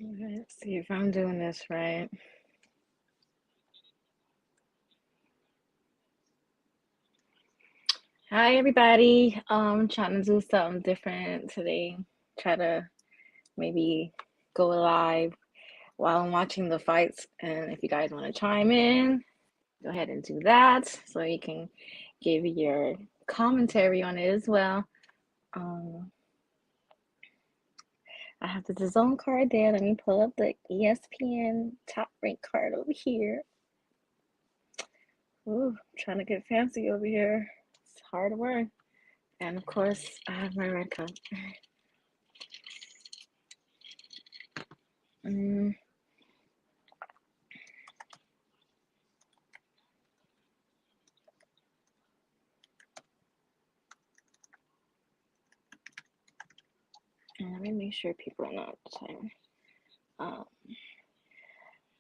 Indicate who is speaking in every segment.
Speaker 1: Let's see if I'm doing this right. Hi, everybody. Trying to do something different today. Try to maybe go live while I'm watching the fights. And if you guys want to chime in, go ahead and do that so you can give your commentary on it as well. Um, I have the DAZN card there. Let me pull up the ESPN top rank card over here. Ooh, trying to get fancy over here. It's hard work. And of course, I have my red cup. Mm, and let me make sure people are not time. Um,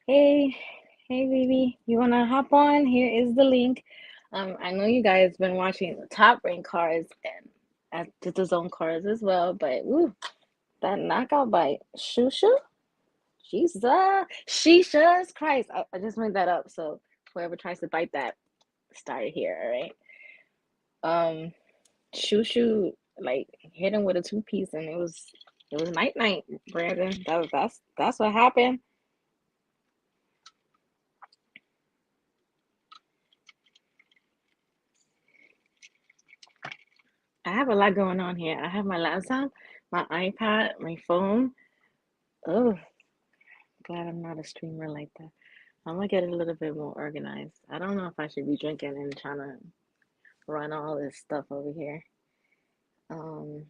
Speaker 1: hey, hey, baby, you wanna hop on? Here is the link. I know you guys been watching the top rank cards and at the zone cards as well, but ooh, that knockout by Shusha, Jesus, Jesus Christ! I just made that up. So whoever tries to bite that, started here. All right. Shushu like hit him with a two piece, and it was night night, Brandon. That's what happened. I have a lot going on here. I have my laptop, my iPad, my phone. Oh, glad I'm not a streamer like that. I'm gonna get a little bit more organized. I don't know if I should be drinking and trying to run all this stuff over here. Um,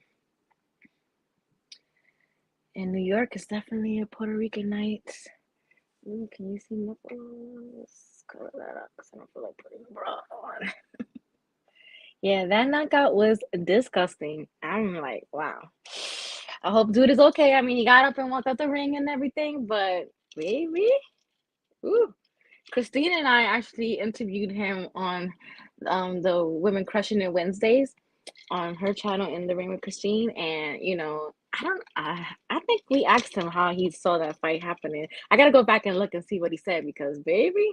Speaker 1: in New York, it's definitely a Puerto Rican night. Ooh, can you see my phone? Let's cover that up because I don't feel like putting a bra on. Yeah, that knockout was disgusting. I'm like, wow. I hope dude is okay. I mean, he got up and walked out the ring and everything, but baby, ooh. Christine and I actually interviewed him on the Women Crushing It Wednesdays on her channel In the Ring with Christine, and I think we asked him how he saw that fight happening. I gotta go back and look and see what he said because baby,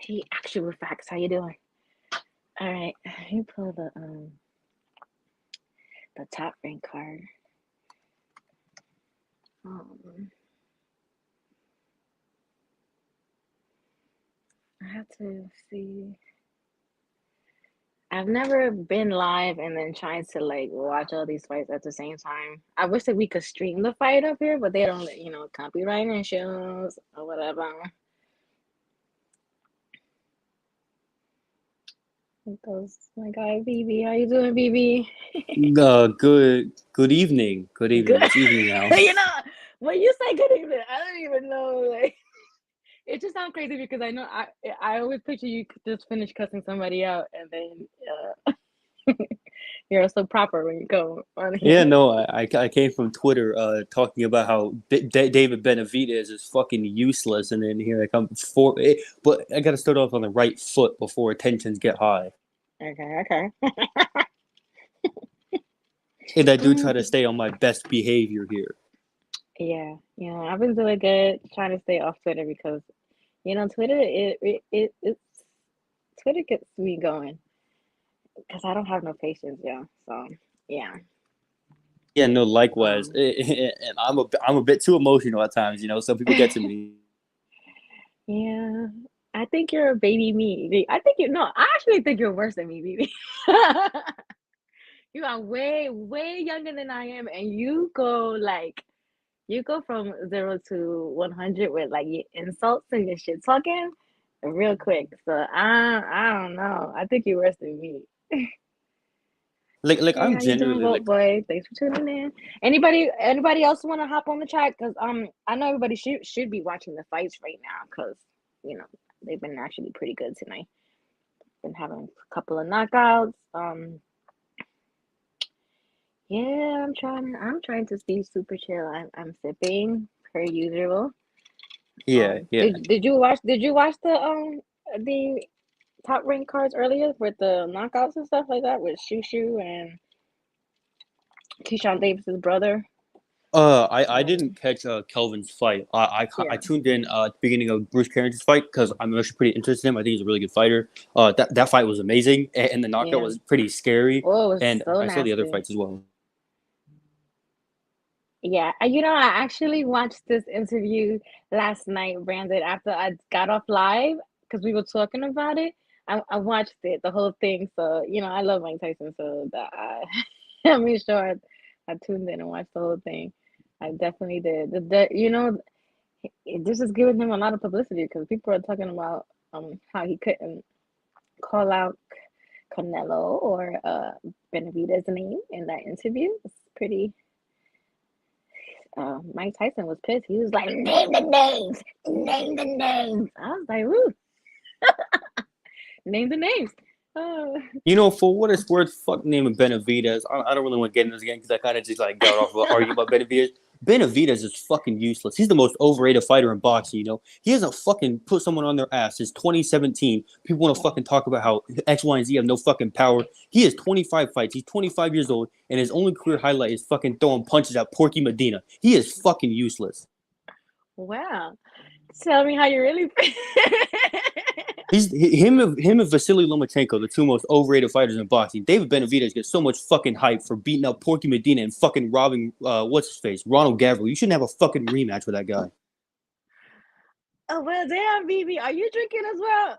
Speaker 1: he actual facts. How you doing? All right, let me pull the top rank card. Um, I have to see. I've never been live and then trying to like watch all these fights at the same time. I wish that we could stream the fight up here, but they don't, copyright issues or whatever. Those my guy BB. How you doing, BB?
Speaker 2: Good evening. Good evening.
Speaker 1: Good.
Speaker 2: It's evening now.
Speaker 1: you know, when you say good evening, I don't even know. Like, it just sounds crazy because I know I always picture you just finish cussing somebody out and then you're so proper when you go on
Speaker 2: Yeah,
Speaker 1: here.
Speaker 2: no, I came from Twitter talking about how David Benavidez is fucking useless, and then here I come but I got to start off on the right foot before tensions get high.
Speaker 1: Okay, okay.
Speaker 2: And I do try to
Speaker 1: Mm,
Speaker 2: stay on my best behavior here.
Speaker 1: yeah, I've been doing good trying to stay off Twitter because Twitter it's Twitter gets me going because I don't have no patience, yeah. So yeah,
Speaker 2: Yeah, no, likewise.
Speaker 1: um,
Speaker 2: And I'm a bit too emotional at times. Some people get to me.
Speaker 1: yeah. I think you're a baby me. I think you no, I actually think you're worse than me, baby. You are way, way younger than I am, and you go from 0 to 100 with like your insults and your shit talking real quick. So I don't know. I think you're worse than me.
Speaker 2: Like
Speaker 1: Hey,
Speaker 2: I'm
Speaker 1: how you doing,
Speaker 2: generally
Speaker 1: Volt
Speaker 2: like
Speaker 1: Boy? Thanks for tuning in. Anybody else want to hop on the chat? Cause I know everybody should be watching the fights right now. Cause you know they've been actually pretty good tonight. Been having a couple of knockouts. Yeah, I'm trying to be super chill. I'm sipping per usual.
Speaker 2: yeah, yeah.
Speaker 1: Did you watch the top rank cards earlier with the knockouts and stuff like that with Shushu and Keyshawn Davis's brother.
Speaker 2: I didn't catch Kelvin's fight. I
Speaker 1: Yeah,
Speaker 2: tuned in at the beginning of Bruce Carrington's fight because I'm actually pretty interested in him. I think he's a really good fighter. That fight was amazing, and the knockout
Speaker 1: yeah.
Speaker 2: was pretty scary.
Speaker 1: Oh, it was
Speaker 2: And
Speaker 1: so
Speaker 2: I saw the other
Speaker 1: nasty.
Speaker 2: fights as well.
Speaker 1: Yeah, I actually watched this interview last night, Brandon, after I got off live because we were talking about it. I watched it, the whole thing. So, I love Mike Tyson, so that I made sure I tuned in and watched the whole thing. I definitely did. This is giving him a lot of publicity because people are talking about how he couldn't call out Canelo or Benavidez's name in that interview. It's pretty. Mike Tyson was pissed. He was like, "Name the names, name the names." I was like, "Woo, name the names." Oh,
Speaker 2: For what it's worth, fuck naming Benavidez. I don't really want to get into this again because I kind of just like got off of arguing about Benavidez. Benavidez is fucking useless. He's the most overrated fighter in boxing. He hasn't fucking put someone on their ass since 2017. People want to fucking talk about how X, Y, and Z have no fucking power. He has 25 fights. He's 25 years old, and his only career highlight is fucking throwing punches at Porky Medina. He is fucking useless.
Speaker 1: wow. Tell me how you really feel.
Speaker 2: Him and Vasily Lomachenko, the two most overrated fighters in boxing. David Benavidez gets so much fucking hype for beating up Porky Medina and fucking robbing what's his face, Ronald Gavril. You shouldn't have a fucking rematch with that guy.
Speaker 1: Oh well, damn, BB, are you drinking as well?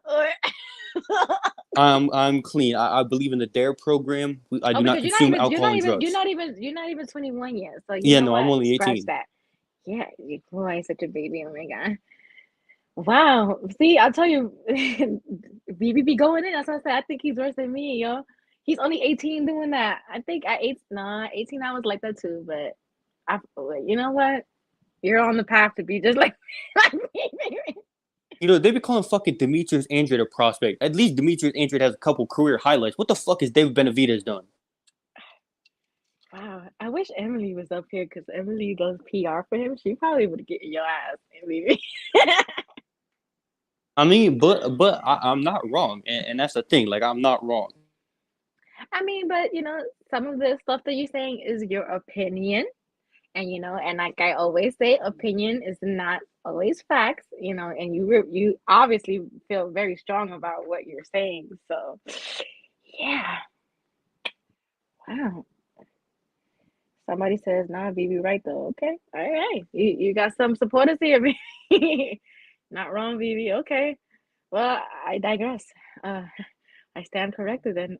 Speaker 2: I'm clean. I believe in the DARE program. I do not
Speaker 1: Because
Speaker 2: consume alcohol and drugs.
Speaker 1: you're not even 21 yet. So you
Speaker 2: Yeah,
Speaker 1: know
Speaker 2: no, I'm
Speaker 1: what?
Speaker 2: only
Speaker 1: Scratch
Speaker 2: 18.
Speaker 1: that. Yeah, boy, such a baby. Oh my god. Wow. See, I'll tell you, BB be going in. That's what I said. I think he's worse than me, yo. He's only 18 doing that. I think at 18 I was like that too, but you know what? You're on the path to be just like, like me.
Speaker 2: They be calling fucking Demetrius Andrade a prospect. At least Demetrius Andrade has a couple career highlights. What the fuck has David Benavidez done?
Speaker 1: Wow. I wish Emily was up here because Emily does PR for him. She probably would get your ass, BB.
Speaker 2: I mean, but I'm not wrong, and that's the thing. Like, I'm not wrong.
Speaker 1: I mean, but some of the stuff that you're saying is your opinion. And like I always say, opinion is not always facts, and you obviously feel very strong about what you're saying. So, yeah, wow. Somebody says, "Nah, BB, right though." Okay, all right. You got some supporters here, BB. Not wrong, BB. Okay. Well, I digress. Uh, I stand corrected then.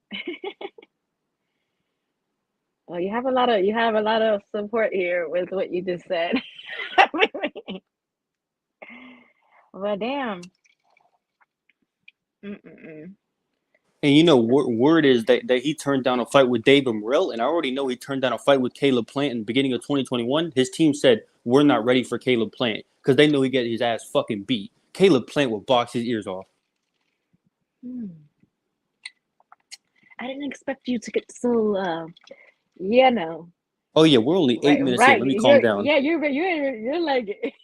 Speaker 1: Well, you have a lot of support here with what you just said. Well, damn. Mm-mm-mm.
Speaker 2: And word is that he turned down a fight with David Morrell, and I already know he turned down a fight with Caleb Plant in the beginning of 2021. His team said we're not ready for Caleb Plant because they know he get his ass fucking beat. Caleb Plant will box his ears off.
Speaker 1: Hmm. I didn't expect you to get so, you know,
Speaker 2: Oh yeah, we're only 8 minutes in.
Speaker 1: right.
Speaker 2: Let me calm down.
Speaker 1: You're like,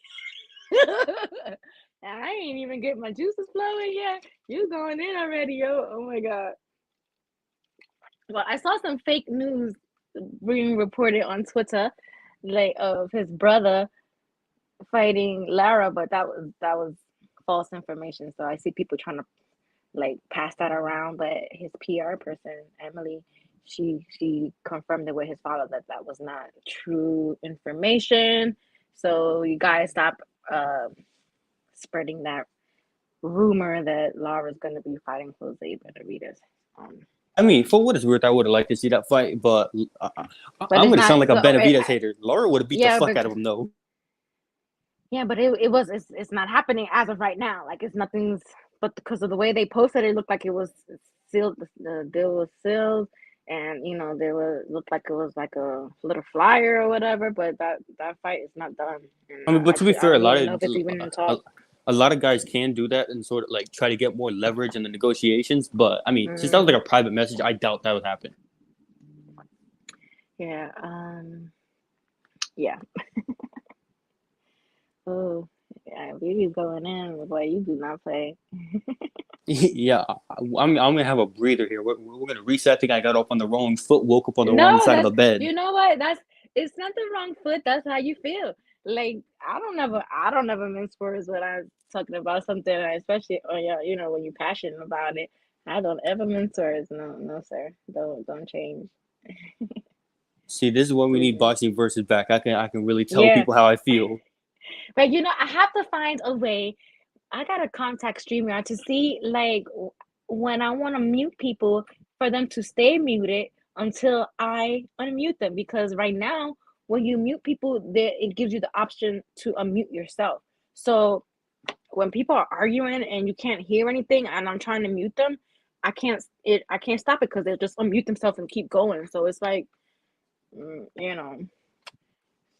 Speaker 1: I ain't even get my juices flowing yet. You going in already, yo? Oh my god. Well, I saw some fake news being reported on Twitter, like of his brother fighting Lara, but that was false information. So I see people trying to like pass that around, but his PR person, Emily, she confirmed it with his father that that was not true information. So you guys stop spreading that rumor that Laura's going to be fighting Jose Benavidez. Um,
Speaker 2: I mean, for what it's worth, I would have liked to see that fight, but
Speaker 1: but
Speaker 2: I'm
Speaker 1: it's
Speaker 2: gonna
Speaker 1: not
Speaker 2: sound like a
Speaker 1: so.
Speaker 2: Benavidez hater. Laura would have beat the
Speaker 1: Yeah,
Speaker 2: fuck
Speaker 1: but
Speaker 2: out of him though.
Speaker 1: it's not happening as of right now. Like it's nothing's. But because of the way they posted, it looked like it was sealed. The deal was sealed, and there was looked like it was like a little flyer or whatever. But that fight is not done, and
Speaker 2: I mean, but to be
Speaker 1: I
Speaker 2: fair,
Speaker 1: don't even know if it's even in talks.
Speaker 2: a lot of guys can do that and sort of like try to get more leverage in the negotiations. But I mean, since that was
Speaker 1: Mm,
Speaker 2: like a private message, I doubt that would happen.
Speaker 1: yeah. Yeah. Oh. Yeah, BB's going in, boy. You do not play.
Speaker 2: Yeah, I'm gonna have a breather here. We're gonna reset. I think I got up on the wrong foot, woke up on the wrong
Speaker 1: No,
Speaker 2: side of
Speaker 1: that's
Speaker 2: the bed.
Speaker 1: you know what? That's it's not the wrong foot. That's how you feel. Like I don't ever mince words when I'm talking about something, especially yeah, when you're passionate about it. I don't ever mince words. No, no, sir. Don't change.
Speaker 2: See, this is when we need
Speaker 1: Please.
Speaker 2: boxing versus back. I can really tell
Speaker 1: Yeah,
Speaker 2: people how I feel.
Speaker 1: but I have to find a way. I gotta contact StreamYard to see like when I want to mute people for them to stay muted until I unmute them because right now when you mute people, there it gives you the option to unmute yourself. So when people are arguing and you can't hear anything and I'm trying to mute them, I can't stop it because they'll just unmute themselves and keep going. So it's like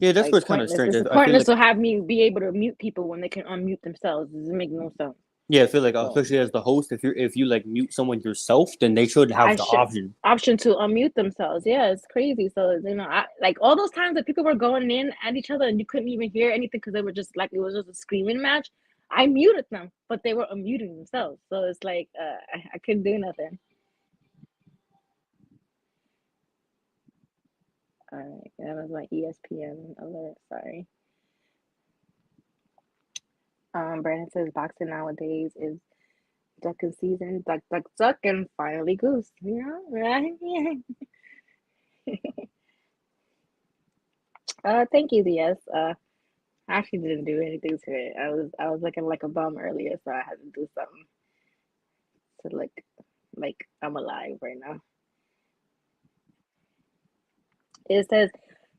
Speaker 2: Yeah, that's
Speaker 1: like
Speaker 2: what's kind of
Speaker 1: pointless.
Speaker 2: strange.
Speaker 1: It's
Speaker 2: I feel
Speaker 1: pointless
Speaker 2: like
Speaker 1: to have me be able to mute people when they can unmute themselves. It doesn't make no sense.
Speaker 2: yeah, I feel like
Speaker 1: So
Speaker 2: especially as the host, if you like mute someone yourself, then they should
Speaker 1: I
Speaker 2: have the
Speaker 1: should
Speaker 2: option.
Speaker 1: option to unmute themselves. Yeah, it's crazy. So I like all those times that people were going in at each other and you couldn't even hear anything because they were just like it was just a screaming match. I muted them, but they were unmuting themselves. So it's like I couldn't do nothing. All right, that was my ESPN alert. Sorry. Brandon says boxing nowadays is ducking season, duck, duck, duck, and finally goose. Right? Thank you, DS. I actually didn't do anything to it. I was looking like a bum earlier, so I had to do something to look like I'm alive right now. It says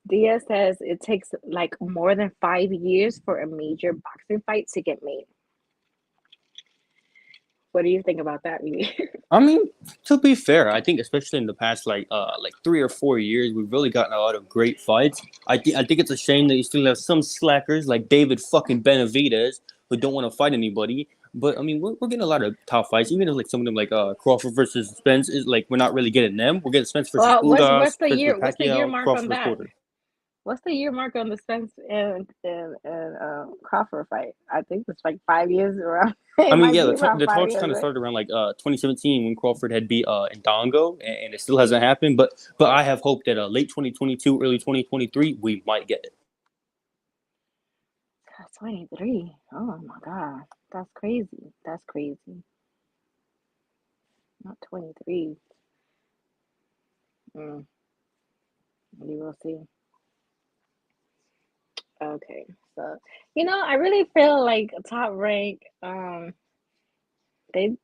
Speaker 1: DS says it takes like more than 5 years for a major boxing fight to get made. What do you think about that, Lee?
Speaker 2: I mean, to be fair, I think especially in the past like 3 or 4 years, we've really gotten a lot of great fights. I think it's a shame that you still have some slackers like David fucking Benavidez who don't want to fight anybody. But I mean, we're getting a lot of top fights. Even if like some of them like Crawford versus Spence is like we're not really getting them. We're getting Spence versus
Speaker 1: Well,
Speaker 2: Ugas,
Speaker 1: the
Speaker 2: Spence versus
Speaker 1: year
Speaker 2: Pacquiao,
Speaker 1: mark
Speaker 2: Crawford
Speaker 1: on
Speaker 2: versus
Speaker 1: that?
Speaker 2: Porter.
Speaker 1: What's the year mark on the Spence and Crawford fight? I think it's like 5 years around.
Speaker 2: I
Speaker 1: It
Speaker 2: mean,
Speaker 1: might
Speaker 2: yeah,
Speaker 1: be around
Speaker 2: the
Speaker 1: five
Speaker 2: talks
Speaker 1: years,
Speaker 2: kind of
Speaker 1: right?
Speaker 2: started around like 2017 when Crawford had beat Ndongo, and it still hasn't happened. But I have hope that late 2022, early 2023, we might get it.
Speaker 1: 23. Oh my God. That's crazy. That's crazy. Not 23. Mm, we will see. Okay. So, I really feel like Top Rank,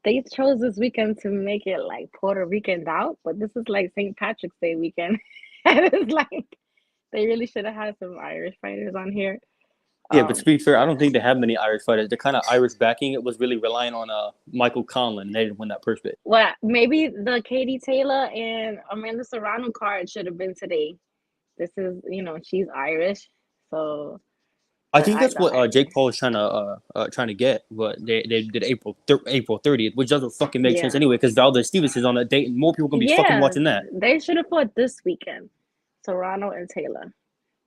Speaker 1: they chose this weekend to make it like Puerto Rican out, but this is like St. Patrick's Day weekend. And it's like they really should have had some Irish fighters on here.
Speaker 2: Yeah, but
Speaker 1: Um,
Speaker 2: to be fair, I don't think they have many Irish fighters. The kind of Irish backing it was really relying on Michael Conlan, and they didn't win that first bit.
Speaker 1: well, maybe the Katie Taylor and Amanda Serrano card should have been today. This is, she's Irish, so
Speaker 2: I
Speaker 1: the
Speaker 2: think
Speaker 1: I
Speaker 2: that's
Speaker 1: the
Speaker 2: what Jake Paul is trying to get, but they did April 30th, which doesn't fucking make sense
Speaker 1: yeah.
Speaker 2: anyway, because Valdez Stevens is on that date, and more people gonna be fucking
Speaker 1: Yeah,
Speaker 2: watching that.
Speaker 1: they should have fought this weekend, Serrano and Taylor,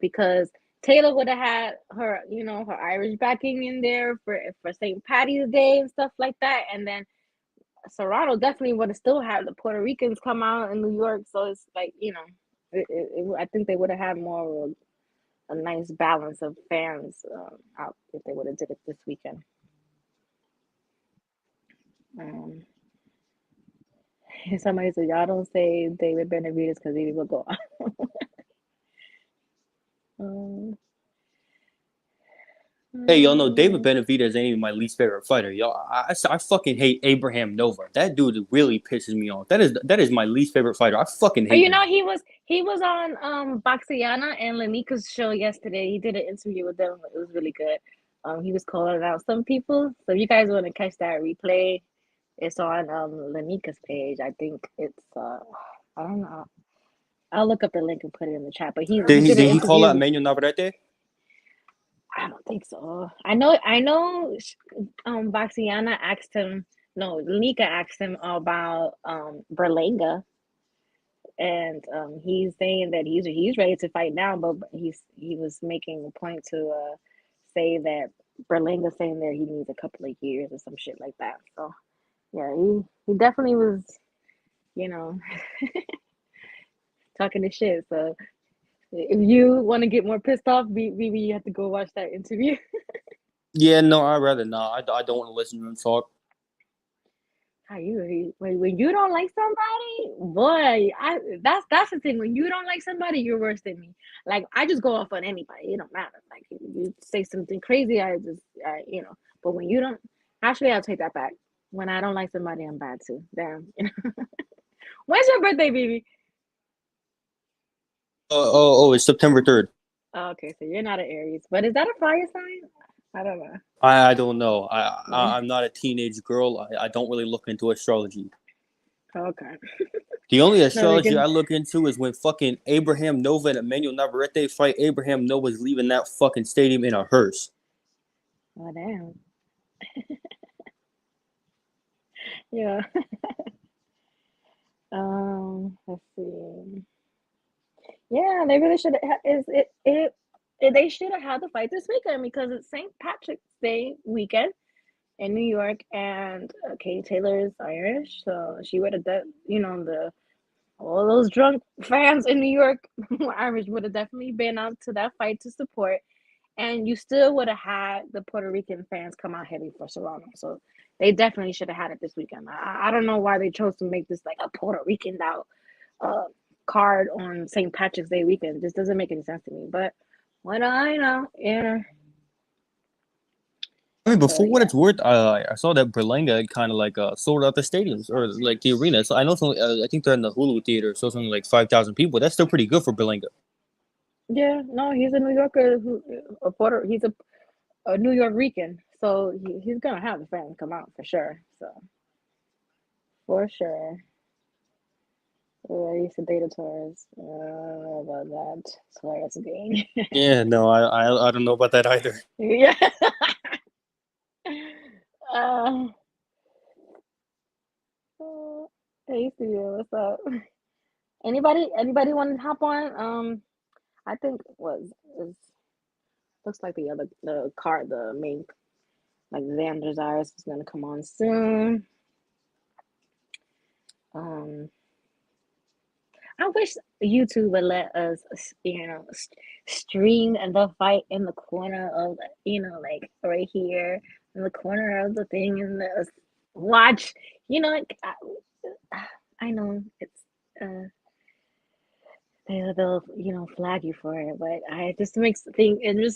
Speaker 1: because Taylor would have had her, her Irish backing in there for St. Patty's Day and stuff like that, and then Serrano definitely would have still had the Puerto Ricans come out in New York. So it's like, I think they would have had more of a nice balance of fans out if they would have did it this weekend. Um, somebody said, y'all don't say David Benavidez because he will go. um,
Speaker 2: Hey, y'all know David
Speaker 1: um,
Speaker 2: Benavidez ain't even my least favorite fighter. Y'all, I fucking hate Abraham Nova. That dude really pisses me off. That is my least favorite fighter. I fucking
Speaker 1: oh,
Speaker 2: hate him.
Speaker 1: he was on Boxiana and Lanika's show yesterday. He did an interview with them. It was really good. He was calling out some people. So if you guys want to catch that replay, it's on Lanika's page. I think it's I don't know. I'll look up the link and put it in the chat. But he
Speaker 2: Did he
Speaker 1: did an
Speaker 2: did he call out
Speaker 1: interview.
Speaker 2: Manuel Navarrete?
Speaker 1: I don't think so. I know. Boxiana asked him. No, Lanika asked him about Berlanga, and he's saying that he's ready to fight now, but he was making a point to say that Berlanga saying there he needs a couple of years or some shit like that. So yeah, he definitely was, you know, talking the shit. So if you want to get more pissed off, maybe you have to go watch that interview.
Speaker 2: Yeah, no, I'd rather not. I don't want to listen to him talk.
Speaker 1: How when you don't like somebody, boy, that's the thing. When you don't like somebody, you're worse than me. Like I just go off on anybody. It don't matter. Like you say something crazy, you know. But when you don't, actually, I'll take that back. When I don't like somebody, I'm bad too. Damn. You know? When's your birthday, baby?
Speaker 2: It's September 3rd.
Speaker 1: Oh, okay, so you're not an Aries, but is that a fire sign? I don't know.
Speaker 2: I don't know. I'm not a teenage girl. I don't really look into astrology.
Speaker 1: Okay.
Speaker 2: The only
Speaker 1: No, we
Speaker 2: astrology
Speaker 1: can.
Speaker 2: I look into is when fucking Abraham Nova and Emmanuel Navarrete fight. Abraham Nova's leaving that fucking stadium in a hearse.
Speaker 1: Oh damn. Yeah. Let's see. Yeah, they really should have. They should have had the fight this weekend because it's St. Patrick's Day weekend in New York, and Katie Taylor is Irish, so she would have, the all those drunk fans in New York, Irish, would have definitely been out to that fight to support, and you still would have had the Puerto Rican fans come out heavy for Serrano. So they definitely should have had it this weekend. I don't know why they chose to make this like a Puerto Rican out uh, card on St. Patrick's Day weekend. It just doesn't make any sense to me. But what do I know? Yeah.
Speaker 2: I mean,
Speaker 1: So
Speaker 2: before what
Speaker 1: yeah.
Speaker 2: it's worth, I saw that Berlanga kind of like sold out the stadiums or like the arenas. So I know some. I think they're in the Hulu theater, so something like 5,000 people. That's still pretty good for Berlanga.
Speaker 1: Yeah, no, he's a New Yorker he's a New York Rican. So he's gonna have the fans come out for sure. So for sure. Oh, I used to date a Taurus. I don't know about that. Taurus game.
Speaker 2: Yeah, no, I don't know about that either.
Speaker 1: Yeah. uh, hey Steven, what's up? Anybody want to hop on? I think was is looks like the main like Xander's Iris is gonna come on soon. Um, I wish YouTube would let us, stream the fight in the corner of, like right here in the corner of the thing and watch. Like, I know it's uh they'll flag you for it, but it just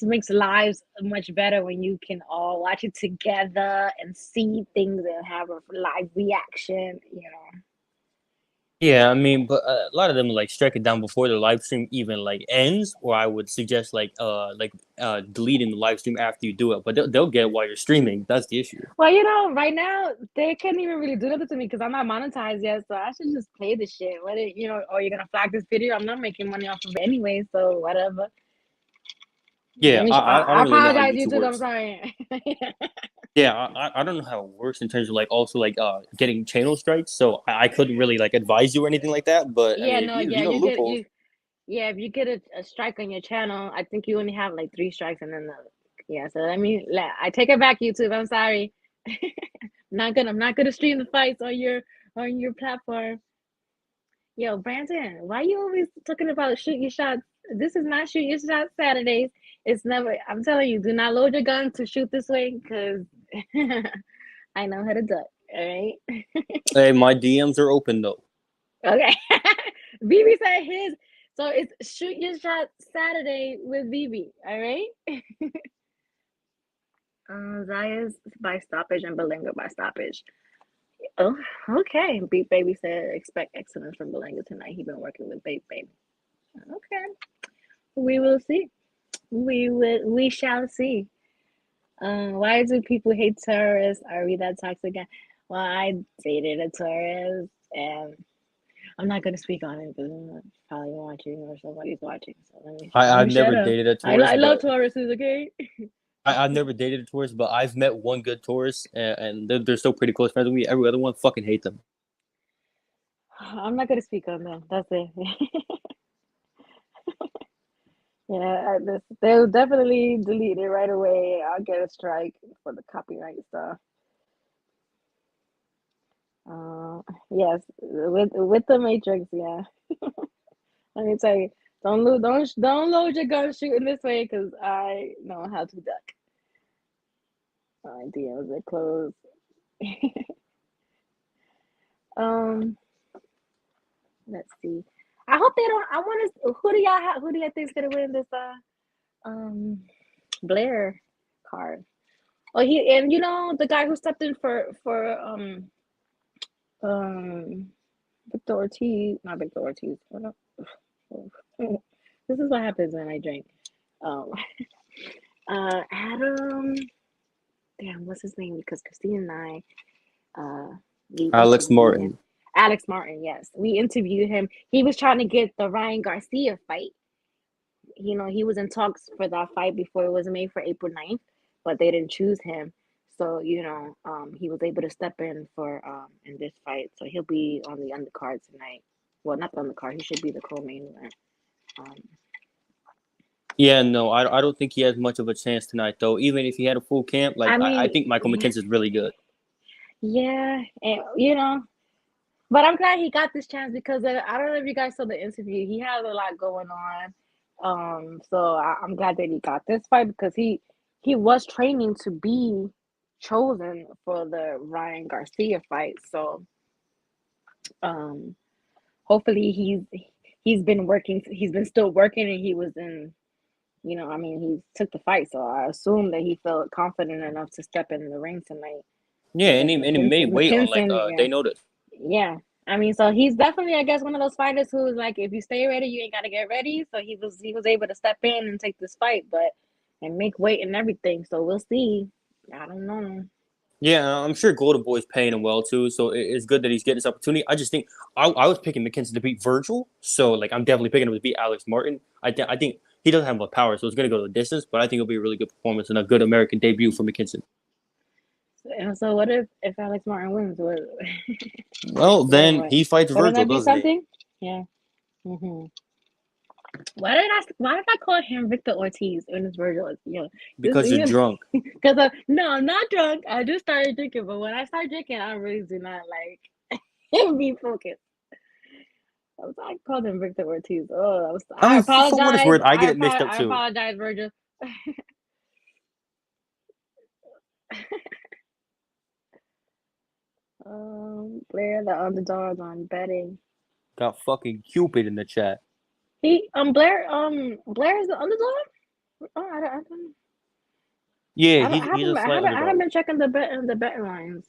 Speaker 1: makes lives much better when you can all watch it together and see things and have a live reaction.
Speaker 2: Yeah, I mean, but a lot of them like strike it down before the live stream even like ends, or I would suggest deleting the live stream after you do it. But they'll get it while you're streaming. That's the issue.
Speaker 1: Well, right now they can't even really do nothing to me because I'm not monetized yet, so I should just play the shit. Oh, you're gonna flag this video? I'm not making money off of it anyway, so whatever.
Speaker 2: Yeah, I
Speaker 1: I
Speaker 2: don't really know how
Speaker 1: apologize,
Speaker 2: YouTube
Speaker 1: YouTube. I'm
Speaker 2: works.
Speaker 1: sorry.
Speaker 2: Yeah, I don't know how it works in terms of like also like getting channel strikes. So I couldn't really like advise you or anything like that. But I
Speaker 1: Yeah,
Speaker 2: mean,
Speaker 1: no,
Speaker 2: if
Speaker 1: yeah,
Speaker 2: you know
Speaker 1: you get
Speaker 2: loopholes,
Speaker 1: you. Yeah, if you get a strike on your channel, I think you only have like 3 strikes, and then yeah. So I take it back, YouTube. I'm sorry. I'm not gonna stream the fights on your platform. Yo, Brandon, why you always talking about shoot your shots? This is not shoot your shots Saturdays. It's never. I'm telling you, do not load your gun to shoot this way, because I know how to duck. All right.
Speaker 2: hey, my DMs are open though.
Speaker 1: Okay. BB said his. So it's shoot your shot Saturday with BB. All right. Zaya's by stoppage and Belinga by stoppage. Oh, okay. Beat Baby said expect excellence from Belinga tonight. He been working with Babe Baby. Okay. We will see. We shall see. Why do people hate Taurus? Are we that toxic again? Well, I dated a Taurus, and I'm not gonna speak on it because I'm probably watching or somebody's watching. So let
Speaker 2: I've
Speaker 1: me shut
Speaker 2: never
Speaker 1: up.
Speaker 2: dated a
Speaker 1: I
Speaker 2: tourist,
Speaker 1: love
Speaker 2: but
Speaker 1: Tauruses, okay?
Speaker 2: I've never dated a tourist, but I've met one good tourist, and they're still pretty close friends with me. Every other one fucking hate them.
Speaker 1: I'm not gonna speak on them. That's it. Yeah, they'll definitely delete it right away. I'll get a strike for the copyright stuff. Uh, yes, with the Matrix, yeah. Let me tell you, don't load your gun shooting this way because I know how to duck. My DMs are closed. um, let's see. I hope they don't. I want to. Who do y'all think's gonna win this? Um, Blair card. Oh, and the guy who stepped in for um Victor Ortiz, not Victor Ortiz. What up? This is what happens when I drink. Um, Adam. Damn, what's his name? Because Christine and I, we
Speaker 2: Alex
Speaker 1: interviewed him.
Speaker 2: Martin.
Speaker 1: Alex Martin, yes, we interviewed him. He was trying to get the Ryan Garcia fight. He was in talks for that fight before it was made for April 9th, but they didn't choose him. So, he was able to step in for in this fight. So he'll be on the undercard tonight. Well, not the undercard. He should be the co-main event. Um,
Speaker 2: Yeah, no, I don't think he has much of a chance tonight, though. Even if he had a full camp, like
Speaker 1: I
Speaker 2: I
Speaker 1: mean,
Speaker 2: think Michael
Speaker 1: yeah,
Speaker 2: McKinson's really good.
Speaker 1: yeah, and but I'm glad he got this chance because I don't know if you guys saw the interview. He has a lot going on. So I'm glad that he got this fight because he was training to be chosen for the Ryan Garcia fight. So um hopefully he's been working, he's been still working, and he was in, I mean, he took the fight, so I assume that he felt confident enough to step in the ring tonight
Speaker 2: Yeah, and
Speaker 1: against
Speaker 2: he made weight on like
Speaker 1: McKinson, yeah.
Speaker 2: they noticed.
Speaker 1: Yeah. I mean, so he's definitely, I guess, one of those fighters who is like, if you stay ready, you ain't gotta get ready. So he was able to step in and take this fight, but and make weight and everything. So we'll see. I don't know.
Speaker 2: Yeah, I'm sure Golden Boy's paying him well too, so it's good that he's getting this opportunity. I just think I was picking McKinson to beat Virgil, so like I'm definitely picking him to beat Alex Martin. I think he doesn't have enough power, so it's gonna go to the distance, but I think it'll be a really good performance and a good American debut for McKinson.
Speaker 1: And so what if Alex Martin wins? What
Speaker 2: Well, then
Speaker 1: what?
Speaker 2: he fights
Speaker 1: Wouldn't
Speaker 2: Virgil,
Speaker 1: that be
Speaker 2: doesn't he?
Speaker 1: something? Yeah. hmm Why did I call him Victor Ortiz when it's Virgil? This
Speaker 2: Because you're drunk.
Speaker 1: because no, I'm not drunk. I just started drinking, but when I start drinking, I really do not like be focused. I called him Victor Ortiz. Oh,
Speaker 2: I
Speaker 1: I
Speaker 2: mean, for what it's
Speaker 1: apologize.
Speaker 2: worth, I get it mixed up
Speaker 1: I
Speaker 2: too.
Speaker 1: apologize, Virgil. Blair, the underdog on betting.
Speaker 2: Got fucking Cupid in the chat.
Speaker 1: Blair is the underdog. Oh, I don't.
Speaker 2: Yeah,
Speaker 1: I, don't,
Speaker 2: he's a slight
Speaker 1: I haven't
Speaker 2: underdog.
Speaker 1: been checking the betting lines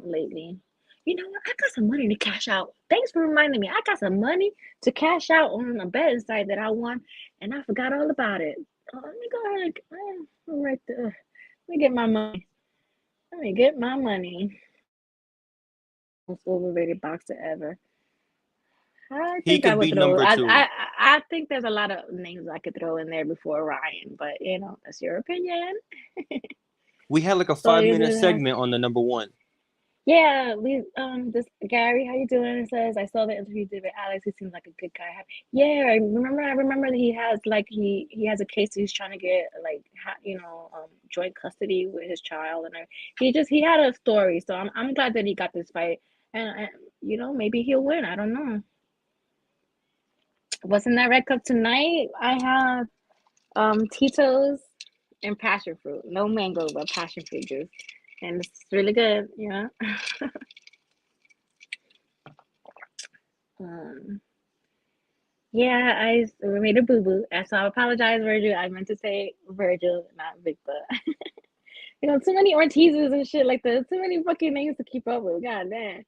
Speaker 1: lately. You know what? I got some money to cash out. Thanks for reminding me. I got some money to cash out on a betting site that I won, and I forgot all about it. Let me go ahead and right there. Let me get my money. Let me get my money. Most overrated boxer ever. I
Speaker 2: He
Speaker 1: think I
Speaker 2: could
Speaker 1: would
Speaker 2: be
Speaker 1: throw.
Speaker 2: number two.
Speaker 1: I think there's a lot of names I could throw in there before Ryan, but that's your opinion.
Speaker 2: We had like a
Speaker 1: So
Speaker 2: 5 minute segment on the number one.
Speaker 1: yeah, this Gary, how you doing? It says I saw the interview you did with Alex. He seems like a good guy. Yeah, I remember that he has like he has a case he's trying to get like joint custody with his child, and he had a story. So I'm glad that he got this fight, and maybe he'll win. I don't know. What's in that red cup tonight? I have Tito's and passion fruit. No mango, but passion fruit juice, and it's really good. Um, Yeah, we made a boo boo. And so I apologize, Virgil. I meant to say Virgil, not Victor. Too many Ortizes and shit like that. Too many fucking names to keep up with. God damn.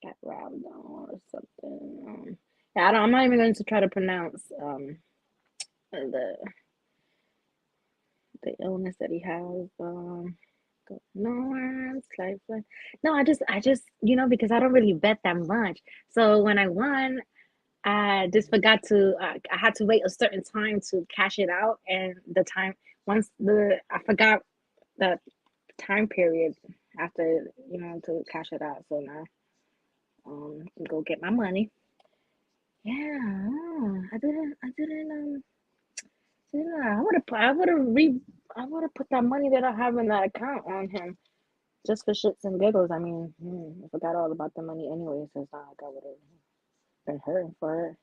Speaker 1: Got robbed or something. Yeah, I'm not even going to try to pronounce the illness that he has. No, it's like no, I just because I don't really bet that much. So when I won, I just forgot to. I had to wait a certain time to cash it out, and the time I forgot the time period after to cash it out. So now, go get my money. Yeah, I would have, I would have put that money that I have in that account on him just for shits and giggles. I mean, I forgot all about the money anyway, so it's not like I would have been hurting for it.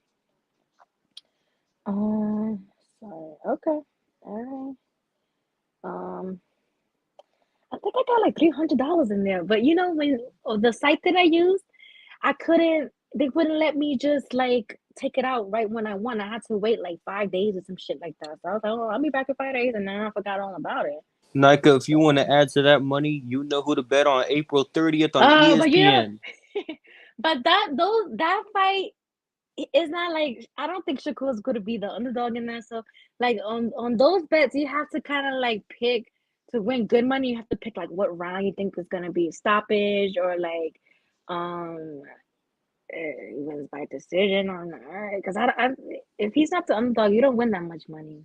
Speaker 1: Sorry. Okay. All right. I think I got like $300 in there, but you know when the site that I used, I couldn't. They wouldn't let me just like take it out right when I want. I had to wait like 5 days or some shit like that. So I was like, oh, I'll be back in 5 days, and then I forgot all about it.
Speaker 2: Nika, if you want to
Speaker 1: So,
Speaker 2: add to that money, you know who to bet on April 30th on
Speaker 1: but you know,
Speaker 2: ESPN.
Speaker 1: but that fight is not like I don't think Shakur's going to be the underdog in that. So like on those bets, you have to kind of like pick to win good money. You have to pick like what round you think is going to be stoppage or like um he wins by decision or not. Because if he's not the underdog, you don't win that much money.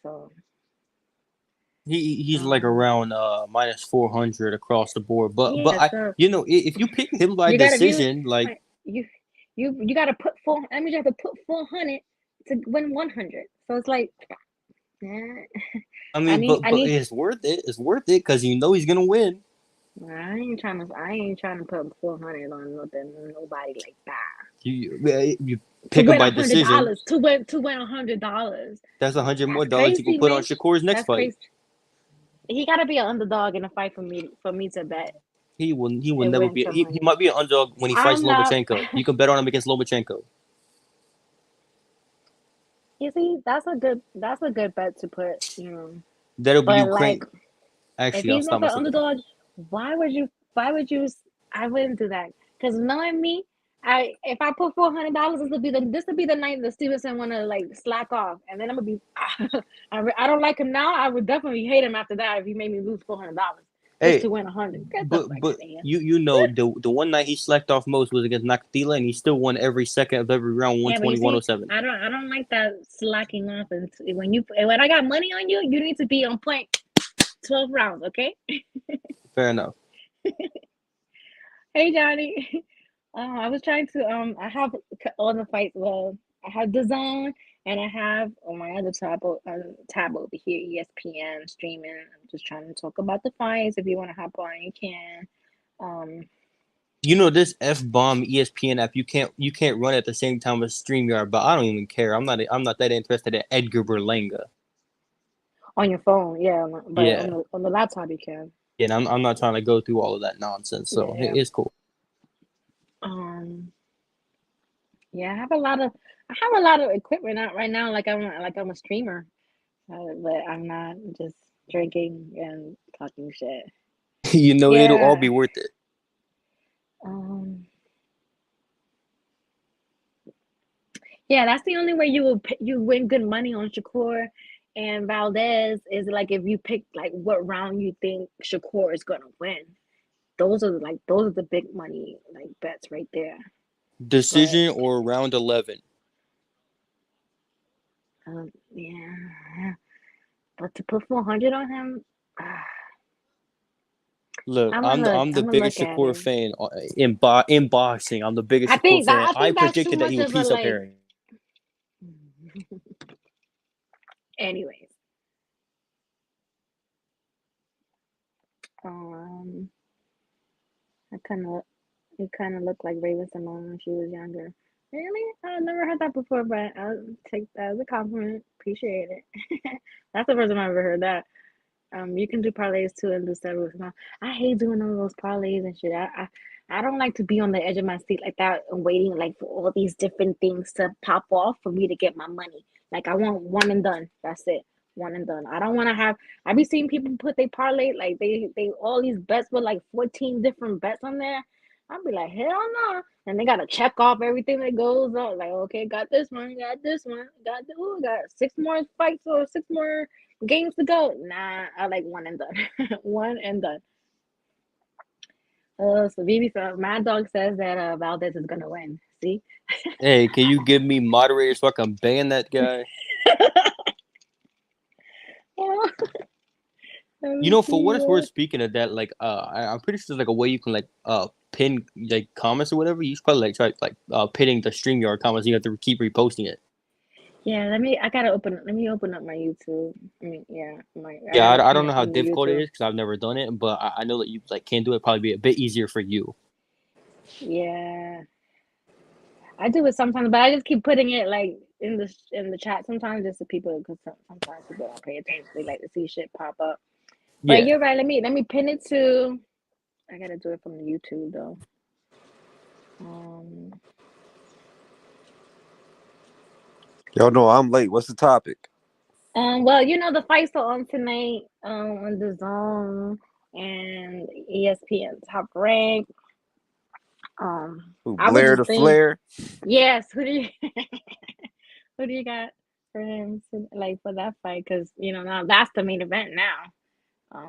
Speaker 1: So
Speaker 2: He's like
Speaker 1: um
Speaker 2: around minus 400 across the board. But
Speaker 1: yeah,
Speaker 2: I
Speaker 1: so
Speaker 2: if you pick him by
Speaker 1: you gotta view
Speaker 2: decision, like
Speaker 1: you you gotta put four. I mean, you have to put 400 to win 100. So it's like, yeah,
Speaker 2: I mean,
Speaker 1: I
Speaker 2: but
Speaker 1: need.
Speaker 2: it's worth it. It's worth it because you know he's gonna win.
Speaker 1: I ain't trying to put 400 on nothing, nobody like that.
Speaker 2: You
Speaker 1: To
Speaker 2: pick him
Speaker 1: win
Speaker 2: by
Speaker 1: a hundred
Speaker 2: decision.
Speaker 1: dollars, to win $100.
Speaker 2: That's $100 more
Speaker 1: That's
Speaker 2: you can
Speaker 1: crazy,
Speaker 2: put on
Speaker 1: man.
Speaker 2: Shakur's next
Speaker 1: That's
Speaker 2: fight.
Speaker 1: crazy. He gotta be an underdog in a fight for me to bet
Speaker 2: He will
Speaker 1: and
Speaker 2: never
Speaker 1: win
Speaker 2: be.
Speaker 1: some
Speaker 2: He
Speaker 1: money.
Speaker 2: might be an underdog when he fights
Speaker 1: I'm not.
Speaker 2: Lomachenko. You can bet on him against Lomachenko.
Speaker 1: You see, that's a good bet to put.
Speaker 2: That'll be
Speaker 1: But like,
Speaker 2: Ukraine.
Speaker 1: if
Speaker 2: Actually, I'll
Speaker 1: he's not
Speaker 2: stop
Speaker 1: the
Speaker 2: myself there.
Speaker 1: underdog, why would you? Why would you? I wouldn't do that because knowing me, I if I put $400, this will be the night that Stevenson want to like slack off, and then I'm gonna be. I don't like him now. I would definitely hate him after that if he made me lose $400 just
Speaker 2: Hey,
Speaker 1: to win 100. Get the fuck
Speaker 2: but
Speaker 1: out of here.
Speaker 2: you know the one night he slacked off most was against Nakatila, and he still won every second of every round,
Speaker 1: Yeah, but you
Speaker 2: 120,
Speaker 1: see,
Speaker 2: 107.
Speaker 1: I don't like that slacking off. And when I got money on you, you need to be on point 12 rounds, okay?
Speaker 2: Fair enough.
Speaker 1: Hey Johnny. I was trying to I have all the fights. Well, I have DAZN and I have on my other tab over here, ESPN streaming. I'm just trying to talk about the fights. If you want to hop on, you can. Um,
Speaker 2: You know this F bomb ESPN app. You can't run at the same time as Streamyard, but I don't even care. I'm not that interested in Edgar Berlanga.
Speaker 1: on your phone, yeah, but
Speaker 2: Yeah,
Speaker 1: on the laptop you can.
Speaker 2: yeah. And I'm not trying to go through all of that nonsense. So
Speaker 1: Yeah.
Speaker 2: it's cool.
Speaker 1: Um, yeah, I have a lot of equipment out right now. Like I'm a streamer, but I'm not just drinking and talking shit.
Speaker 2: You know it'll all be
Speaker 1: Yeah.
Speaker 2: worth it.
Speaker 1: Um. Yeah, that's the only way you win good money on Shakur and Valdez is like if you pick like what round you think Shakur is gonna win. Those are the big money like bets right there. But
Speaker 2: Decision or round 11.
Speaker 1: yeah, but to put 400 on him,
Speaker 2: Look, I'm the
Speaker 1: I'm gonna
Speaker 2: biggest
Speaker 1: look at
Speaker 2: Shakur
Speaker 1: it.
Speaker 2: fan in boxing. I'm the biggest Shakur fan.
Speaker 1: I
Speaker 2: I
Speaker 1: think that's too
Speaker 2: predicted that
Speaker 1: much
Speaker 2: he would
Speaker 1: of a
Speaker 2: piece up
Speaker 1: like.
Speaker 2: Herring.
Speaker 1: Anyways, um, I kind of it kind of looked like Raven Simone when she was younger. Really? I never heard that before, but I'll take that as a compliment. Appreciate it. That's the first time I've ever heard that. You can do parlays too and do several. I hate doing all those parlays and shit. I don't like to be on the edge of my seat like that and waiting like for all these different things to pop off for me to get my money. Like I want one and done. That's it. One and done. I don't want to have. I be seeing people put they parlay like they all these bets with like 14 different bets on there. I'll be like, hell no. And they gotta check off everything that goes on. Like, okay, got this one, got 6 more fights or 6 more games to go. Nah, I like one and done. One and done. So Mad Dog says that Valdez is gonna win. See?
Speaker 2: Hey, can you give me moderators so I can ban that guy?
Speaker 1: Oh, let
Speaker 2: You
Speaker 1: me
Speaker 2: know, for
Speaker 1: see
Speaker 2: what it's worth,
Speaker 1: what.
Speaker 2: speaking of that, like, I'm pretty sure there's like a way you can like pin like comments or whatever, you should probably like try like pinning the StreamYard comments. You have to keep reposting it.
Speaker 1: Yeah, let me open up my YouTube. I mean, yeah, I
Speaker 2: Yeah,
Speaker 1: gotta
Speaker 2: I
Speaker 1: pin
Speaker 2: don't know
Speaker 1: it
Speaker 2: how
Speaker 1: from the
Speaker 2: difficult it
Speaker 1: YouTube.
Speaker 2: is because I've never done it, but I know that you like can do it. Probably be a bit easier for you.
Speaker 1: Yeah, I do it sometimes, but I just keep putting it like in the chat sometimes just so people because sometimes people don't pay attention. They like to see shit pop up. But
Speaker 2: Yeah.
Speaker 1: you're right. Let me pin it to. I gotta do it from the YouTube though. Um.
Speaker 3: Y'all know I'm late. What's the topic?
Speaker 1: Well, the fights are on tonight. On the Zone and ESPN Top Rank.
Speaker 3: Who,
Speaker 1: I was
Speaker 3: Blair
Speaker 1: just
Speaker 3: the
Speaker 1: thinking.
Speaker 3: Flair?
Speaker 1: Yes. Who do you got for him like for that fight? Because now that's the main event now.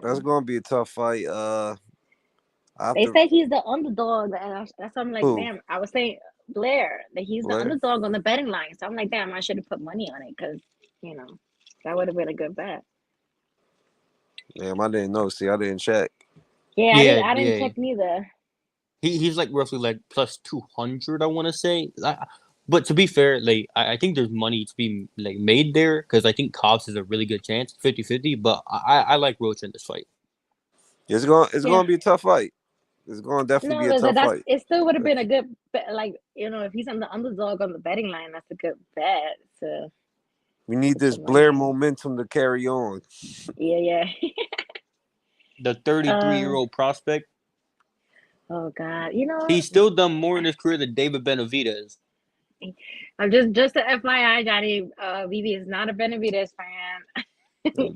Speaker 3: That's
Speaker 1: Um,
Speaker 3: gonna be a tough fight.
Speaker 1: they
Speaker 3: After
Speaker 1: say he's the underdog, and that's why I'm like,
Speaker 3: who?
Speaker 1: damn. I was saying Blair that he's the
Speaker 3: Blair?
Speaker 1: underdog on the betting line. So I'm like, damn, I should have put money on it because you know that would have been a good bet.
Speaker 3: Damn, I didn't know. See, I didn't check.
Speaker 1: Yeah, I didn't.
Speaker 2: Yeah,
Speaker 1: I didn't
Speaker 2: yeah.
Speaker 1: check neither.
Speaker 2: He's like roughly like plus 200, I want to say. But to be fair, like I think there's money to be like made there because I think Cobbs has a really good chance, 50-50. But I like Roach in this fight.
Speaker 3: It's gonna
Speaker 1: Yeah.
Speaker 3: be a tough fight. It's gonna definitely be
Speaker 1: No,
Speaker 3: a
Speaker 1: but
Speaker 3: tough
Speaker 1: that's
Speaker 3: fight.
Speaker 1: it. Still would have been a good bet. Like if he's on the underdog on the betting line, that's a good bet to
Speaker 3: We need
Speaker 1: put
Speaker 3: this
Speaker 1: some money
Speaker 3: Blair
Speaker 1: in.
Speaker 3: momentum to carry on.
Speaker 1: Yeah, yeah.
Speaker 2: The 33-year-old prospect,
Speaker 1: Oh God,
Speaker 2: he's still done more in his career than David Benavidez.
Speaker 1: I'm just a FYI, Johnny. BB is not a Benavides fan.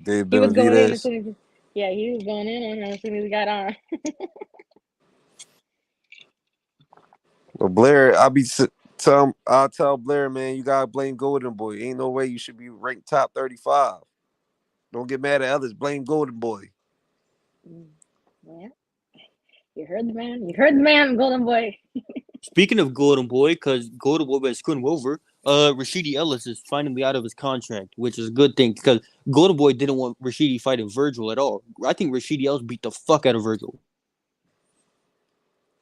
Speaker 3: Dave
Speaker 1: He was going in as
Speaker 3: Benavidez.
Speaker 1: soon as yeah, he was going in on him as soon as he got on.
Speaker 3: Well, Blair, I'll tell Blair, man, you gotta blame Golden Boy. Ain't no way you should be ranked top 35. Don't get mad at others. Blame Golden Boy.
Speaker 1: Yeah, you heard the man. You heard the man, Golden Boy.
Speaker 2: Speaking of Golden Boy, because Golden Boy been screwing him over, Rashidi Ellis is finally out of his contract, which is a good thing because Golden Boy didn't want Rashidi fighting Virgil at all. I think Rashidi Ellis beat the fuck out of Virgil.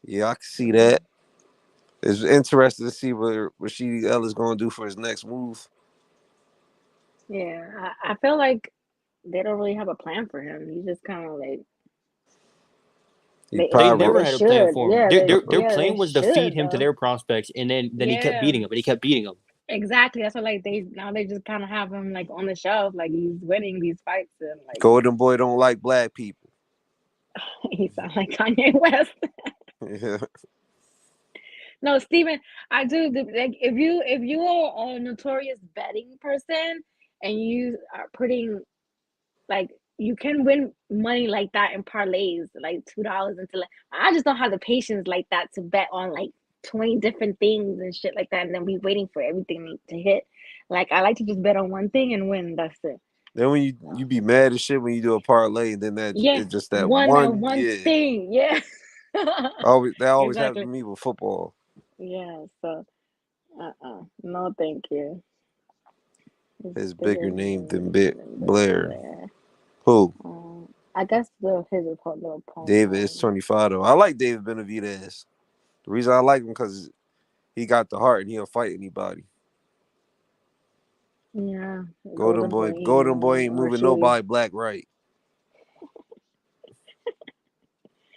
Speaker 3: Yeah, I can see that. It's interesting to see what Rashidi Ellis is gonna do for his next move.
Speaker 1: Yeah, I feel like they don't really have a plan for him. He's just kind of like
Speaker 3: He
Speaker 2: They
Speaker 1: well,
Speaker 3: probably
Speaker 2: never
Speaker 1: they
Speaker 2: had a plan
Speaker 1: should.
Speaker 2: for him.
Speaker 1: Yeah,
Speaker 2: Their
Speaker 1: they
Speaker 2: plan was to feed
Speaker 1: should
Speaker 2: him to
Speaker 1: though.
Speaker 2: their prospects, and then he kept
Speaker 1: Yeah,
Speaker 2: beating him, and he kept beating him.
Speaker 1: exactly. That's what like they just kind of have him like on the shelf, like he's winning these fights and like
Speaker 3: Golden Boy don't like black people.
Speaker 1: he sounds like Kanye West.
Speaker 3: Yeah.
Speaker 1: No, Steven, I do like if you are a notorious betting person and you are putting like you can win money like that in parlays, like $2 into like I just don't have the patience like that to bet on like 20 different things and shit like that and then be waiting for everything to hit. Like I like to just bet on one thing and win. That's it.
Speaker 3: Then when you
Speaker 1: So,
Speaker 3: be mad as shit when you do a parlay, and then that
Speaker 1: yeah,
Speaker 3: it's just that
Speaker 1: one that
Speaker 3: one.
Speaker 1: one
Speaker 3: Yeah,
Speaker 1: thing. Yeah.
Speaker 3: that always happens to
Speaker 1: Exactly.
Speaker 3: me with football.
Speaker 1: Yeah, so no thank you. It's
Speaker 3: His bigger
Speaker 1: bigger
Speaker 3: name than
Speaker 1: than
Speaker 3: Blair.
Speaker 1: Blair.
Speaker 3: Who?
Speaker 1: I guess the
Speaker 3: David is
Speaker 1: opponent.
Speaker 3: 25 though. I like David Benavidez. The reason I like him because he got the heart and he'll fight anybody.
Speaker 1: Yeah,
Speaker 3: Golden Boy ain't moving
Speaker 1: Rashidi.
Speaker 3: nobody black right.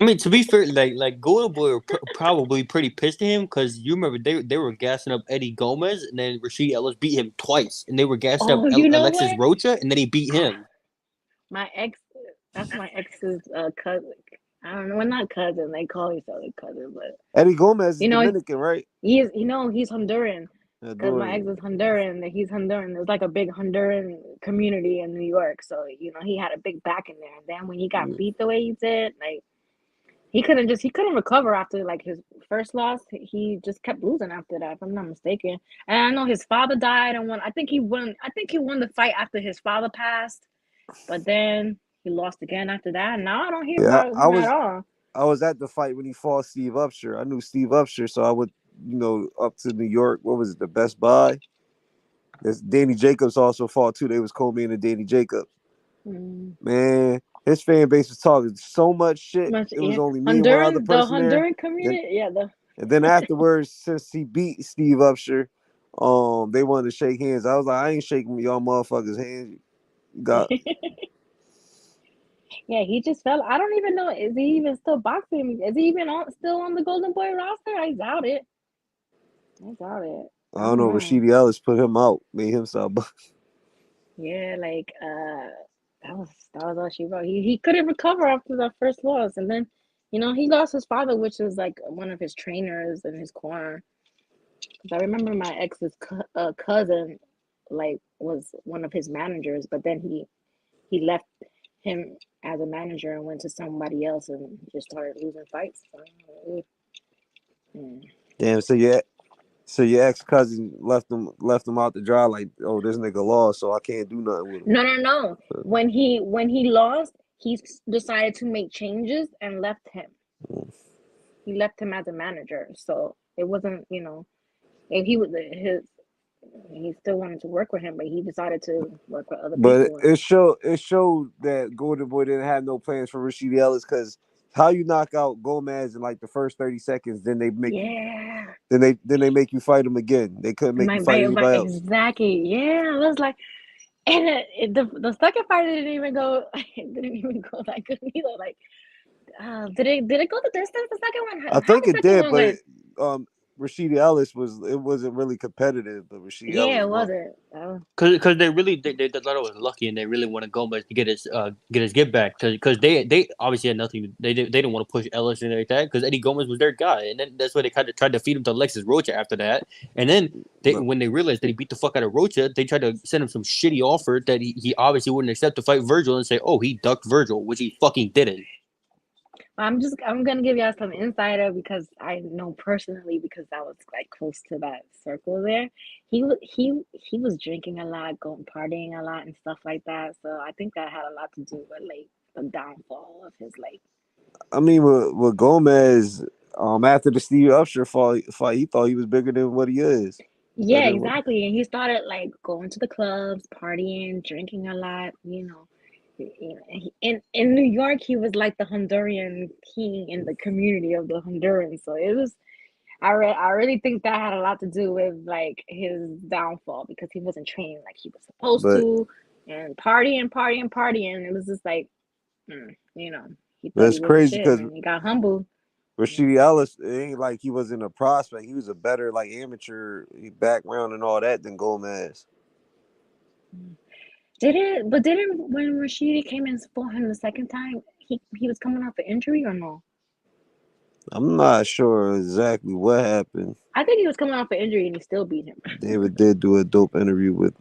Speaker 2: I mean, to be fair, like Golden Boy were probably pretty pissed at him because you remember they were gassing up Eddie Gomez, and then Rashidi Ellis beat him twice, and they were gassing up
Speaker 1: Oh, you know
Speaker 2: Alexis
Speaker 1: what?
Speaker 2: Rocha, and then he beat him.
Speaker 1: My ex, that's my ex's cousin. I don't know, well, not cousin. They call each other cousin, but
Speaker 3: Eddie Gomez is
Speaker 1: you know,
Speaker 3: Dominican, right?
Speaker 1: he's Honduran. Because my ex
Speaker 3: Dorian.
Speaker 1: is Honduran, that he's Honduran. There's like a big Honduran community in New York, so he had a big back in there. And then when he got beat the way he did, like he couldn't recover after like his first loss. He just kept losing after that, if I'm not mistaken. And I know his father died and won. I think he won the fight after his father passed, but then he lost again after that. And now I don't hear
Speaker 3: Yeah,
Speaker 1: about him at all.
Speaker 3: I was at the fight when he fought Steve Upshur. I knew Steve Upshur, so I would, up to New York. What was it, the Best Buy? Danny Jacobs also fought too. They was co-main and Danny Jacobs.
Speaker 1: Mm.
Speaker 3: Man, his fan base was talking so much shit.
Speaker 1: Much,
Speaker 3: It was
Speaker 1: yeah.
Speaker 3: only me and one other
Speaker 1: Honduran, the
Speaker 3: person there.
Speaker 1: Honduran community, yeah,
Speaker 3: And then afterwards, since he beat Steve Upshur, they wanted to shake hands. I was like, I ain't shaking y'all motherfuckers' hands. You got
Speaker 1: yeah. He just fell. I don't even know. Is he even still boxing? Is he even still on the Golden Boy roster? I doubt it. I doubt it.
Speaker 3: I
Speaker 1: I
Speaker 3: don't
Speaker 1: don't
Speaker 3: know.
Speaker 1: know.
Speaker 3: Rashidi Ellis put him out, made him stop.
Speaker 1: Yeah, like that was all she wrote. He couldn't recover after that first loss, and then he lost his father, which was like one of his trainers in his corner. 'Cause I remember my ex's cousin, like, was one of his managers, but then he left him as a manager and went to somebody else and just started losing fights. So, mm.
Speaker 3: Damn. So your ex cousin left him out to dry. Like, oh, this nigga lost, so I can't do nothing with him.
Speaker 1: No. When he lost, he decided to make changes and left him. He left him as a manager, so it wasn't, if he was he still wanted to work with him, but he decided to work with other
Speaker 3: But
Speaker 1: people.
Speaker 3: it showed that Golden Boy didn't have no plans for Rashidi Ellis, because how you knock out Gomez in like the first 30 seconds, then they make you
Speaker 1: Yeah,
Speaker 3: then they make you fight him again. They couldn't make you fight
Speaker 1: right,
Speaker 3: anybody else.
Speaker 1: exactly. Yeah, I was like, and the second fight didn't even go, it didn't even go that good either. Like, did it go the distance? The second one,
Speaker 3: I
Speaker 1: how
Speaker 3: think
Speaker 1: the
Speaker 3: it
Speaker 1: second
Speaker 3: did,
Speaker 1: one
Speaker 3: but
Speaker 1: went?
Speaker 3: Rashidi Ellis wasn't really competitive, but Rashidi
Speaker 1: Yeah,
Speaker 3: Ellis
Speaker 1: it
Speaker 3: won.
Speaker 1: wasn't. Oh,
Speaker 2: Because they thought it was lucky and they really wanted Gomez to get his get back because they obviously had nothing. They didn't want to push Ellis and like that because Eddie Gomez was their guy, and then that's why they kind of tried to feed him to Alexis Rocha after that. And then
Speaker 3: But
Speaker 2: when they realized that he beat the fuck out of Rocha, they tried to send him some shitty offer that he obviously wouldn't accept to fight Virgil and say, oh, he ducked Virgil, which he fucking didn't.
Speaker 1: I'm gonna give y'all some insider because I know personally because I was like close to that circle there. He was drinking a lot, going partying a lot and stuff like that. So I think that had a lot to do with like the downfall of his like.
Speaker 3: I mean, with Gomez, after the Steve Upshur fight, he thought he was bigger than what he is.
Speaker 1: Yeah,
Speaker 3: Better than what,
Speaker 1: exactly. And he started like going to the clubs, partying, drinking a lot, In New York, he was like the Honduran king in the community of the Hondurans. So it was I really think that had a lot to do with like his downfall because he wasn't training like he was supposed
Speaker 3: but
Speaker 1: to and partying. It was just like, he thought
Speaker 3: that's
Speaker 1: he was the
Speaker 3: crazy
Speaker 1: shit
Speaker 3: because
Speaker 1: and he got humbled.
Speaker 3: Rashidi Ellis, it ain't like he wasn't a prospect. He was a better like amateur background and all that than Gomez.
Speaker 1: Didn't when Rashidi came in for him the second time, he was coming off an injury or no?
Speaker 3: I'm not sure exactly what happened.
Speaker 1: I think he was coming off an injury and he still beat him.
Speaker 3: David did do a dope interview with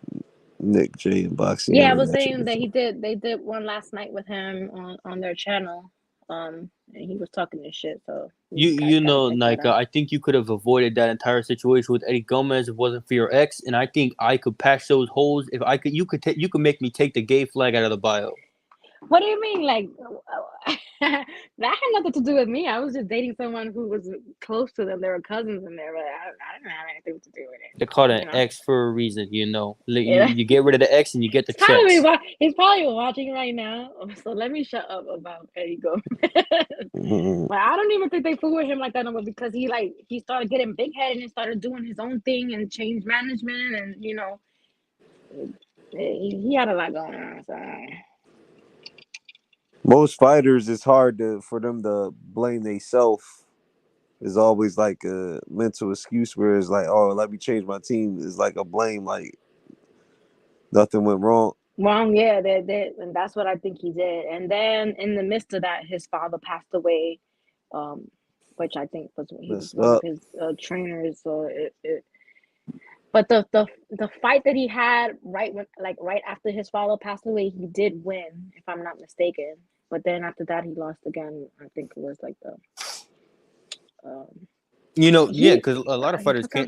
Speaker 3: Nick J and Boxing.
Speaker 1: Yeah, I was
Speaker 3: That shit
Speaker 1: saying
Speaker 3: was
Speaker 1: that they did one last night with him on their channel. And he was talking this shit, so you guys
Speaker 2: You
Speaker 1: gotta
Speaker 2: know,
Speaker 1: check that
Speaker 2: Nika,
Speaker 1: out.
Speaker 2: I think you could have avoided that entire situation with Eddie Gomez if it wasn't for your ex, and I think I could patch those holes if I could. You could make me take the gay flag out of the bio.
Speaker 1: What do you mean? Like, that had nothing to do with me. I was just dating someone who was close to them. There were cousins in there, but I didn't have anything to do with
Speaker 2: They call it
Speaker 1: it.
Speaker 2: an X for a reason, you know.
Speaker 1: Yeah.
Speaker 2: You get rid of the X and you get the checks.
Speaker 1: He's probably watching right now. So let me shut up about Eddie Gomez.
Speaker 3: Mhm.
Speaker 1: But I don't even think they fool with him like that no more because he started getting big headed and started doing his own thing and changed management and he had a lot going on. So
Speaker 3: Most fighters, it's hard for them to blame themselves. There's always like a mental excuse where it's like, oh, let me change my team. It's like a blame, like nothing went wrong.
Speaker 1: wrong, yeah, and that's what I think he did. And then in the midst of that, his father passed away, which I think he was
Speaker 3: Messed
Speaker 1: one of
Speaker 3: up.
Speaker 1: his trainers. So but the fight that he had right after his father passed away, he did win, if I'm not mistaken. But then after that, he lost again. I think it was like the um
Speaker 2: You know, yeah,
Speaker 1: he
Speaker 2: because a lot of
Speaker 1: I
Speaker 2: fighters
Speaker 1: forgot who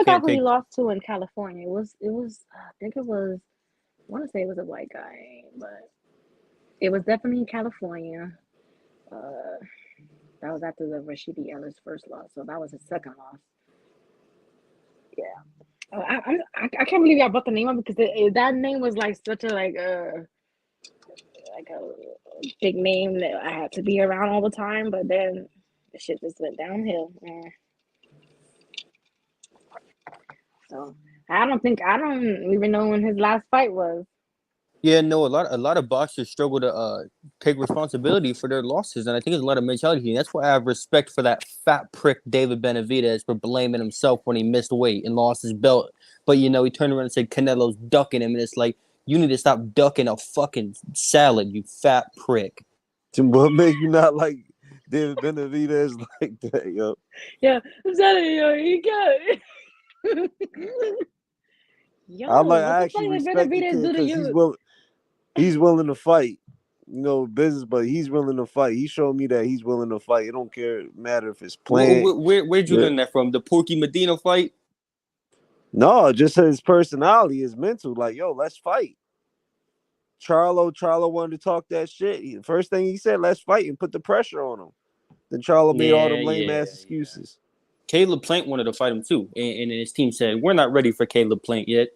Speaker 2: can't
Speaker 1: he
Speaker 2: take.
Speaker 1: lost to in California. It was I think it was I want to say it was a white guy, but it was definitely in California. Uh, that was after the Rashidi Ellis first loss, so that was his second loss. Yeah. I can't believe y'all brought the name up because that name was like such a like a big name that I had to be around all the time, but then the shit just went downhill. So I don't even know when his last fight was.
Speaker 2: Yeah, no, a lot of boxers struggle to take responsibility for their losses, and I think it's a lot of mentality. And that's why I have respect for that fat prick David Benavidez for blaming himself when he missed weight and lost his belt. But he turned around and said Canelo's ducking him, and it's like you need to stop ducking a fucking salad, you fat prick.
Speaker 3: What make you not like David Benavidez like that, yo?
Speaker 1: Yeah, I'm telling you, yo, he got it. Yo, what
Speaker 3: I
Speaker 1: the fuck
Speaker 3: actually
Speaker 1: did
Speaker 3: respect the
Speaker 1: Benavidez
Speaker 3: kid
Speaker 1: do to
Speaker 3: because
Speaker 1: you?
Speaker 3: he's willing to fight. Business, but he's willing to fight. He showed me that he's willing to fight. It don't matter if it's planned.
Speaker 2: Where'd you
Speaker 3: Yeah.
Speaker 2: learn that from? The Porky Medina fight?
Speaker 3: No, just his personality, his mental. Like, yo, let's fight. Charlo wanted to talk that shit. First thing he said, let's fight and put the pressure on him. Then Charlo made all them lame ass excuses.
Speaker 2: Caleb Plant wanted to fight him too, and his team said, "We're not ready for Caleb Plant yet."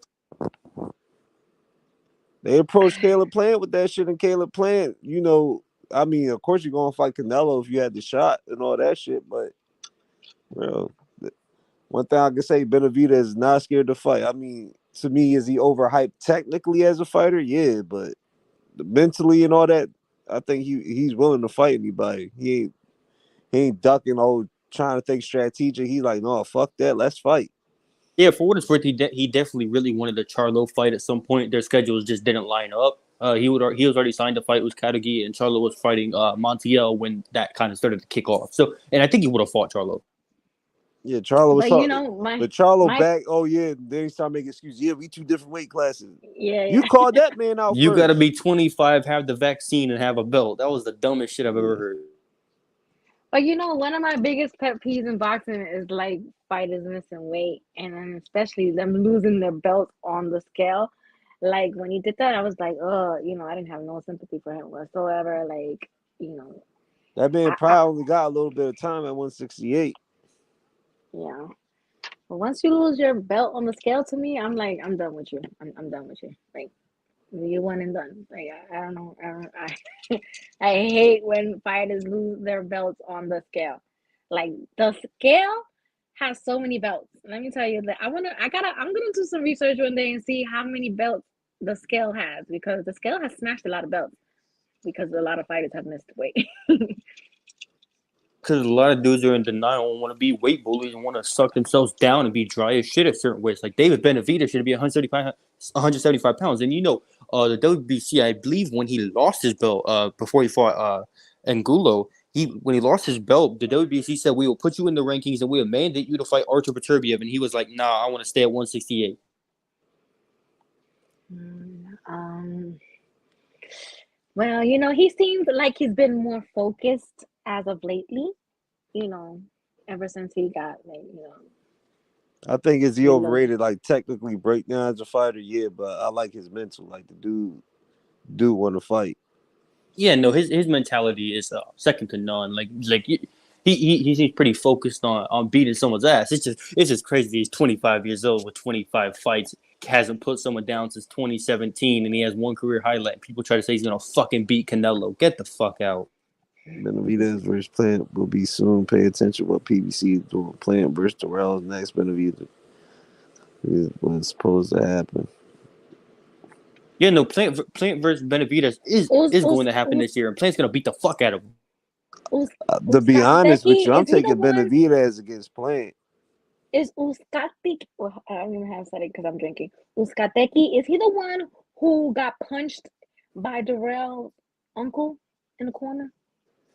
Speaker 3: They approached Caleb Plant with that shit, and Caleb Plant, of course you're gonna fight Canelo if you had the shot and all that shit, but one thing I can say, Benavidez is not scared to fight. I mean, to me, is he overhyped technically as a fighter? Yeah, but mentally and all that, I think he's willing to fight anybody. He ain't ducking, trying to think strategic. He's like, no, fuck that, let's fight.
Speaker 2: Yeah, for what it's worth, he definitely really wanted a Charlo fight at some point. Their schedules just didn't line up. He was already signed to fight with Katagi, and Charlo was fighting Montiel when that kind of started to kick off. So, and I think he would have fought Charlo.
Speaker 3: Yeah, Charlo was
Speaker 1: But
Speaker 3: talking. But Charlo back, oh yeah, then he started making excuses. Yeah, we two different weight classes.
Speaker 1: yeah.
Speaker 3: You called that man out
Speaker 2: You got to
Speaker 3: first.
Speaker 2: be 25, have the vaccine, and have a belt. That was the dumbest shit I've ever heard.
Speaker 1: But one of my biggest pet peeves in boxing is like fighters missing weight, and then especially them losing their belts on the scale. Like when he did that, I was like, oh, I didn't have no sympathy for him whatsoever. Like,
Speaker 3: That man
Speaker 1: I
Speaker 3: probably only got a little bit of time at 168.
Speaker 1: yeah. But once you lose your belt on the scale, to me, I'm like, I'm done with you. I'm done with you. Like, you one and done. Like, I don't know. I hate when fighters lose their belts on the scale. Like the scale has so many belts. Let me tell you that I'm gonna do some research one day and see how many belts the scale has, because the scale has smashed a lot of belts because a lot of fighters have missed weight.
Speaker 2: Because a lot of dudes are in denial and want to be weight bullies and want to suck themselves down and be dry as shit at certain weights. Like David Benavidez should be 175 pounds. And the WBC, I believe when he lost his belt before he fought Angulo, when he lost his belt, the WBC said, we will put you in the rankings and we will mandate you to fight Artur Beterbiev. And he was like, nah, I want to stay at 168.
Speaker 1: Well, he seems like he's been more focused as of lately, ever since he got
Speaker 3: I think is he overrated, like technically breakdown as a fighter, yeah, but I like his mental. Like the dude want to fight.
Speaker 2: Yeah, no, his mentality is second to none. Like he seems pretty focused on beating someone's ass. It's just crazy. He's 25 years old with 25 fights. Hasn't put someone down since 2017, and he has one career highlight. People try to say he's gonna fucking beat Canelo. Get the fuck out.
Speaker 3: Benavidez versus Plant will be soon. Pay attention what PBC is doing. Plant versus Terrell's next. Benavidez is what's supposed to happen.
Speaker 2: Yeah, no, Plant versus Benavidez is going to happen this year, and Plant's gonna beat the fuck out of him.
Speaker 3: To be honest with you, I'm taking Benavidez against Plant.
Speaker 1: Is Uzcategui? Well, I don't even know how to say it because I'm drinking. Uzcategui, is he the one who got punched by Darrell's uncle in the corner?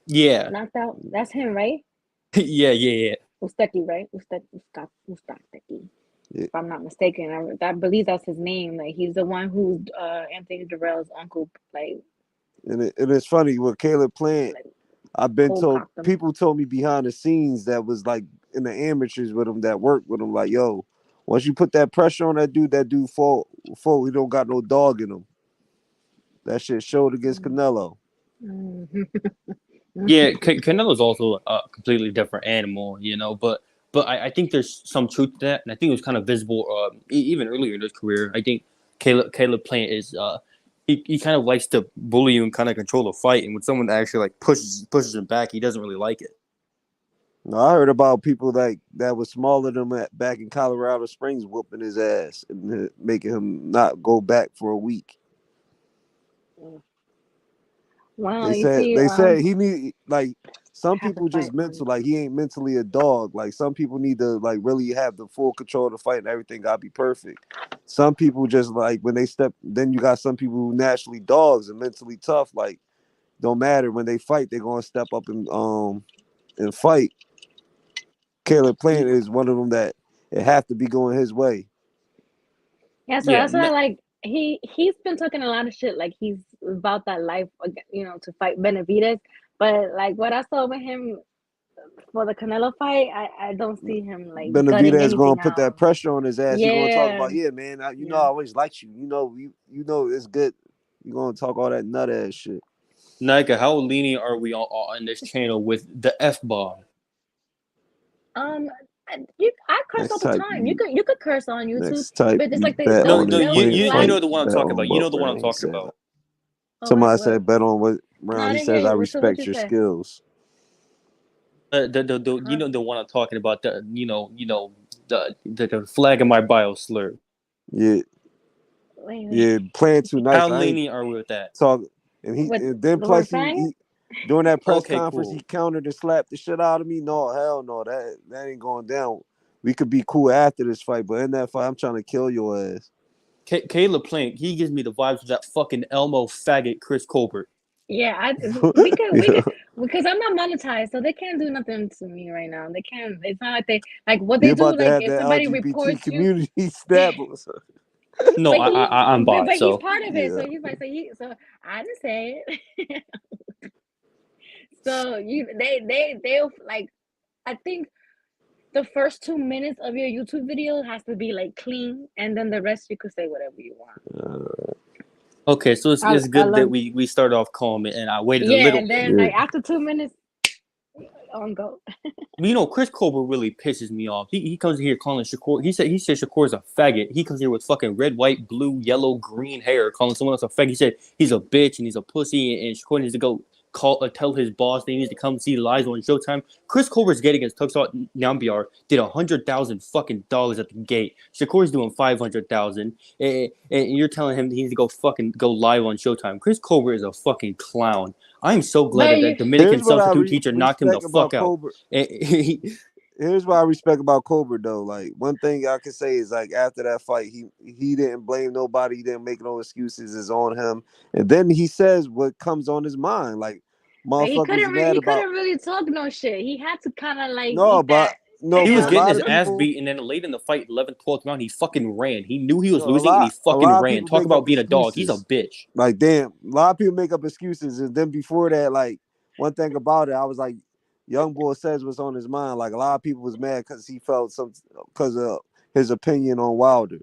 Speaker 2: Yeah.
Speaker 1: Knocked out? That's him, right?
Speaker 2: Yeah.
Speaker 1: Uzcategui, right? Uzcategui. Yeah. If I'm not mistaken, I believe that's his name. Like, he's the one who's Anthony Darrell's uncle. Like,
Speaker 3: and it's funny with Caleb Plant. I've been told, people told me behind the scenes that was like in the amateurs with him that worked with him, like, yo, once you put that pressure on that dude fall, he don't got no dog in him. That shit showed against Canelo.
Speaker 2: Yeah, Canelo's also a completely different animal, but I think there's some truth to that, and I think it was kind of visible even earlier in his career. I think Caleb Plant is he kind of likes to bully you and kind of control the fight. And when someone actually like pushes him back, he doesn't really like it.
Speaker 3: No, I heard about people that was smaller than him back in Colorado Springs whooping his ass and making him not go back for a week.
Speaker 1: Wow,
Speaker 3: They
Speaker 1: you
Speaker 3: said
Speaker 1: see,
Speaker 3: he need like some
Speaker 1: have to
Speaker 3: people just
Speaker 1: fight
Speaker 3: mental, like he ain't mentally a dog. Like some people need to like really have the full control of the fight and everything gotta be perfect. Some people just like when they step, then you got some people who naturally dogs and mentally tough, like don't matter when they fight, they're gonna step up and fight. Caleb Plant is one of them that it have to be going his way.
Speaker 1: Yeah, so
Speaker 2: Yeah,
Speaker 1: that's why like he's been talking a lot of shit like he's about that life, to fight Benavidez. But like what I saw with him for the Canelo fight, I don't see him like gutting
Speaker 3: Benavidez is gonna
Speaker 1: anything
Speaker 3: put that
Speaker 1: out.
Speaker 3: pressure on his ass. He gonna talk
Speaker 1: Yeah,
Speaker 3: about, yeah, man, I
Speaker 1: yeah.
Speaker 3: always liked you. You know it's good. You gonna talk all that nut ass shit.
Speaker 2: Nayka, how lenient are we on this channel with the F-bomb?
Speaker 1: I curse all
Speaker 3: Next
Speaker 1: the
Speaker 3: type
Speaker 1: time.
Speaker 3: you
Speaker 1: You could curse on YouTube,
Speaker 3: next type
Speaker 1: but it's
Speaker 3: you
Speaker 1: like
Speaker 3: bet
Speaker 2: No,
Speaker 3: on
Speaker 2: no,
Speaker 3: the Queen
Speaker 2: you
Speaker 3: fight.
Speaker 2: know the one I'm
Speaker 3: Bet
Speaker 2: talking
Speaker 3: on
Speaker 2: about. You know
Speaker 3: what
Speaker 2: the one I'm
Speaker 3: round he
Speaker 2: talking
Speaker 3: said.
Speaker 2: about.
Speaker 3: Somebody said bet on what
Speaker 1: No,
Speaker 3: round.
Speaker 1: I
Speaker 3: He
Speaker 1: didn't hear
Speaker 3: says I
Speaker 1: you. What
Speaker 3: respect
Speaker 1: you
Speaker 3: your
Speaker 1: say?
Speaker 3: skills.
Speaker 2: You
Speaker 1: Huh?
Speaker 2: know the one I'm talking about. The flag in my bio slur.
Speaker 3: Yeah,
Speaker 1: Wait.
Speaker 3: yeah, playing too nice.
Speaker 2: How
Speaker 3: I ain't
Speaker 2: lenient are we with that?
Speaker 3: talk
Speaker 1: With
Speaker 3: and then
Speaker 1: the word
Speaker 3: plus
Speaker 1: faggot?
Speaker 3: he during that press
Speaker 2: Okay,
Speaker 3: conference he
Speaker 2: cool.
Speaker 3: countered and slapped the shit out of me. No, hell no, that ain't going down. We could be cool after this fight, but in that fight, I'm trying to kill your ass.
Speaker 2: Caleb Plank, he gives me the vibes of that fucking Elmo faggot Chris Colbert.
Speaker 1: Yeah, we
Speaker 3: Yeah.
Speaker 1: could because I'm not monetized, so they can't do nothing to me right now. They can't. It's not like they like what
Speaker 3: We
Speaker 1: they do.
Speaker 3: about to
Speaker 1: Like
Speaker 3: have the
Speaker 1: if somebody
Speaker 3: LGBT
Speaker 1: reports you,
Speaker 3: community stab us.
Speaker 2: No, I'm bot.
Speaker 1: but he's
Speaker 2: So
Speaker 1: part of it.
Speaker 3: Yeah.
Speaker 1: So he's like, so I didn't say it. So they'll like. I think the first 2 minutes of your YouTube video has to be like clean, and then the rest you could say whatever you want.
Speaker 2: okay, so it's
Speaker 1: I
Speaker 2: good that
Speaker 1: love.
Speaker 2: we started off calm and I waited a
Speaker 1: Yeah,
Speaker 2: little
Speaker 1: and
Speaker 2: bit.
Speaker 1: then
Speaker 3: Yeah.
Speaker 1: like after 2 minutes, on go.
Speaker 2: You know, Chris Colbert really pisses me off. He comes here calling Shakur. He said Shakur's a faggot. He comes here with fucking red, white, blue, yellow, green hair, calling someone else a faggot. He said he's a bitch and he's a pussy, and Shakur needs to go tell his boss that he needs to come see live on Showtime. Chris Colbert's getting against Tuxot Nambiar did $100,000 fucking dollars at the gate. Shakur's doing $500,000, and you're telling him he needs to go live on Showtime. Chris Colbert is a fucking clown. I'm so glad
Speaker 1: But
Speaker 2: that
Speaker 1: you,
Speaker 2: that Dominican
Speaker 3: Here's what I
Speaker 2: substitute teacher knocked him the
Speaker 3: respect
Speaker 2: fuck
Speaker 3: about
Speaker 2: out.
Speaker 3: Colbert. Here's what I respect about Colbert though. Like one thing I can say is like after that fight, he didn't blame nobody. He didn't make no excuses. It's on him. And then he says what comes on his mind. Like
Speaker 1: he
Speaker 3: motherfuckers mad
Speaker 1: he
Speaker 3: about
Speaker 1: couldn't really talk no shit. He had to kind of like
Speaker 3: no,
Speaker 1: eat
Speaker 3: but
Speaker 1: that.
Speaker 3: no,
Speaker 2: He
Speaker 3: but
Speaker 2: was
Speaker 3: a
Speaker 2: getting
Speaker 3: lot
Speaker 2: his
Speaker 3: of
Speaker 2: ass
Speaker 3: people,
Speaker 2: beat, and then late in the fight, 11th, 12th round, he fucking ran. He knew he was
Speaker 3: no,
Speaker 2: losing, and he
Speaker 3: a
Speaker 2: fucking
Speaker 3: lot of
Speaker 2: ran.
Speaker 3: people
Speaker 2: Talk
Speaker 3: make up
Speaker 2: about being a dog. He's a
Speaker 3: excuses.
Speaker 2: bitch.
Speaker 3: Like damn, a lot of people make up excuses. And then before that, like one thing about it, I was like, Young Boy says what's on his mind. Like a lot of people was mad because he felt because of his opinion on Wilder.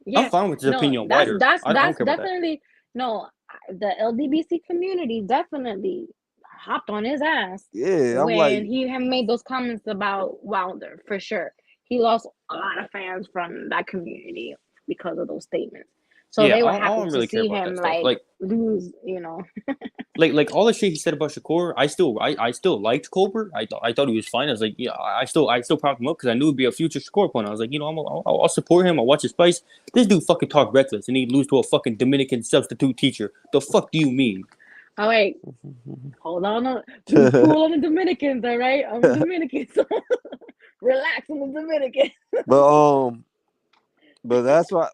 Speaker 2: I'm
Speaker 1: Yeah,
Speaker 2: fine with his
Speaker 1: no,
Speaker 2: opinion on Whiter. I don't
Speaker 1: that's
Speaker 2: care about that.
Speaker 1: definitely no. The LDBC community definitely hopped on his ass
Speaker 3: Yeah, I'm
Speaker 1: when
Speaker 3: like,
Speaker 1: he had made those comments about Wilder for sure. He lost a lot of fans from that community because of those statements. So
Speaker 2: Yeah,
Speaker 1: they were
Speaker 2: I
Speaker 1: happy
Speaker 2: don't
Speaker 1: to
Speaker 2: really care
Speaker 1: see
Speaker 2: about
Speaker 1: him
Speaker 2: that stuff.
Speaker 1: like lose. You know,
Speaker 2: Like all the shit he said about Shakur, I still liked Colbert. I thought he was fine. I was like, yeah, I still propped him up because I knew it'd be a future Shakur opponent. I was like, I'll support him. I'll watch his fights. This dude fucking talk reckless and he lose to a fucking Dominican substitute teacher. The fuck do you mean?
Speaker 1: all right, hold on, be cool on the Dominicans, all right? I'm a Dominican, so relax on the Dominican.
Speaker 3: but but that's why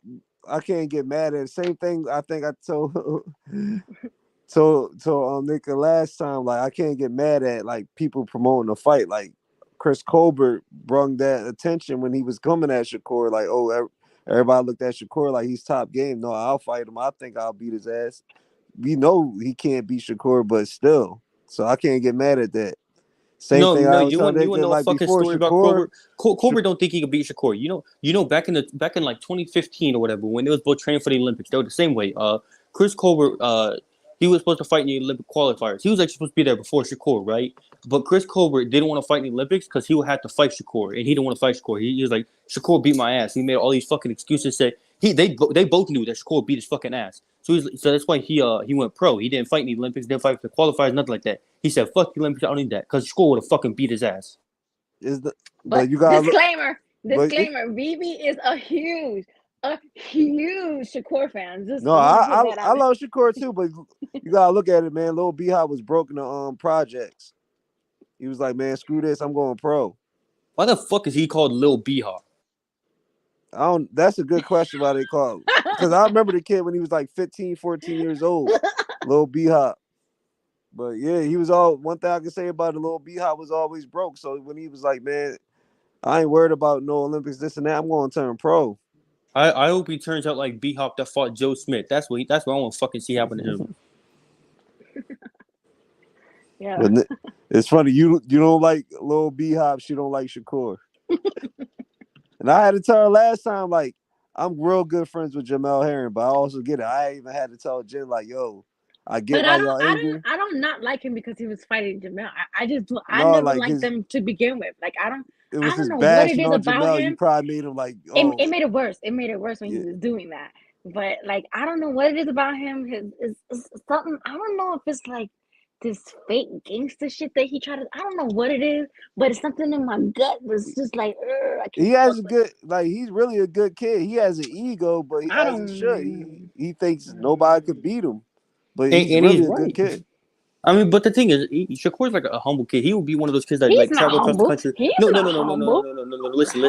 Speaker 3: I can't get mad at it. Same thing I think I told Nigga last time. Like I can't get mad at like people promoting the fight. Like Chris Colbert brung that attention when he was coming at Shakur. Like, oh, everybody looked at Shakur like he's top game. No, I'll fight him. I think I'll beat his ass. We know he can't beat Shakur, but still. So I can't get mad at that. Same thing
Speaker 2: No,
Speaker 3: I was
Speaker 2: you
Speaker 3: telling
Speaker 2: want to
Speaker 3: nigga
Speaker 2: know a
Speaker 3: like
Speaker 2: fucking
Speaker 3: before
Speaker 2: story about
Speaker 3: Shakur.
Speaker 2: Colbert? Colbert don't think he can beat Shakur. You know back in like 2015 or whatever when they was both training for the Olympics, they were the same way. Chris Colbert He was supposed to fight in the Olympic qualifiers. He was actually supposed to be there before Shakur, right? But Chris Colbert didn't want to fight in the Olympics because he would have to fight Shakur, and he didn't want to fight Shakur. He was like, Shakur beat my ass. He made all these fucking excuses. Said they both knew that Shakur beat his fucking ass. So that's why he went pro. He didn't fight in the Olympics. Didn't fight for the qualifiers. Nothing like that. He said, "Fuck the Olympics. I don't need that," because Shakur would have fucking beat his ass.
Speaker 1: But
Speaker 3: you got
Speaker 1: disclaimer, BB is a huge Shakur fan. Just
Speaker 3: I love Shakur too, but you gotta look at it, man. Lil B-Hop was broke in the projects. He was like, man, screw this, I'm going pro.
Speaker 2: Why the fuck is he called Lil B-Hop?
Speaker 3: That's a good question why they call him. Because I remember the kid when he was like 15, 14 years old, Lil B-Hop. But yeah, he was one thing I can say about it, Lil B-Hop was always broke. So when he was like, man, I ain't worried about no Olympics, this and that, I'm going to turn pro.
Speaker 2: I hope he turns out like B-Hop that fought Joe Smith. That's what I want to fucking see happen to him.
Speaker 1: Yeah.
Speaker 3: But it's funny, you don't like Lil B-Hop, she don't like Shakur. And I had to tell her last time, like, I'm real good friends with Jamel Herring, but I also get it. I even had to tell Jen, like, yo, I get why y'all angry.
Speaker 1: I don't not like him because he was fighting Jamel. I just do. I never liked them to begin with. Like I don't know what it is about
Speaker 3: Jamel,
Speaker 1: him.
Speaker 3: You probably made him like.
Speaker 1: Oh. It made it worse. It made it worse when he was doing that. But like I don't know what it is about him. It's something. I don't know if it's like this fake gangster shit that he tried to. I don't know what it is, but it's something in my gut that's just like.
Speaker 3: He has a good, like, he's really a good kid. He has an ego, but he should. He thinks nobody could beat him, but he's really a good kid.
Speaker 2: I mean, but the thing is, Shakur's like a humble kid. He would be one of those kids that
Speaker 1: he's
Speaker 2: like travel across the country. No. Listen.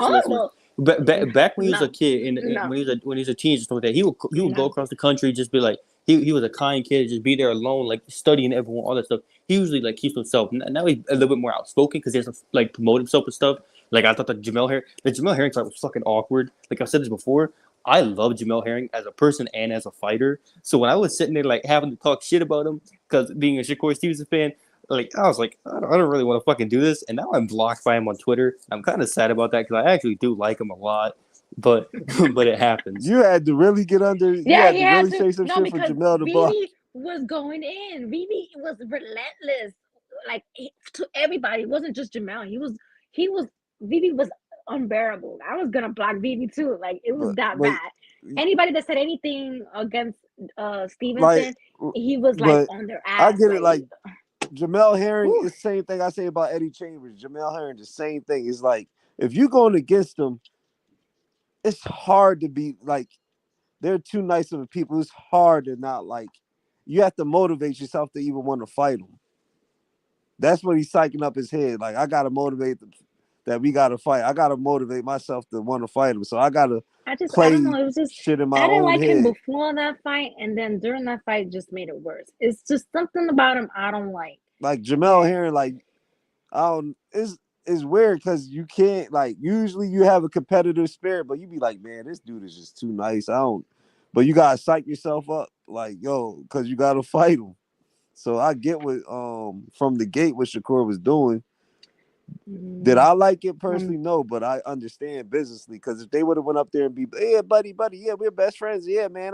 Speaker 2: Back when he was a kid and when he was a teenager, stuff like that, he would go across the country, just be like he was a kind kid, just be there alone, like studying everyone, all that stuff. He usually like keeps himself. Now he's a little bit more outspoken because he has to like promote himself and stuff. Like I thought the Jamel Herring fight was fucking awkward. Like I've said this before. I love Jamel Herring as a person and as a fighter. So when I was sitting there like having to talk shit about him because being a Shakur Stevenson fan, like I was like, I don't really want to fucking do this. And now I'm blocked by him on Twitter. I'm kind of sad about that because I actually do like him a lot. But it happens.
Speaker 3: You had to really get under.
Speaker 1: Yeah,
Speaker 3: you had to really say some shit for Jamel to block.
Speaker 1: BB was going in. BB was relentless, like to everybody. It wasn't just Jamel. BB was unbearable. I was gonna block BB too. Like it was that bad. Anybody that said anything against Stevenson, he was like on their ass.
Speaker 3: I get it. Like Jamel Herring is the same thing I say about Eddie Chambers. Jamel Herring, the same thing. It's like if you're going against them, it's hard to be like they're too nice of a people. It's hard to not like. You have to motivate yourself to even want to fight them. That's what he's psyching up his head. Like I gotta motivate them. That we gotta fight. I gotta motivate myself to want to fight him. So I don't know. It was just shit in my own head. I didn't like him
Speaker 1: before that fight, and then during that fight, just made it worse. It's just something about him I don't like.
Speaker 3: Like Jamel Herring, like it's weird because you can't like. Usually you have a competitive spirit, but you be like, man, this dude is just too nice. But you gotta psych yourself up, like yo, because you gotta fight him. So I get what from the gate what Shakur was doing. Did I like it personally? No, but I understand businessly because if they would have went up there and be, yeah, buddy, yeah, we're best friends, yeah, man,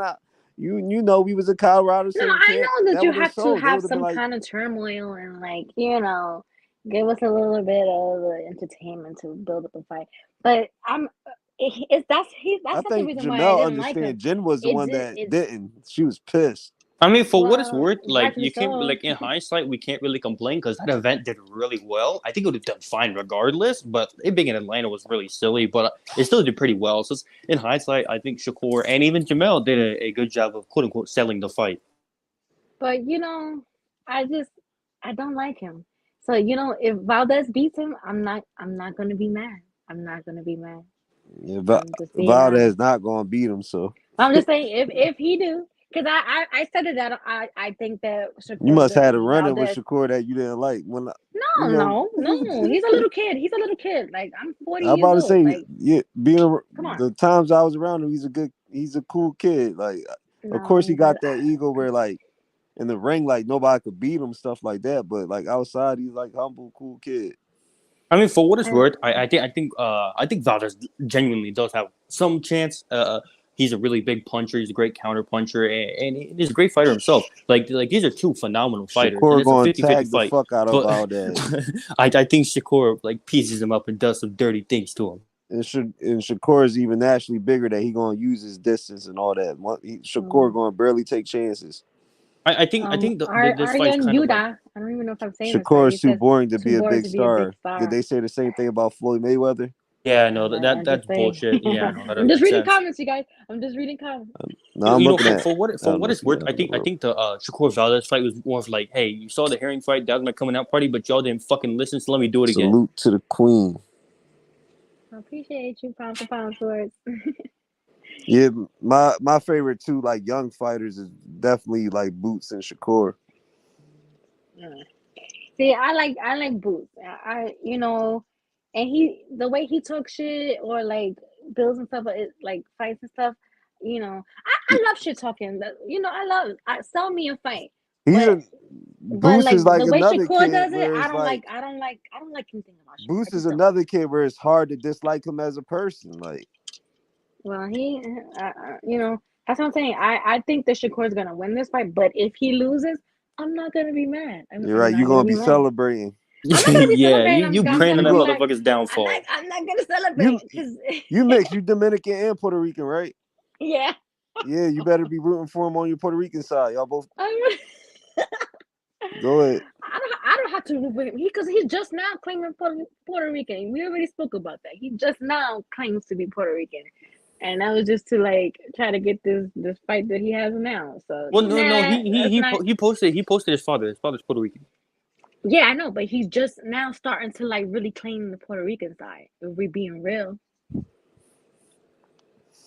Speaker 3: you know we was in Colorado.
Speaker 1: No, I know that you have to have some kind of turmoil and like give us a little bit of entertainment to build up a fight. But that's the reason why I didn't like him.
Speaker 3: Jen was the one that didn't. She was pissed.
Speaker 2: I mean, for what it's worth, like you can't like in hindsight, we can't really complain because that event did really well. I think it would have done fine regardless, but it being in Atlanta was really silly, but it still did pretty well. So in hindsight, I think Shakur and even Jamel did a good job of quote unquote selling the fight.
Speaker 1: But I don't like him. So if Valdez beats him, I'm not gonna be mad. I'm not gonna be mad.
Speaker 3: Yeah, Valdez not gonna beat him. So
Speaker 1: I'm just saying if he do. Because I said it that I think that Shakur.
Speaker 3: You must have had a run-in with Shakur that you didn't like.
Speaker 1: No. He's a little kid. Like I'm 40 years old.
Speaker 3: I'm about to say, the times I was around him, he's a cool kid. Like, of course he got that ego where like in the ring, like nobody could beat him, stuff like that. But like outside, he's like humble, cool kid.
Speaker 2: I mean, for what it's worth, I think Valdez genuinely does have some chance. He's a really big puncher. He's a great counter puncher, and he's a great fighter himself. Like these are two phenomenal fighters, and
Speaker 3: Shakur
Speaker 2: it's a
Speaker 3: going to
Speaker 2: 50-50
Speaker 3: tag the
Speaker 2: fight.
Speaker 3: fuck out of
Speaker 2: But
Speaker 3: Valdez.
Speaker 2: I think Shakur like pieces him up and does some dirty things to him.
Speaker 3: And Shakur is even naturally bigger that he gonna use his distance and all that. Shakur gonna barely take chances.
Speaker 2: I think this fight's
Speaker 1: Aryan
Speaker 2: kind of like
Speaker 1: Yuda. I don't even know if I'm saying this
Speaker 3: Shakur
Speaker 1: right.
Speaker 3: is
Speaker 1: He
Speaker 3: too
Speaker 1: says
Speaker 3: boring to
Speaker 1: too
Speaker 3: be a
Speaker 1: boring
Speaker 3: big
Speaker 1: to be a big
Speaker 3: star.
Speaker 1: star.
Speaker 3: Did they say the same thing about Floyd Mayweather?
Speaker 2: yeah, no,
Speaker 1: I'm
Speaker 2: that's
Speaker 1: just saying.
Speaker 2: bullshit. Yeah, no, that
Speaker 1: I'm
Speaker 2: doesn't
Speaker 1: just
Speaker 2: make
Speaker 1: reading
Speaker 2: sense.
Speaker 1: comments, you guys. I'm just reading comments.
Speaker 3: No, I'm looking at.
Speaker 2: For what
Speaker 3: I don't know
Speaker 2: it's
Speaker 3: if you
Speaker 2: worth,
Speaker 3: got
Speaker 2: I
Speaker 3: it on
Speaker 2: think the Shakur Valdez fight was more of like, hey, you saw the herring fight, that was my coming out party, but y'all didn't fucking listen, so let me do it again.
Speaker 3: Salute to the queen.
Speaker 1: I appreciate you, pound for pound swords.
Speaker 3: Yeah, my favorite two like young fighters is definitely like Boots and Shakur.
Speaker 1: See, I like Boots. I you know, and the way he talks shit or like builds and stuff, like fights and stuff. You know, I love shit talking. I sell me a fight,
Speaker 3: He's
Speaker 1: but
Speaker 3: a Boots
Speaker 1: like
Speaker 3: is like
Speaker 1: the way
Speaker 3: another
Speaker 1: Shakur
Speaker 3: kid
Speaker 1: does it,
Speaker 3: where it's like
Speaker 1: I don't like anything about Shakur.
Speaker 3: Boots
Speaker 1: I
Speaker 3: is
Speaker 1: just don't.
Speaker 3: another kid where it's hard to dislike him as a person. Like,
Speaker 1: Well, you know, that's what I'm saying. I think that Shakur is gonna win this fight, but if he loses, I'm not gonna be mad.
Speaker 3: you're
Speaker 1: I'm
Speaker 3: right, you're
Speaker 1: not gonna
Speaker 3: gonna
Speaker 1: be
Speaker 3: be
Speaker 1: mad.
Speaker 3: celebrating.
Speaker 1: I'm not gonna be
Speaker 2: Yeah,
Speaker 1: celebrating.
Speaker 2: you
Speaker 1: I'm
Speaker 2: praying on
Speaker 1: gonna
Speaker 2: that
Speaker 1: be like,
Speaker 2: motherfucker's downfall.
Speaker 1: I'm not gonna celebrate because
Speaker 3: You mix, you Dominican and Puerto Rican, right?
Speaker 1: yeah.
Speaker 3: Yeah, you better be rooting for him on your Puerto Rican side. Y'all both
Speaker 1: I
Speaker 3: go ahead.
Speaker 1: don't have to root for him because he's just now claiming Puerto Rican. We already spoke about that. He just now claims to be Puerto Rican, and that was just to like try to get this fight that he has now. So
Speaker 2: Well, no,
Speaker 1: that's not.
Speaker 2: he posted his father. His father's Puerto Rican.
Speaker 1: Yeah, I know, but he's just now starting to like really claim the Puerto Rican side. If we're being real.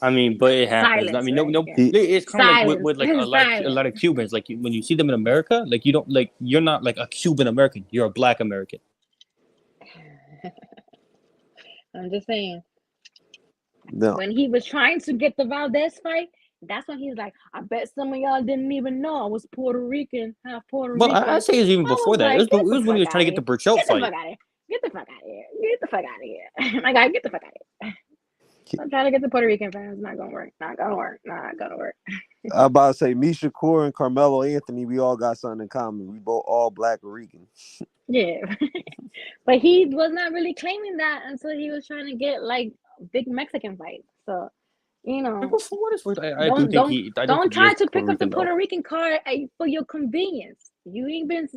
Speaker 2: I mean, but it happens. I
Speaker 1: Silence,
Speaker 2: mean,
Speaker 1: right?
Speaker 2: no,
Speaker 1: Yeah.
Speaker 2: it's kind of like
Speaker 1: Silence.
Speaker 2: with like a
Speaker 1: Silence.
Speaker 2: lot of Cubans. Like when you see them in America, like you don't like you're not like a Cuban American. You're a Black American.
Speaker 1: I'm just saying.
Speaker 3: No.
Speaker 1: When he was trying to get the Valdez fight, that's when he's like, I bet some of y'all didn't even know I was Puerto Rican, half Puerto
Speaker 2: Well,
Speaker 1: Rican.
Speaker 2: I say it's even
Speaker 1: I
Speaker 2: before
Speaker 1: was
Speaker 2: that.
Speaker 1: like,
Speaker 2: It
Speaker 1: get the
Speaker 2: was when he
Speaker 1: fuck
Speaker 2: was trying to
Speaker 1: out
Speaker 2: get
Speaker 1: of
Speaker 2: the
Speaker 1: here.
Speaker 2: Burchell
Speaker 1: Get the
Speaker 2: fight.
Speaker 1: fuck out of here. Get the fuck out of here. Get the fuck out of here. My guy, get the fuck out of here. I'm trying to get the Puerto Rican fans. Not gonna work. Not gonna work. Not gonna work.
Speaker 3: I'm about to say Misha Kaur and Carmelo Anthony, we all got something in common. We both all Black or Rican.
Speaker 1: Yeah. But he was not really claiming that until he was trying to get like big Mexican fights. So, you know,
Speaker 2: For what it's worth, I do think I do
Speaker 1: don't
Speaker 2: think he
Speaker 1: try
Speaker 2: is
Speaker 1: to
Speaker 2: Puerto
Speaker 1: pick up the
Speaker 2: Rican though.
Speaker 1: Puerto Rican card for your convenience. You ain't been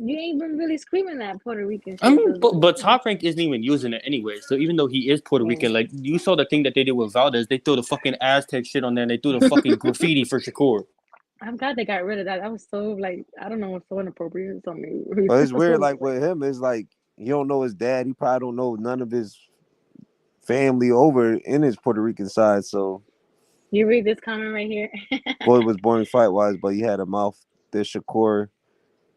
Speaker 1: really screaming that Puerto Rican shit.
Speaker 2: I mean,
Speaker 1: So,
Speaker 2: but Top Rank isn't even using it anyway. So even though he is Puerto Rican, like you saw the thing that they did with Valdez, they threw the fucking Aztec shit on there, and they threw the fucking graffiti for Shakur.
Speaker 1: I'm glad they got rid of that. That was so like I don't know, it's so inappropriate. Something.
Speaker 3: But it's weird, like with him, it's like you don't know his dad. He probably don't know none of his family over in his Puerto Rican side. So
Speaker 1: you read this comment right here.
Speaker 3: Floyd was boring fight wise, but he had a mouth. This Shakur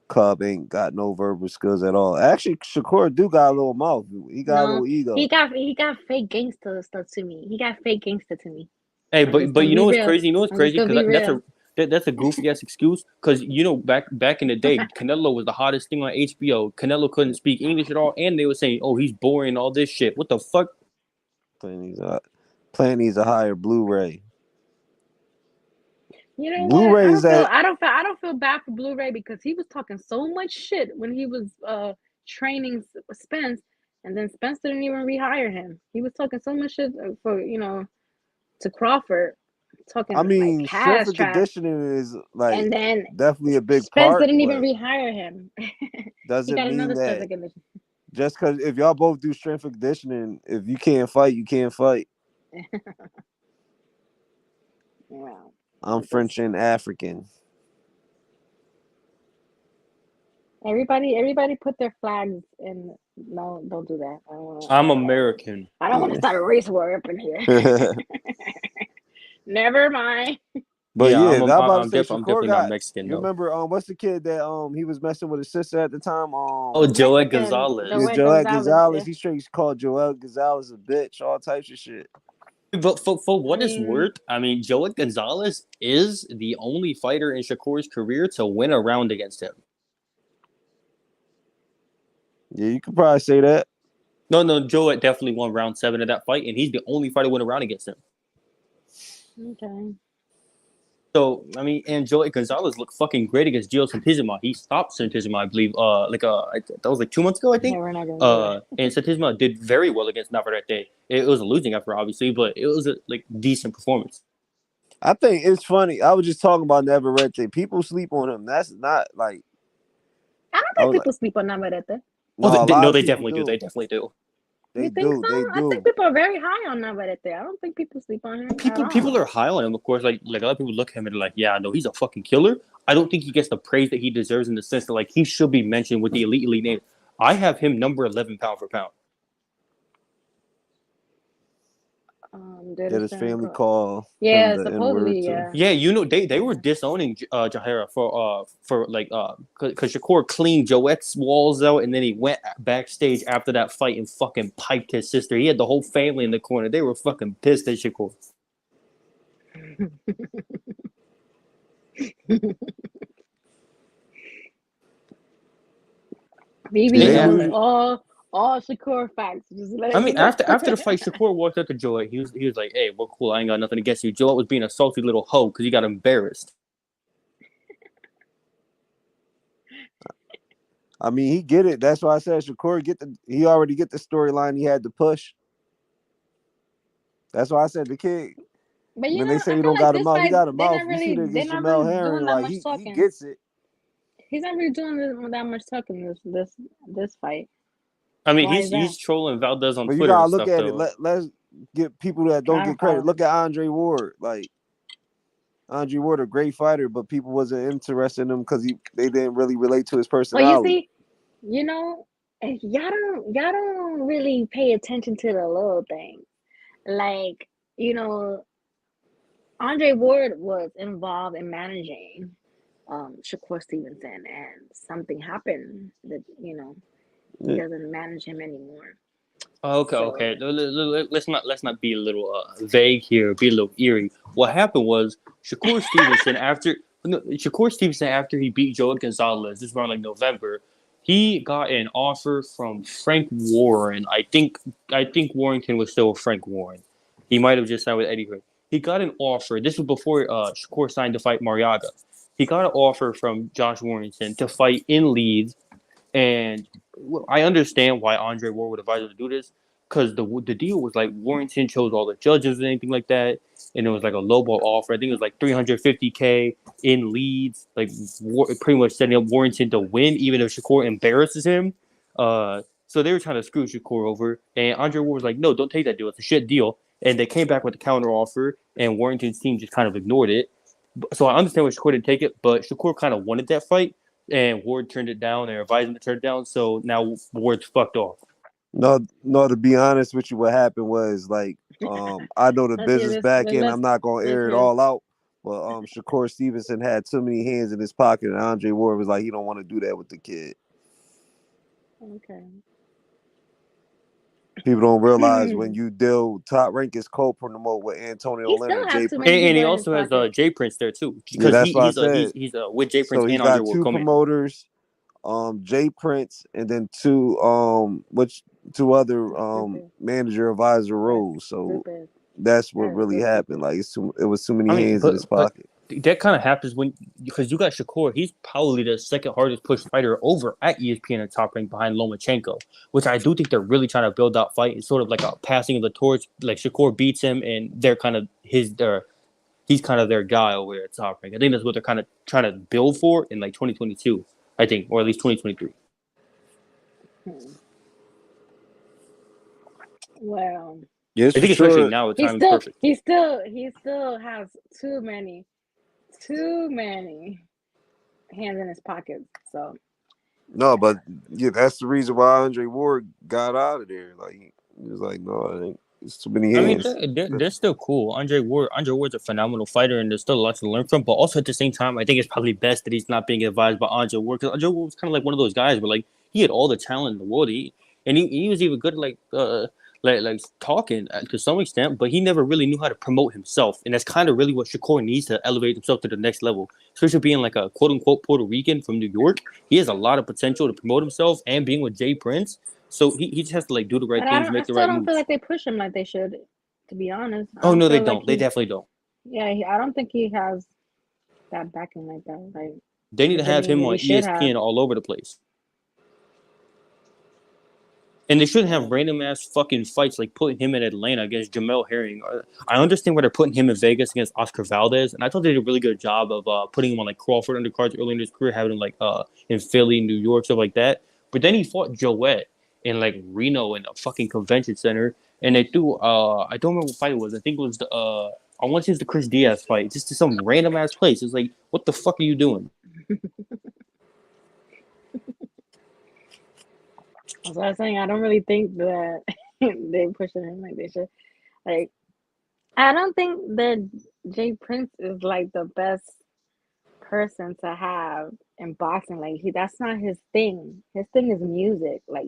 Speaker 3: Cub ain't got no verbal skills at all. Actually, Shakur do got a little mouth. He got a little ego.
Speaker 1: He got fake gangster stuff to me. He got fake gangster to me.
Speaker 2: Hey, but you know what's crazy? You know what's crazy? Because that's a goofy ass excuse. Because you know back in the day, Canelo was the hottest thing on HBO. Canelo couldn't speak English at all, and they were saying, "Oh, he's boring, all this shit." What the fuck?
Speaker 3: Plant needs a higher Blu-ray.
Speaker 1: You know
Speaker 3: Blu-ray
Speaker 1: what? I don't feel bad for Blu-ray because he was talking so much shit when he was training Spence, and then Spence didn't even rehire him. He was talking so much shit for to Crawford, talking
Speaker 3: I mean,
Speaker 1: like
Speaker 3: strength
Speaker 1: cash
Speaker 3: and
Speaker 1: trash.
Speaker 3: conditioning is like
Speaker 1: And then
Speaker 3: definitely a big
Speaker 1: Spence
Speaker 3: part.
Speaker 1: didn't even rehire him.
Speaker 3: Doesn't
Speaker 1: he got
Speaker 3: mean
Speaker 1: another strength
Speaker 3: that
Speaker 1: and conditioning.
Speaker 3: just because if y'all both do strength and conditioning, if you can't fight, you can't fight.
Speaker 1: Wow.
Speaker 3: I'm French and African.
Speaker 1: Everybody put their flags in. No, don't do that.
Speaker 2: I'm American.
Speaker 1: I don't want to start a race war up in here. Never mind.
Speaker 3: But yeah,
Speaker 2: I'm
Speaker 3: about to say
Speaker 2: I'm
Speaker 3: Shakur
Speaker 2: definitely not
Speaker 3: got.
Speaker 2: Mexican
Speaker 3: You
Speaker 2: though.
Speaker 3: remember what's the kid that he was messing with his sister at the time?
Speaker 2: Oh, Joel Gonzalez.
Speaker 3: Yeah, Joel Gonzalez. He straight called Joel Gonzalez a bitch, all types of shit.
Speaker 2: But for what it's worth, I mean, Joel Gonzalez is the only fighter in Shakur's career to win a round against him.
Speaker 3: Yeah, you could probably say that.
Speaker 2: No, Joel definitely won round 7 of that fight, and he's the only fighter to win a round against him.
Speaker 1: Okay.
Speaker 2: So I mean, and Joey Gonzalez looked fucking great against Gio Santizima. He stopped Santizima, I believe. That was like 2 months ago, I
Speaker 1: Yeah,
Speaker 2: think.
Speaker 1: we're not gonna.
Speaker 2: And Santizima did very well against Navarrete. It was a losing effort, obviously, but it was a like decent performance.
Speaker 3: I think it's funny. I was just talking about Navarrete. People sleep on him. That's not like
Speaker 1: I don't
Speaker 3: I
Speaker 1: think
Speaker 3: was like,
Speaker 1: people sleep on Navarrete.
Speaker 3: no, a lot
Speaker 2: No,
Speaker 3: of
Speaker 2: they
Speaker 3: people
Speaker 2: definitely do.
Speaker 3: do.
Speaker 2: They definitely do.
Speaker 3: They
Speaker 1: You think
Speaker 3: do.
Speaker 1: so?
Speaker 3: They
Speaker 1: I think
Speaker 3: do.
Speaker 1: people are very high on Navarrete. I don't think people sleep on him at
Speaker 2: People
Speaker 1: all.
Speaker 2: are high on him, of course. Like a lot of people look at him and they're like, yeah, no, he's a fucking killer. I don't think he gets the praise that he deserves in the sense that like he should be mentioned with the elite name. I have him number 11 pound for pound.
Speaker 1: Did
Speaker 3: Get
Speaker 1: his
Speaker 3: his
Speaker 1: family
Speaker 3: family
Speaker 1: call?
Speaker 3: call him
Speaker 1: Yeah,
Speaker 3: the N word
Speaker 1: supposedly,
Speaker 3: too.
Speaker 1: yeah.
Speaker 2: Yeah, they were disowning Jahara for like because Shakur cleaned Joette's walls out and then he went backstage after that fight and fucking piped his sister. He had the whole family in the corner. They were fucking pissed at Shakur.
Speaker 1: Maybe
Speaker 2: And,
Speaker 1: knows
Speaker 3: Maybe
Speaker 1: all Shakur facts. Just
Speaker 2: I
Speaker 1: let you
Speaker 2: mean,
Speaker 1: know.
Speaker 2: after the fight, Shakur walked up to Joette. He was like, "Hey, we're cool. I ain't got nothing against you." Joette was being a salty little hoe because he got embarrassed.
Speaker 3: I mean he get it. That's why I said Shakur he already get the storyline he had to push. That's why I said the kid.
Speaker 1: But
Speaker 3: When they say
Speaker 1: I
Speaker 3: he
Speaker 1: feel
Speaker 3: don't
Speaker 1: like
Speaker 3: got a
Speaker 1: this
Speaker 3: mouth, he
Speaker 1: fight
Speaker 3: got a mouth. You see that
Speaker 1: they're
Speaker 3: against
Speaker 1: not
Speaker 3: Jamel
Speaker 1: really doing
Speaker 3: Herring,
Speaker 1: that
Speaker 3: like
Speaker 1: much
Speaker 3: he
Speaker 1: talking.
Speaker 3: gets it.
Speaker 1: He's not really doing that much talking this fight.
Speaker 2: I mean,
Speaker 1: Why is that?
Speaker 2: he's trolling Valdez on
Speaker 3: But you
Speaker 2: Twitter
Speaker 3: gotta
Speaker 2: and
Speaker 3: look
Speaker 2: stuff,
Speaker 3: at it.
Speaker 2: though.
Speaker 3: Let's get people that
Speaker 1: I
Speaker 3: don't
Speaker 1: don't
Speaker 3: get credit.
Speaker 1: follow
Speaker 3: Look
Speaker 1: him.
Speaker 3: at Andre Ward. Like Andre Ward, a great fighter, but people wasn't interested in him because they didn't really relate to his
Speaker 1: Well, you
Speaker 3: personality.
Speaker 1: see, y'all don't really pay attention to the little things. Like, Andre Ward was involved in managing Shakur Stevenson, and something happened that he doesn't manage him anymore.
Speaker 2: Okay.
Speaker 1: So
Speaker 2: Let's not be a little vague here, be a little eerie. What happened was Shakur Stevenson after he beat Joe Gonzalez, this was around like November, he got an offer from Frank Warren. I think Warrington was still Frank Warren. He might have just signed with Eddie Hearn. He got an offer. This was before Shakur signed to fight Mariaga. He got an offer from Josh Warrington to fight in Leeds, and I understand why Andre Ward would advise him to do this because the deal was like Warrington chose all the judges and anything like that, and it was like a lowball offer. I think it was like 350K in Leeds, like pretty much setting up Warrington to win, even if Shakur embarrasses him. So they were trying to screw Shakur over, and Andre Ward was like, "No, don't take that deal. It's a shit deal." And they came back with a counter offer, and Warrington's team just kind of ignored it. So I understand why Shakur didn't take it, but Shakur kind of wanted that fight and Ward turned it down and advised him to turn it down. So now Ward's fucked off.
Speaker 3: No. To be honest with you, what happened was like, I know the
Speaker 1: let's hear
Speaker 3: business
Speaker 1: this.
Speaker 3: back end. I'm not gonna
Speaker 1: Let's
Speaker 3: air it
Speaker 1: hear.
Speaker 3: all out, but Shakur Stevenson had too many hands in his pocket, and Andre Ward was like, he don't want to do that with the kid.
Speaker 1: Okay.
Speaker 3: People don't realize when you deal Top Rank is co-promote with Antonio
Speaker 1: He
Speaker 3: Lynn
Speaker 1: still
Speaker 3: and
Speaker 1: has
Speaker 3: Jay
Speaker 1: too
Speaker 3: Prince.
Speaker 1: many
Speaker 2: And
Speaker 1: people
Speaker 2: he
Speaker 1: in his
Speaker 2: also has
Speaker 1: pocket.
Speaker 2: Jay Prince there too
Speaker 3: Yeah,
Speaker 2: because
Speaker 3: that's what I said.
Speaker 2: he's with Jay Prince
Speaker 3: So he
Speaker 2: and Andre
Speaker 3: got
Speaker 2: Ward
Speaker 3: two
Speaker 2: coming.
Speaker 3: promoters, Jay Prince, and then two other manager advisor roles. So
Speaker 1: Stupid.
Speaker 3: that's what
Speaker 1: That is
Speaker 3: really
Speaker 1: so
Speaker 3: happened.
Speaker 1: stupid.
Speaker 3: Like it was too many
Speaker 2: I mean,
Speaker 3: hands in his
Speaker 2: but
Speaker 3: pocket.
Speaker 2: that kind of happens because you got Shakur. He's probably the second hardest pushed fighter over at ESPN and Top Rank behind Lomachenko, which I do think they're really trying to build that fight. It's sort of like a passing of the torch. Like Shakur beats him, and they're kind of he's kind of their guy over there at Top Rank. I think that's what they're kind of trying to build for in like 2022. I think, or at least 2023.
Speaker 1: Well,
Speaker 3: Yes,
Speaker 2: I
Speaker 3: for
Speaker 2: think especially
Speaker 3: sure.
Speaker 2: now the
Speaker 1: he
Speaker 2: time is
Speaker 1: still
Speaker 2: perfect.
Speaker 1: he still he still has too many hands in his pockets. So
Speaker 3: No, but yeah, that's the reason why Andre Ward got out of there. Like he was like, no, I think it's too many
Speaker 2: I mean,
Speaker 3: hands.
Speaker 2: they're still cool. Andre Ward's a phenomenal fighter, and there's still a lot to learn from. But also at the same time, I think it's probably best that he's not being advised by Andre Ward because Andre Ward was kind of like one of those guys where like he had all the talent in the world. He was even good at like talking to some extent, but he never really knew how to promote himself, and that's kind of really what Shakur needs to elevate himself to the next level. Especially being like a quote unquote Puerto Rican from New York, he has a lot of potential to promote himself, and being with Jay Prince. So he just has to like do the right
Speaker 1: but
Speaker 2: things,
Speaker 1: I
Speaker 2: make the
Speaker 1: still
Speaker 2: right
Speaker 1: don't feel
Speaker 2: moves.
Speaker 1: like they push him like they should, to be honest. I
Speaker 2: Oh
Speaker 1: don't
Speaker 2: no, they
Speaker 1: feel like
Speaker 2: don't. They definitely don't.
Speaker 1: Yeah, I don't think he has that backing like that. Like
Speaker 2: They need to
Speaker 1: which I
Speaker 2: have
Speaker 1: mean
Speaker 2: him
Speaker 1: he
Speaker 2: on
Speaker 1: should have.
Speaker 2: ESPN all over the place. And they shouldn't
Speaker 1: Yeah.
Speaker 2: have random ass fucking fights like putting him in Atlanta against Jamel Herring. I understand why they're putting him in Vegas against Oscar Valdez, and I thought they did a really good job of putting him on like Crawford undercards early in his career, having him like in Philly, New York, stuff like that. But then he fought Joette in like Reno in a fucking convention center, and they threw I don't remember what fight it was. I think it was the I want to say it's the Chris Diaz fight, just to some random ass place. It's like, what the fuck are you doing?
Speaker 1: That's what I'm saying. I don't really think that they pushing him like they should. Like I don't think that Jay Prince is like the best person to have in boxing. Like that's not his thing. His thing is music. Like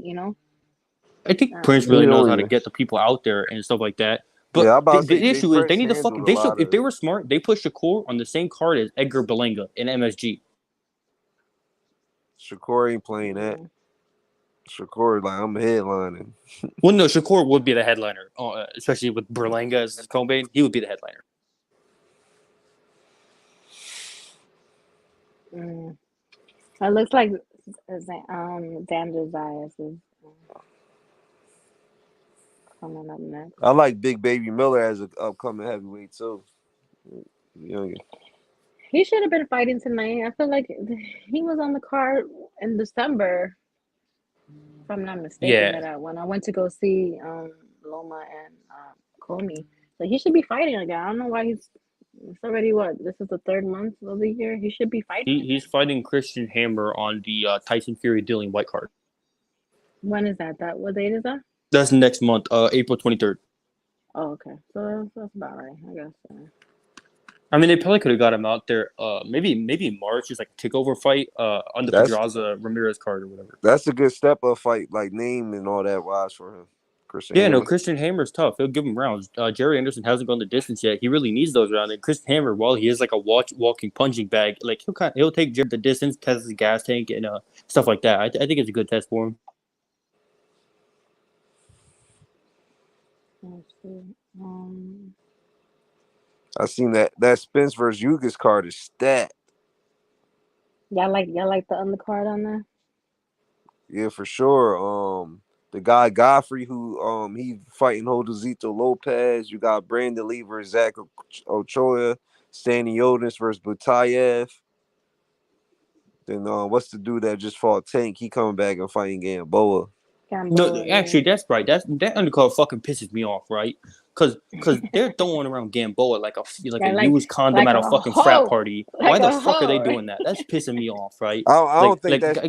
Speaker 2: I think Prince
Speaker 1: um,
Speaker 2: really
Speaker 3: He
Speaker 2: knows how
Speaker 3: only
Speaker 2: to get the people out there and stuff like that.
Speaker 3: yeah,
Speaker 2: But
Speaker 3: I'm about to say
Speaker 2: the
Speaker 3: Jay
Speaker 2: issue is they
Speaker 3: Prince
Speaker 2: need to
Speaker 3: handled
Speaker 2: fucking
Speaker 3: a lot
Speaker 2: if they
Speaker 3: of
Speaker 2: were smart, they put Shakur on the same card as Edgar Berlanga in MSG.
Speaker 3: Shakur ain't playing that.
Speaker 1: yeah.
Speaker 3: Shakur like I'm headlining.
Speaker 2: Well, no, Shakur would be the headliner, especially with Berlanga as co-main. He would be the headliner.
Speaker 1: Mm. It looks like Xander Zayas is coming up next.
Speaker 3: I like Big Baby Miller as an upcoming heavyweight too. Young.
Speaker 1: He should have been fighting tonight. I feel like he was on the card in December, if I'm not mistaken.
Speaker 2: Yeah,
Speaker 1: That when I went to go see Loma and Comey, so he should be fighting again. I don't know why he's. It's already what? This is the third month of the year. He should be fighting
Speaker 2: he's
Speaker 1: again.
Speaker 2: fighting Christian Hammer on the Tyson Fury Dillian White card.
Speaker 1: When is that? What date is that?
Speaker 2: That's next month, April 23rd.
Speaker 1: Oh, okay. So that's about right, I guess.
Speaker 2: I mean, they probably could have got him out there. Maybe in March is like a takeover fight on the
Speaker 3: That's
Speaker 2: Pedraza Ramirez card or whatever.
Speaker 3: that's a good step up fight, like name and all that wise for him. Christian
Speaker 2: Yeah, no,
Speaker 3: Hammer.
Speaker 2: Christian Hammer's tough. He'll give him rounds. Jerry Anderson hasn't gone the distance yet. He really needs those rounds. And Christian Hammer, while he is like a walking punching bag, like he'll take Jerry the distance, test his gas tank, and stuff like that. I think it's a good test for him.
Speaker 1: Let's see.
Speaker 3: I seen that Spence versus Yugas card is stacked.
Speaker 1: Y'all like the undercard on there?
Speaker 3: Yeah, for sure. The guy Godfrey who he fighting Josezito Lopez. You got Brandon Lee versus Zach Ochoa, Staniotis versus Butayev. Then what's the dude that just fought Tank? He coming back and fighting Gamboa.
Speaker 2: No,
Speaker 1: Gamboa,
Speaker 2: actually,
Speaker 1: yeah.
Speaker 2: that's right. That undercard fucking pisses me off, right? Because they're throwing around Gamboa like a
Speaker 1: Yeah,
Speaker 2: used condom
Speaker 1: like
Speaker 2: at a
Speaker 1: a
Speaker 2: fucking frat
Speaker 1: hoe,
Speaker 2: party. Why
Speaker 1: like
Speaker 2: the
Speaker 1: a
Speaker 2: fuck are they
Speaker 1: hoe.
Speaker 2: doing that? That's pissing me off, right?
Speaker 3: I don't think that's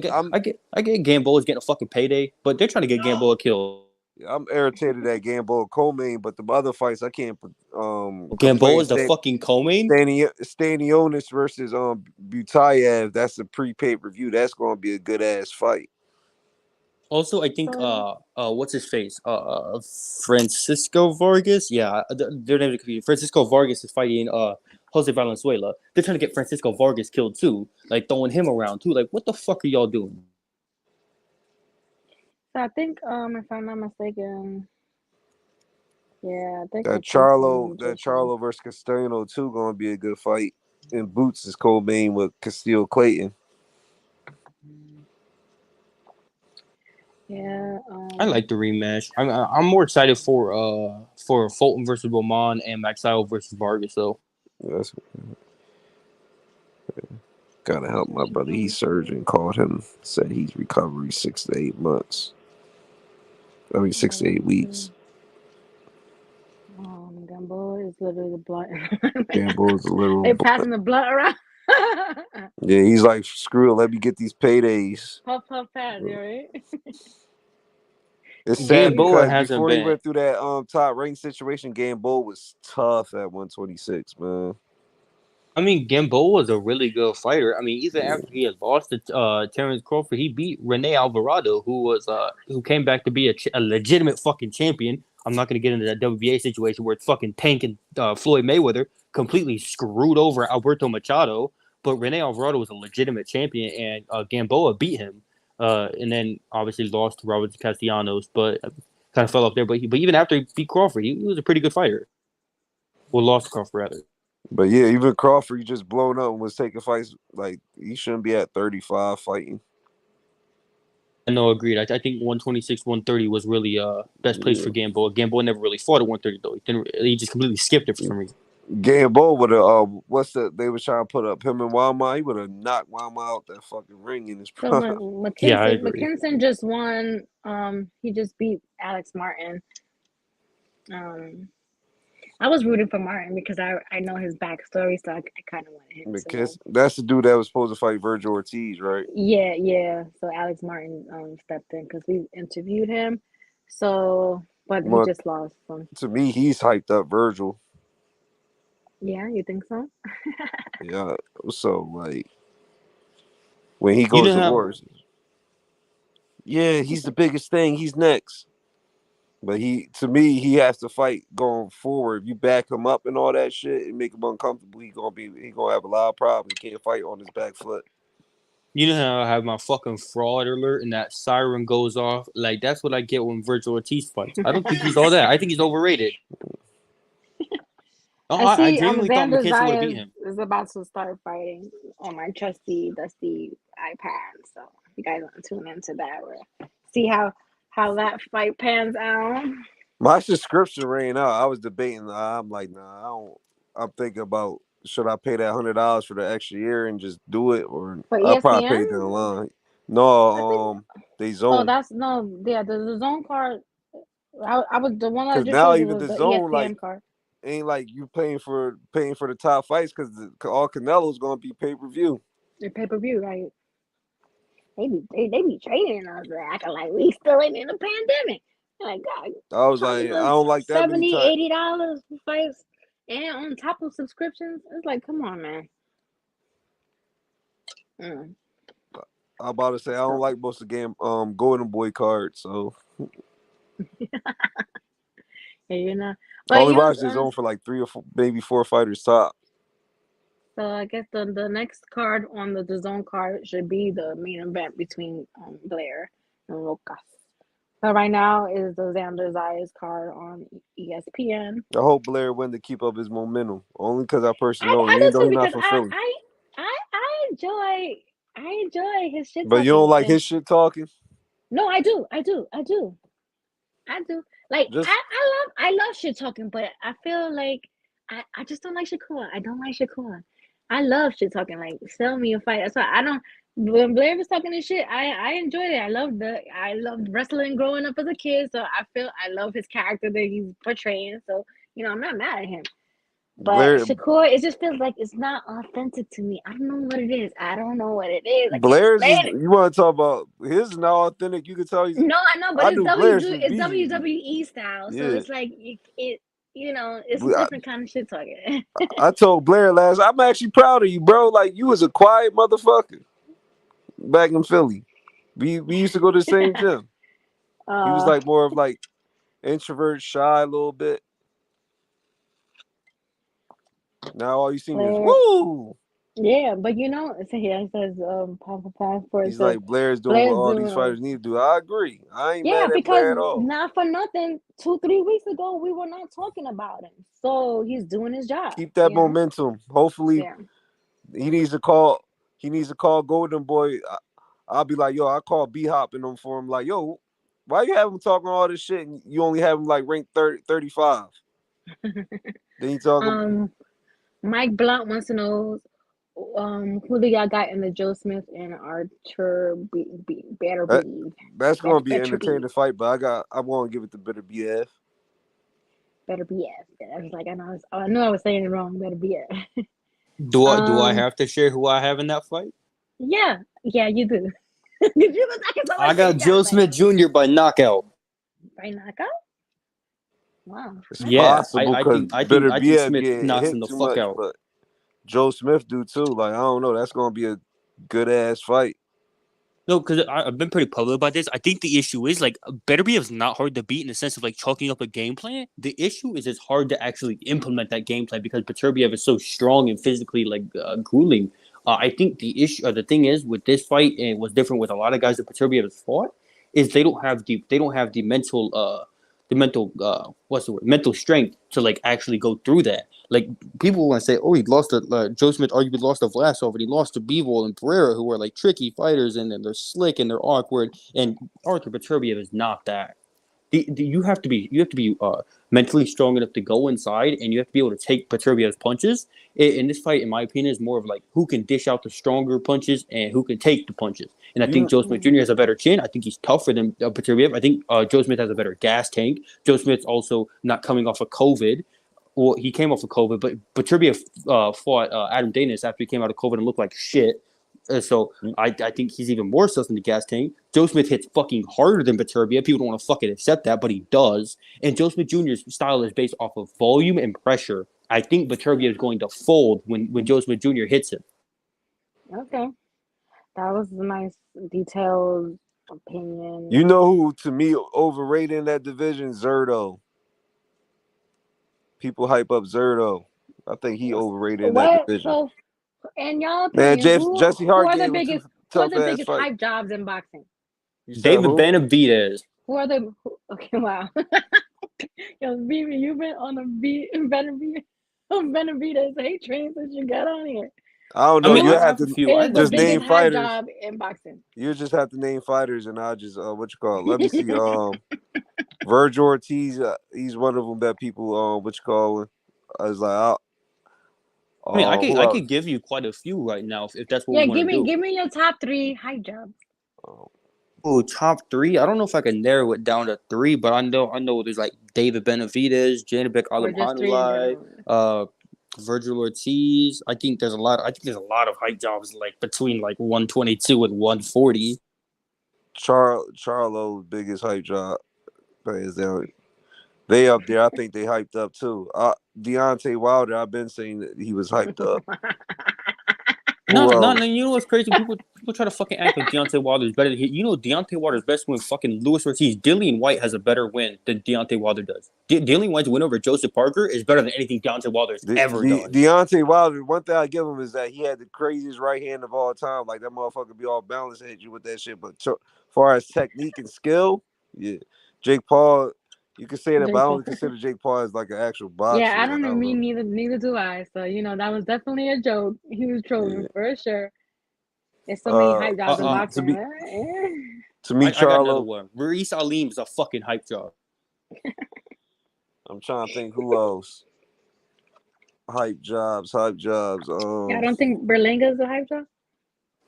Speaker 2: I get Gamboa's getting a fucking payday, but they're trying to get Gamboa killed.
Speaker 3: I'm irritated at Gamboa co-main, but the other fights I can't complain.
Speaker 2: Gamboa's the fucking co-main.
Speaker 3: Stanionis versus Butayev. That's a pre-pay-per-view. That's going to be a good ass fight.
Speaker 2: Also, I think
Speaker 1: So,
Speaker 2: what's his face? Francisco Vargas. Yeah, their names are confused. Francisco Vargas is fighting Jose Valenzuela. They're trying to get Francisco Vargas killed too, like throwing him around too. Like, what the fuck are y'all doing?
Speaker 1: I think if I'm not mistaken, yeah, I think
Speaker 3: That
Speaker 1: it's this one.
Speaker 3: Charlo versus Castellano too going to be a good fight. And Boots is co-main with Castillo Clayton.
Speaker 1: Yeah.
Speaker 2: I like the rematch. I'm more excited for Fulton versus Roman and Maxwell versus Vargas though.
Speaker 3: That's gotta help my brother. He's surgeon called him, said he's recovery 6 to 8 months. I mean 6 to 8 weeks.
Speaker 1: Gamboa is literally the blunt.
Speaker 3: Gamboa's a little.
Speaker 1: They passing the blunt around.
Speaker 3: Yeah, he's like, screw it, let me get these paydays.
Speaker 1: Puff puff pass, you right?
Speaker 3: It's sad
Speaker 2: Gamboa
Speaker 3: because
Speaker 2: hasn't
Speaker 3: before he
Speaker 2: been.
Speaker 3: went through that top rank situation, Gamboa was tough at 126, man.
Speaker 2: I mean, Gamboa was a really good fighter. I mean, even after he had lost to Terrence Crawford, he beat Rene Alvarado, who came back to be a legitimate fucking champion. I'm not going to get into that WBA situation where it's fucking Tank and Floyd Mayweather completely screwed over Alberto Machado. But Rene Alvarado was a legitimate champion, and Gamboa beat him. And then obviously lost to Robert Castellanos, but kind of fell off there. But even after he beat Crawford, he was a pretty good fighter. Well, lost to Crawford rather.
Speaker 3: But yeah, even Crawford, he just blown up and was taking fights. Like, he shouldn't be at 35 fighting.
Speaker 2: I know, agreed. I think 126, 130 was really best place
Speaker 3: Yeah.
Speaker 2: for Gamboa. Gamboa never really fought at 130 though. He just completely skipped it for some reason.
Speaker 3: Gamboa would have, they were trying to put up him and Wama. He would have knocked Wama out that fucking ring in his
Speaker 1: So
Speaker 3: prime.
Speaker 2: Yeah, I
Speaker 1: McKinson,
Speaker 2: agree.
Speaker 1: McKinson just won. He just beat Alex Martin. I was rooting for Martin because I know his backstory, so I kind of wanted him to win.
Speaker 3: That's the dude that was supposed to fight Virgil Ortiz, right?
Speaker 1: Yeah. So Alex Martin stepped in because we interviewed him. So, but he
Speaker 3: Well,
Speaker 1: just lost. So.
Speaker 3: to me, he's hyped up Virgil.
Speaker 1: Yeah, you think so?
Speaker 3: Yeah. So, like, when he
Speaker 2: You
Speaker 3: goes
Speaker 2: know
Speaker 3: to
Speaker 2: how
Speaker 3: wars, yeah, he's the biggest thing. He's next. But to me, he has to fight going forward. If you back him up and all that shit and make him uncomfortable, he gonna have a lot of problems. He can't fight on his back foot.
Speaker 2: you know how I have my fucking fraud alert and that siren goes off? Like that's what I get when Virgil Ortiz fights. I don't think he's all that. I think he's overrated. Oh,
Speaker 1: I
Speaker 2: I
Speaker 1: see
Speaker 2: genuinely thought
Speaker 1: Xander
Speaker 2: McKinson would have beat
Speaker 1: Zayas
Speaker 2: him.
Speaker 1: is about to start fighting on my trusty dusty iPad. So you guys want to tune into that or see how that fight pans out.
Speaker 3: My subscription ran out. I was debating. I'm like, nah, I don't. I'm thinking about should I pay that $100 for the extra year and just do it, or
Speaker 1: For
Speaker 3: I'll probably
Speaker 1: ESPN,
Speaker 3: pay it down the line.
Speaker 1: I think.
Speaker 3: No, they
Speaker 1: Oh,
Speaker 3: zone.
Speaker 1: that's no. Yeah, the zone card. I was the one I
Speaker 3: Because
Speaker 1: just
Speaker 3: now
Speaker 1: showed you
Speaker 3: even
Speaker 1: was
Speaker 3: the
Speaker 1: the
Speaker 3: zone like
Speaker 1: ESPN card.
Speaker 3: ain't like you paying for the top fights because all Canelo's gonna be pay per view.
Speaker 1: The pay per view, right? They be trading us acting like we still ain't in the pandemic. Like God,
Speaker 3: I was like,
Speaker 1: charging
Speaker 3: I
Speaker 1: us
Speaker 3: don't like that many
Speaker 1: 70
Speaker 3: times.
Speaker 1: $80 for fights, and on top of subscriptions, it's like, come on, man.
Speaker 3: I'm about to say I don't
Speaker 1: So,
Speaker 3: like most of the game Golden Boy cards, so
Speaker 1: yeah,
Speaker 3: I
Speaker 1: but
Speaker 3: only watch this zone for like 3 or 4, maybe 4 fighters top.
Speaker 1: so I guess the next card on the zone card should be the main event between Blair and Rokas. So right now is the Xander Zayas card on ESPN.
Speaker 3: I hope Blair win to keep up his momentum. Only because I personally know him,
Speaker 1: I
Speaker 3: even
Speaker 1: do
Speaker 3: though
Speaker 1: too
Speaker 3: he's not
Speaker 1: because
Speaker 3: from Philly.
Speaker 1: I enjoy his shit
Speaker 3: But you
Speaker 1: talking
Speaker 3: don't like
Speaker 1: and
Speaker 3: his shit talking?
Speaker 1: no, I do. I do. Like
Speaker 3: Just
Speaker 1: I love shit talking, but I feel like I just don't like Shakur. I don't like Shakur. I love shit talking. Like sell me a fight. That's why I don't. When Blair was talking this shit, I enjoyed it. I loved wrestling growing up as a kid. So I love his character that he's portraying. So I'm not mad at him. But
Speaker 3: Blair
Speaker 1: Shakur, it just feels like it's not authentic to me. I don't know what it is. I don't know what it is. I can't
Speaker 3: Blair's is
Speaker 1: explain it.
Speaker 3: you want to talk about his is not authentic. You can tell he's
Speaker 1: No, I know, but
Speaker 3: I do Blair's since
Speaker 1: it's
Speaker 3: BG.
Speaker 1: WWE style, so
Speaker 3: Yeah.
Speaker 1: it's like it's a
Speaker 3: I,
Speaker 1: different kind of shit talking.
Speaker 3: I told Blair I'm actually proud of you, bro. Like you was a quiet motherfucker back in Philly. We used to go to the same gym. He was
Speaker 1: uh,
Speaker 3: like more of like introvert, shy a little bit. Now all you see me is
Speaker 1: Blair,
Speaker 3: woo.
Speaker 1: yeah, but so here it says Papa Passport. It
Speaker 3: He's
Speaker 1: says
Speaker 3: like Blair's doing what
Speaker 1: Blair's
Speaker 3: all these
Speaker 1: doing.
Speaker 3: fighters need to do. I agree. I ain't
Speaker 1: Yeah,
Speaker 3: mad at
Speaker 1: because
Speaker 3: Blair at all.
Speaker 1: not for nothing, 2-3 weeks ago we were not talking about him, so he's doing his job.
Speaker 3: Keep that momentum. Hopefully,
Speaker 1: Yeah.
Speaker 3: he needs to call. He needs to call Golden Boy. I'll be like, yo, I call B Hop in them for him. Like, yo, why you have him talking all this shit and you only have him like ranked 30, 35? Then you talking.
Speaker 1: Mike Blunt wants to know who do y'all got in the Joe Smith and Archer better
Speaker 3: That,
Speaker 1: be
Speaker 3: that's gonna be an
Speaker 1: better be
Speaker 3: entertaining fight, but I'm gonna give it to Bitter BF.
Speaker 1: better be I was like I knew I was saying it wrong. Better be
Speaker 2: Do I have to share who I have in that fight?
Speaker 1: Yeah, you do. Did you look like someone
Speaker 2: I
Speaker 1: said
Speaker 2: got
Speaker 1: you gotta
Speaker 2: Joe
Speaker 1: say
Speaker 2: Smith Jr. by knockout.
Speaker 1: by knockout? Wow.
Speaker 3: It's
Speaker 2: Yeah,
Speaker 3: possible
Speaker 2: I
Speaker 3: because
Speaker 2: think I think
Speaker 3: Bitter
Speaker 2: I think
Speaker 3: BF
Speaker 2: Smith
Speaker 3: get
Speaker 2: knocks him
Speaker 3: hit
Speaker 2: the
Speaker 3: too
Speaker 2: fuck
Speaker 3: much,
Speaker 2: out.
Speaker 3: but Joe Smith do too. Like I don't know. That's gonna be a good ass fight.
Speaker 2: No, because I've been pretty public about this. I think the issue is like Beterbiev is not hard to beat in the sense of like chalking up a game plan. The issue is it's hard to actually implement that game plan because Beterbiev is so strong and physically like grueling. I think the issue, the thing is with this fight, and it was different with a lot of guys that Beterbiev has fought, is they don't have the mental strength to like actually go through that. Like people want to say, oh, he lost to Joe Smith arguably lost to Vlasov, and he lost to Bivol and Pereira, who are like tricky fighters, and then they're slick and they're awkward. And Arthur Beterbiev is not that. You have to be mentally strong enough to go inside, and you have to be able to take Beterbiev's punches. In this fight, in my opinion, is more of like who can dish out the stronger punches and who can take the punches. And I think
Speaker 3: You
Speaker 2: Joe Smith Jr. has a better chin. I think he's tougher than Beterbiev. I think Joe Smith has a better gas tank. Joe Smith's also not coming off of COVID. Well, he came off of COVID, but Beterbiev fought Adam Danis after he came out of COVID and looked like shit. So I think he's even more sus in the gas tank. Joe Smith hits fucking harder than Beterbiev. People don't want to fucking accept that, but he does. And Joe Smith Jr.'s style is based off of volume and pressure. I think Beterbiev is going to fold when Joe Smith Jr. hits him.
Speaker 1: Okay. That was a nice, detailed opinion.
Speaker 3: You know who, to me, overrated in that division? Zerto. People hype up Zerto. I think he overrated in that division.
Speaker 1: So, in y'all
Speaker 3: Man,
Speaker 1: opinion,
Speaker 3: Jesse Hart
Speaker 1: who are the
Speaker 3: gave him
Speaker 1: biggest,
Speaker 3: two
Speaker 1: who are the
Speaker 3: tough-ass
Speaker 1: biggest
Speaker 3: fights.
Speaker 1: hype jobs in boxing?
Speaker 2: David Benavidez.
Speaker 1: Who are the? Okay, wow. Yo, BB, you've been on a Benavidez hate train since you got on here.
Speaker 3: I don't know.
Speaker 2: I mean,
Speaker 3: you
Speaker 2: I
Speaker 3: have
Speaker 2: have
Speaker 3: to
Speaker 2: a few.
Speaker 1: It is the
Speaker 3: just name
Speaker 1: biggest hype
Speaker 3: fighters.
Speaker 1: job in boxing.
Speaker 3: You just have to name fighters, and I'll just what you call it. Let me see. Virgil Ortiz. He's one of them that people what you call it. I was like,
Speaker 2: I mean,
Speaker 3: who
Speaker 2: I
Speaker 3: else?
Speaker 2: could give you quite a few right now if that's what
Speaker 1: Yeah,
Speaker 2: we want to do.
Speaker 1: give me your top 3 hype jobs.
Speaker 2: Oh, top 3. I don't know if I can narrow it down to 3, but I know there's like David Benavidez, Janibek
Speaker 1: Or just 3 in
Speaker 2: Alimhanulai,
Speaker 1: general.
Speaker 2: Virgil Ortiz. I think there's a lot of hype jobs like between like 122 and 140.
Speaker 3: Charlo's biggest hype job. Hands down. They up there. I think they hyped up too. Deontay Wilder. I've been saying that he was hyped up.
Speaker 2: No, you know what's crazy? People try to fucking act like Deontay Wilder is better than he. You know, Deontay Wilder's best win fucking Luis Ortiz. Dillian White has a better win than Deontay Wilder does. Dillian White's win over Joseph Parker is better than anything Deontay Wilder's ever done.
Speaker 3: Deontay Wilder, one thing I give him is that he had the craziest right hand of all time. Like, that motherfucker be all balanced and hit you with that shit. But as far as technique and skill, yeah. Jake Paul, you can say that, but I don't consider Jake Paul as like an actual boxer.
Speaker 1: Yeah, I don't know. Me neither do I. So, that was definitely a joke. He was trolling for sure. There's so many hype jobs in boxing.
Speaker 3: To me,
Speaker 2: I got another one. Maurice Alim is a fucking hype job.
Speaker 3: I'm trying to think who else. Hype jobs.
Speaker 1: I don't think Berlinga's a hype job.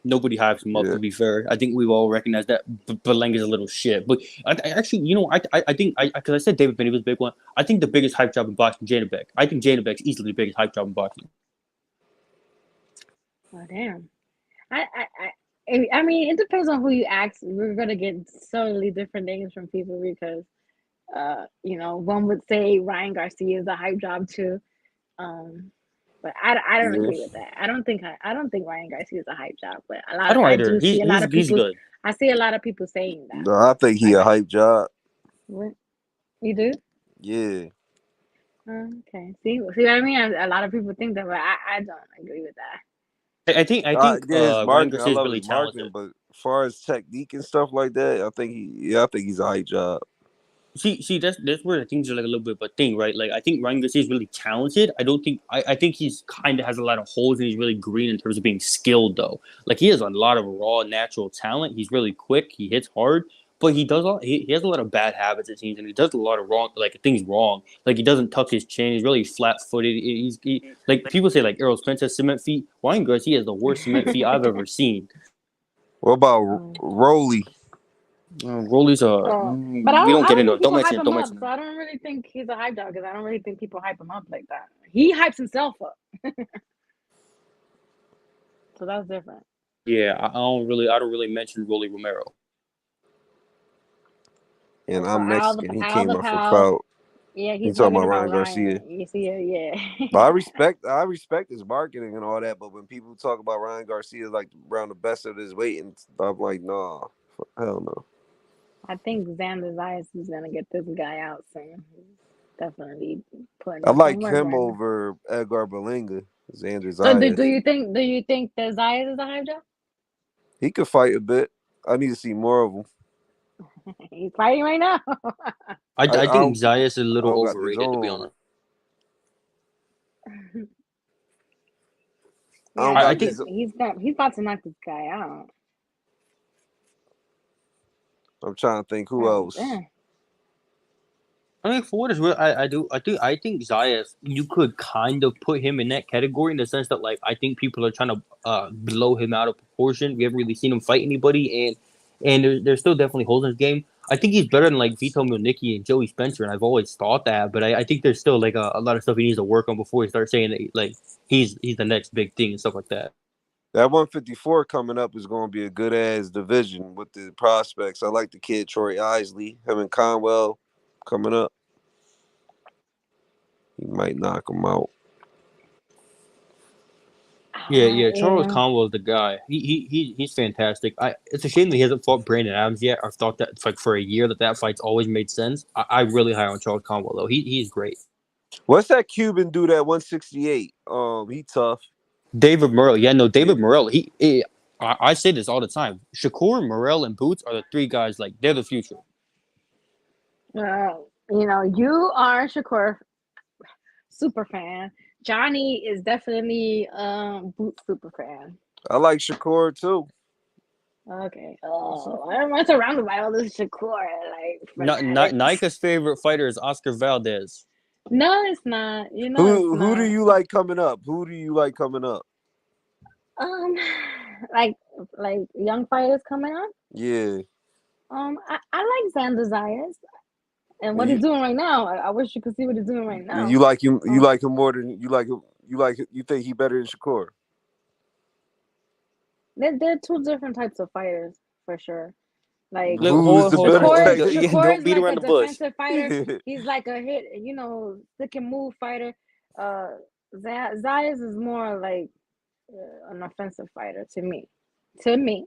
Speaker 2: Nobody hypes him up, to be fair. I think we've all recognized that Berlinga's a little shit. But I actually, I think, because I said David Benny was a big one, I think the biggest hype job in boxing, Janibek. I think Janibek's easily the biggest hype job in boxing.
Speaker 1: Oh, damn. I mean, it depends on who you ask. We're going to get totally different things from people because, one would say Ryan Garcia is a hype job too. But I don't agree with that. I don't think Ryan Garcia is a hype job. But I do see a lot of people. Good. I see a lot of people saying that.
Speaker 3: No, I think he a hype job.
Speaker 1: What? You do?
Speaker 3: Yeah.
Speaker 1: Okay. See what I mean? A lot of people think that, but I don't agree with that.
Speaker 2: I think Ryan Garcia is really talented.
Speaker 3: But as far as technique and stuff like that, I think he's a hype job.
Speaker 2: See, that's where things are like a little bit of a thing, right? Like, I think Ryan Garcia is really talented. I think he's kind of has a lot of holes and he's really green in terms of being skilled, though. Like, he has a lot of raw, natural talent. He's really quick. He hits hard, but he has a lot of bad habits, it seems, and he does a lot of things wrong. Like, he doesn't tuck his chin. He's really flat-footed. Like, people say, like, Errol Spence has cement feet. Ryan Garcia has the worst cement feet I've ever seen.
Speaker 3: What about Rolly?
Speaker 2: Rolly's
Speaker 1: but
Speaker 2: we don't get into it. Don't mention it.
Speaker 1: So I don't really think he's a hype dog because I don't really think people hype him up like that. He hypes himself up. So that's different.
Speaker 2: Yeah, I don't really mention Rolly Romero.
Speaker 3: And I'm Mexican. He came up for clout.
Speaker 1: Yeah, he's
Speaker 3: talking about Ryan Garcia.
Speaker 1: You see it, yeah.
Speaker 3: But I respect his marketing and all that. But when people talk about Ryan Garcia like around the best of his weight and stuff, like, nah, hell no.
Speaker 1: I think Xander Zayas is gonna get this guy out soon. He's definitely putting.
Speaker 3: I like him over Edgar Berlanga. Xander Zayas.
Speaker 1: So do you think that Zayas is a hype job?
Speaker 3: He could fight a bit. I need to see more of him.
Speaker 1: He's fighting right now.
Speaker 2: I think
Speaker 3: don't
Speaker 2: Zayas is a
Speaker 3: I
Speaker 2: little
Speaker 3: don't got the
Speaker 2: overrated, to be
Speaker 3: zone.
Speaker 2: honest.
Speaker 3: I
Speaker 1: Yeah,
Speaker 3: don't
Speaker 2: I
Speaker 3: got
Speaker 2: think
Speaker 3: these.
Speaker 1: he's about to knock this guy out.
Speaker 3: I'm trying to think who
Speaker 1: Oh
Speaker 3: else.
Speaker 1: damn.
Speaker 2: I mean, for what it's worth, I think Zayas, you could kind of put him in that category in the sense that, like, I think people are trying to blow him out of proportion. We haven't really seen him fight anybody, and there's still definitely holes in his game. I think he's better than like Vito Milnicki and Joey Spencer, and I've always thought that. But I think there's still like a lot of stuff he needs to work on before he starts saying that like he's the next big thing and stuff like that.
Speaker 3: That 154 coming up is going to be a good ass division with the prospects. I like the kid Troy Isley, him and Conwell coming up. He might knock him out.
Speaker 2: Yeah. Charles
Speaker 1: Yeah.
Speaker 2: Conwell is the guy. He's fantastic. It's a shame that he hasn't fought Brandon Adams yet. I've thought that like for a year that fight's always made sense. I really high on Charles Conwell though. He's great.
Speaker 3: What's that Cuban dude at 168? He tough.
Speaker 2: David Morrell. Yeah, no,
Speaker 3: Yeah.
Speaker 2: David Morrell. I say this all the time. Shakur, Morrell, and Boots are the three guys. Like they're the future.
Speaker 1: You are Shakur super fan. Johnny is definitely Boot super fan.
Speaker 3: I like Shakur too.
Speaker 1: Okay. Oh, I'm surrounded by all this Shakur fanatics.
Speaker 2: Nika's favorite fighter is Oscar Valdez.
Speaker 1: No, it's not. It's
Speaker 3: Who do
Speaker 1: not.
Speaker 3: you like coming up? Who do you like coming up?
Speaker 1: Um, like young fighters coming up.
Speaker 3: Yeah.
Speaker 1: I like Xander Zayas and what
Speaker 3: You,
Speaker 1: he's doing right now. I wish you could see what he's doing right now.
Speaker 3: you like him. You
Speaker 1: Um,
Speaker 3: like him more than you like him. You think he better than Shakur?
Speaker 1: they're two different types of fighters for sure. Like
Speaker 2: Look,
Speaker 3: Who is the better
Speaker 2: hold on.
Speaker 1: Shakur,
Speaker 3: type?
Speaker 2: Yeah,
Speaker 1: Shakur
Speaker 2: don't
Speaker 1: is
Speaker 2: beat
Speaker 1: like
Speaker 2: around
Speaker 1: a
Speaker 2: the bush.
Speaker 1: defensive fighter. He's like a hit, stick and move fighter. Uh, Zayas is more like an offensive fighter to me. To me.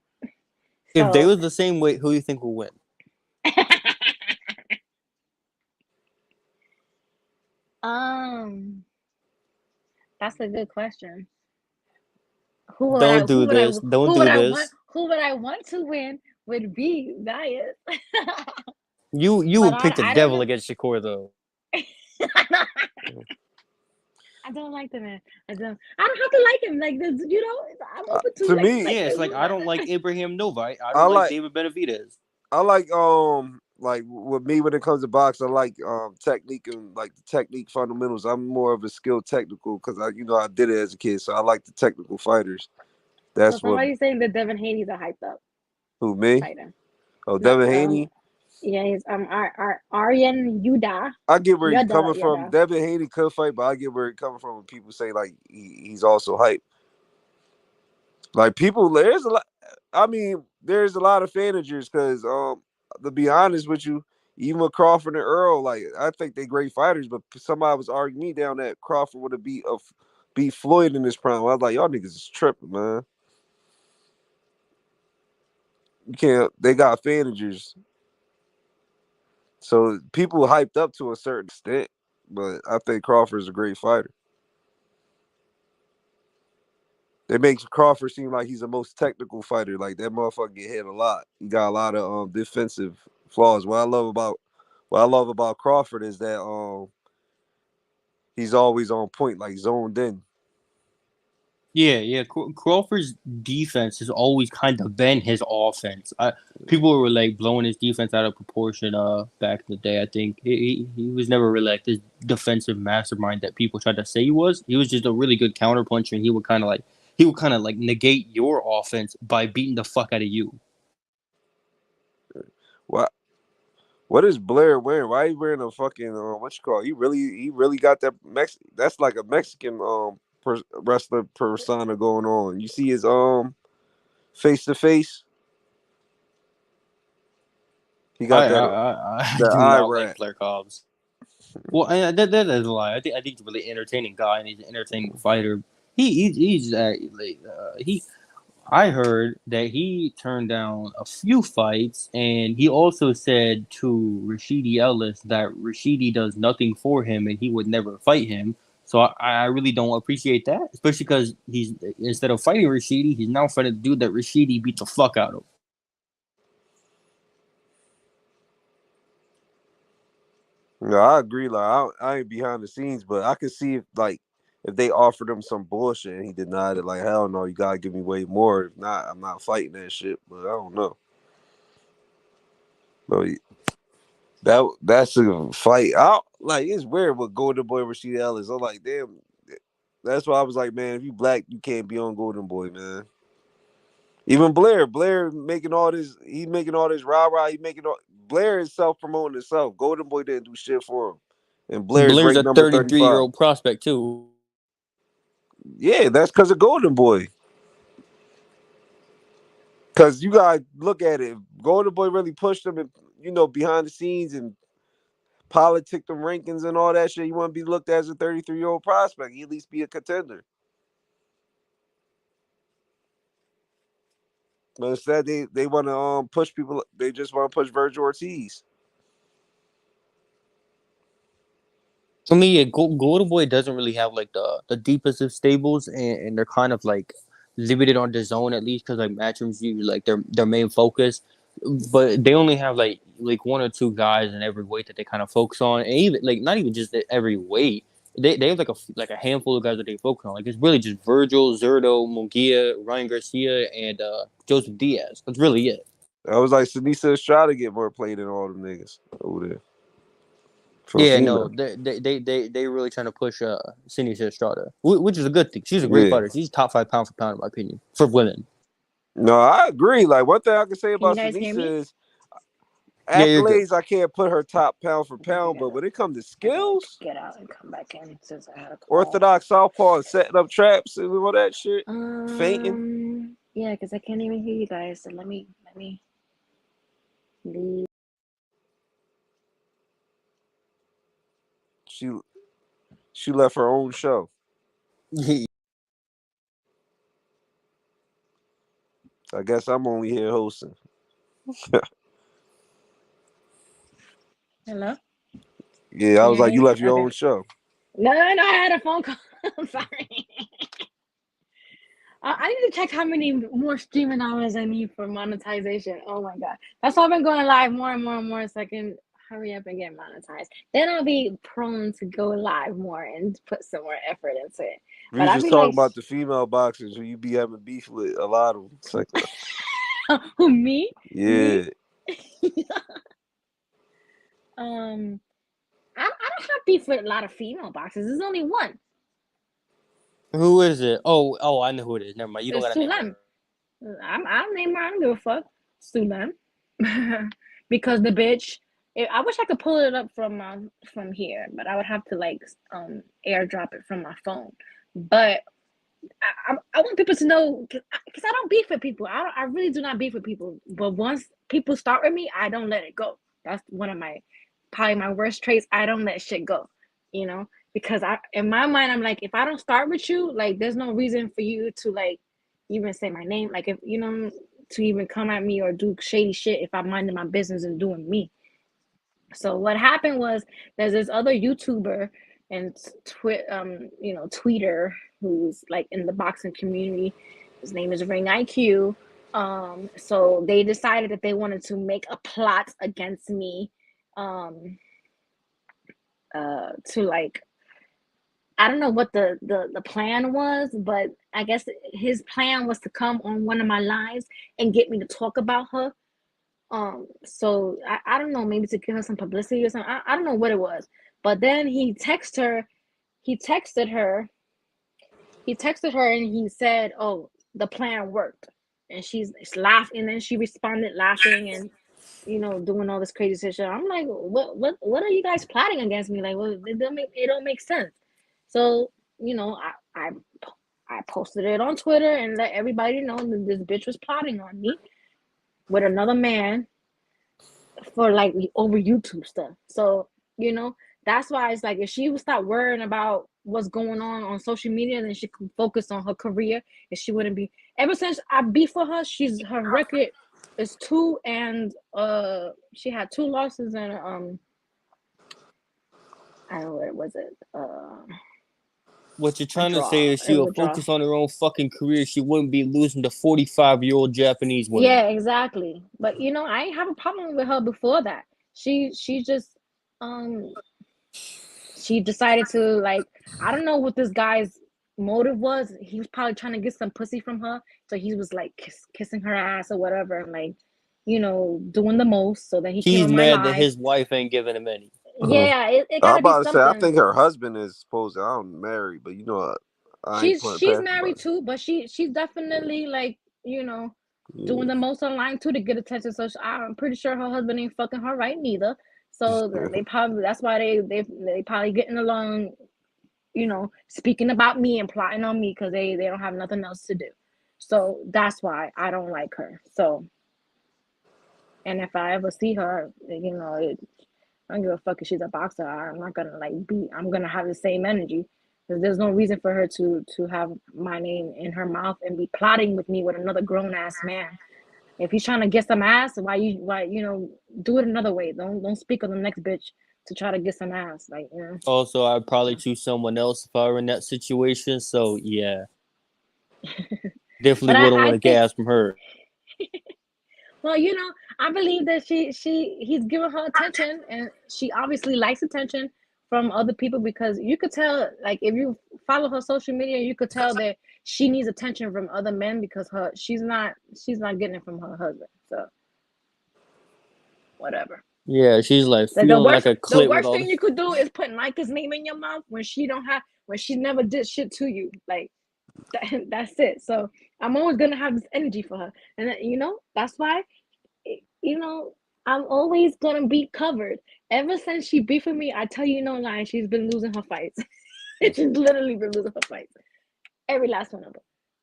Speaker 2: If they
Speaker 1: So,
Speaker 2: was the same weight, who do you think will win?
Speaker 1: um, that's a good question. Who would I?
Speaker 2: Don't
Speaker 1: Who
Speaker 2: do
Speaker 1: would I?
Speaker 2: this. Don't do this.
Speaker 1: Who would I want to win? Would be Zayas.
Speaker 2: You
Speaker 1: But
Speaker 2: would pick the
Speaker 1: I don't
Speaker 2: devil
Speaker 1: know.
Speaker 2: against Shakur though.
Speaker 1: I don't like the man. I don't have to like him. Like this, I'm open to
Speaker 3: To me,
Speaker 2: Yeah, it's like I don't
Speaker 1: whoever.
Speaker 2: like Abraham Nova. I
Speaker 3: I
Speaker 2: don't like
Speaker 3: like
Speaker 2: David Benavidez.
Speaker 3: like with me when it comes to box, I like technique and like the technique fundamentals. I'm more of a skilled technical because I did it as a kid, so I like the technical fighters.
Speaker 1: So
Speaker 3: That's what
Speaker 1: somebody's saying that Devin Haney's a hyped up
Speaker 3: who me?
Speaker 1: fighter.
Speaker 3: Oh,
Speaker 1: No,
Speaker 3: Devin Haney.
Speaker 1: yeah, he's Aryan
Speaker 3: I get where he's coming from.
Speaker 1: Yuda.
Speaker 3: Devin Haney could fight, but I get where he's coming from when people say like he's also hype. Like people, there's a lot. I mean, there's a lot of fanagers because, to be honest with you, even with Crawford and Earl, like I think they're great fighters. But somebody was arguing me down that Crawford would have beat Floyd in this prime. I was like, y'all niggas is tripping, man. You can't. They got fanagers, so people hyped up to a certain extent. But I think Crawford's a great fighter. It makes Crawford seem like he's the most technical fighter. Like that motherfucker get hit a lot. He got a lot of defensive flaws. What I love about Crawford is that he's always on point, like zoned in.
Speaker 2: Yeah. Crawford's defense has always kind of been his offense. People were like blowing his defense out of proportion. Back in the day, I think he was never really like this defensive mastermind that people tried to say he was. He was just a really good counterpuncher, and he would kind of like negate your offense by beating the fuck out of you.
Speaker 3: What what is Blair wearing? Why he wearing a fucking what you call it? He really got that that's like a Mexican wrestler persona going on. You see his face to face. He got
Speaker 2: I
Speaker 3: that
Speaker 2: do
Speaker 3: eye
Speaker 2: not like
Speaker 3: rat.
Speaker 2: Blair Cobbs. Well, that is a lie. I think he's a really entertaining guy and he's an entertaining fighter. He I heard that he turned down a few fights, and he also said to Rashidi Ellis that Rashidi does nothing for him and he would never fight him. So I really don't appreciate that, especially because he's instead of fighting Rashidi, he's now fighting the dude that Rashidi beat the fuck out of.
Speaker 3: No, I agree. Like I ain't behind the scenes, but I could see if they offered him some bullshit and he denied it. Like hell no, you gotta give me way more. If not, I'm not fighting that shit. But I don't know. But that's a fight. Like it's weird with Golden Boy Rashida Ellis. I'm like, damn. That's why I was like, man, if you black, you can't be on Golden Boy, man. Even Blair making all this, he making all this rah. He making all Blair is self promoting himself. Golden Boy didn't do shit for him, and Blair's
Speaker 2: Blair's
Speaker 3: ranked
Speaker 2: a
Speaker 3: number 35.
Speaker 2: 33-year-old prospect too.
Speaker 3: Yeah, that's because of Golden Boy. Because you gotta look at it. If Golden Boy really pushed him, and behind the scenes and politic them rankings and all that shit. You want to be looked at as a 33-year-old prospect. You at least be a contender. But instead, they want to push people. They just want to push Virgil Ortiz.
Speaker 2: For me, yeah, Golden Boy doesn't really have like the deepest of stables, and they're kind of like limited on the zone at least because like Matchroom's usually like their main focus, but they only have like one or two guys in every weight that they kind of focus on, and even like not even just every weight. They have like a handful of guys that they focus on. Like it's really just Virgil, Zerto, Munguia, Ryan Garcia, and Joseph Diaz. That's really it.
Speaker 3: I was like, Sinisa Estrada get more play than all them niggas over there for
Speaker 2: Yeah, no,
Speaker 3: female.
Speaker 2: they really trying to push Cindy Estrada, which is a good thing. She's a great
Speaker 3: Yeah.
Speaker 2: fighter. She's top 5 pound for pound in my opinion for women.
Speaker 3: No, I agree. Like one thing I can say
Speaker 1: Can you
Speaker 3: about
Speaker 1: guys hear
Speaker 3: Sinisa
Speaker 1: me?
Speaker 3: is
Speaker 2: Yeah, you're good.
Speaker 3: accolades. I can't put her top pound for
Speaker 1: I
Speaker 3: pound, but
Speaker 1: gotta,
Speaker 3: when it comes to
Speaker 1: I gotta
Speaker 3: skills,
Speaker 1: get out and come back in since I had a call.
Speaker 3: orthodox southpaw and setting up traps and all that shit, fainting.
Speaker 1: Yeah, because I can't even hear you guys. So let me leave.
Speaker 3: She left her own show. I guess I'm only here hosting.
Speaker 1: Hello?
Speaker 3: Yeah, I
Speaker 1: Can
Speaker 3: was
Speaker 1: you
Speaker 3: like,
Speaker 1: hear
Speaker 3: you
Speaker 1: me?
Speaker 3: left your
Speaker 1: Okay.
Speaker 3: own show.
Speaker 1: No, I had a phone call. I'm sorry. I need to check how many more streaming hours I need for monetization. Oh my God. That's why I've been going live more and more and more so I can hurry up and get monetized. Then I'll be prone to go live more and put some more effort into it.
Speaker 3: We
Speaker 1: But
Speaker 3: was
Speaker 1: I'll
Speaker 3: just
Speaker 1: be
Speaker 3: talking
Speaker 1: like,
Speaker 3: about the female boxers who you be having beef with. A lot of them. It's like,
Speaker 1: who, me?
Speaker 3: yeah.
Speaker 1: I don't have beef with a lot of female boxers. There's only one.
Speaker 2: Who is it? Oh, I know who it is. Never mind. You don't
Speaker 1: It's
Speaker 2: gotta name
Speaker 1: Sulam.
Speaker 2: her.
Speaker 1: I'll name her. I don't give a fuck. Sulam. Because the bitch. I wish I could pull it up from here, but I would have to like airdrop it from my phone. But I want people to know because I don't beef with people. I really do not beef with people. But once people start with me, I don't let it go. That's one of my probably my worst traits. I don't let shit go, because in my mind I'm like if I don't start with you, like there's no reason for you to like even say my name. Like if to even come at me or do shady shit if I'm minding my business and doing me. So what happened was there's this other YouTuber and tweeter who's like in the boxing community. His name is Ring IQ. So they decided that they wanted to make a plot against me, to like I don't know what the plan was, but I guess his plan was to come on one of my lives and get me to talk about her. So I don't know, maybe to give her some publicity or something. I don't know what it was. But then he texted her, and he said, "Oh, the plan worked." And she's laughing, and then she responded laughing and doing all this crazy shit. I'm like, what are you guys plotting against me? Like, well, it don't make sense. So, I posted it on Twitter and let everybody know that this bitch was plotting on me with another man for like over YouTube stuff. So, that's why it's like if she would stop worrying about what's going on social media, then she could focus on her career and she wouldn't be. Ever since I beef for her, her record is 2 and she had 2 losses and I don't know what was it
Speaker 2: What you're
Speaker 1: a
Speaker 2: trying to say
Speaker 1: draw.
Speaker 2: is
Speaker 1: It
Speaker 2: she
Speaker 1: was
Speaker 2: will
Speaker 1: a draw.
Speaker 2: focus on her own fucking career. She wouldn't be losing to 45-year-old Japanese women.
Speaker 1: Yeah, exactly. But I ain't have a problem with her before that. She just She decided to, like, I don't know what this guy's motive was. He was probably trying to get some pussy from her, so he was like kissing her ass or whatever, and like, doing the most so that he came
Speaker 2: He's
Speaker 1: on my
Speaker 2: mad that
Speaker 1: live.
Speaker 2: his wife ain't giving him any.
Speaker 1: Yeah, it
Speaker 3: I'm
Speaker 1: gotta be
Speaker 3: about to say, I
Speaker 1: something.
Speaker 3: think her husband is supposed to. I don't marry, but I ain't putting
Speaker 1: She's
Speaker 3: past
Speaker 1: married
Speaker 3: nobody.
Speaker 1: too, but she's definitely like, doing the most online too to get attention. So I'm pretty sure her husband ain't fucking her right neither. So they probably, that's why they probably getting along, speaking about me and plotting on me because they don't have nothing else to do. So that's why I don't like her. So, and if I ever see her, I don't give a fuck if she's a boxer. I'm not gonna I'm gonna have the same energy. Because there's no reason for her to have my name in her mouth and be plotting with me with another grown ass man. If he's trying to get some ass, why do it another way. Don't speak on the next bitch to try to get some ass.
Speaker 2: Also, I'd probably
Speaker 1: So.
Speaker 2: choose someone else if I were in that situation. So yeah, definitely
Speaker 1: But
Speaker 2: wouldn't want
Speaker 1: I
Speaker 2: to
Speaker 1: think,
Speaker 2: gas from her.
Speaker 1: well, I believe that he's giving her attention, and she obviously likes attention from other people because you could tell, like, if you follow her social media, you could tell that she needs attention from other men because she's not getting it from her husband. So whatever.
Speaker 2: Yeah, she's like
Speaker 1: The
Speaker 2: feeling like
Speaker 1: worst
Speaker 2: a
Speaker 1: the
Speaker 2: clit with
Speaker 1: worst
Speaker 2: all
Speaker 1: thing
Speaker 2: this.
Speaker 1: you could do is put Nike's name in your mouth when she never did shit to you. Like that's it. So I'm always gonna have this energy for her, and that's why you know, I'm always gonna be covered. Ever since she beefed with me, I tell you no lie, she's been losing her fights. She's literally been losing her fights. Every last one of them.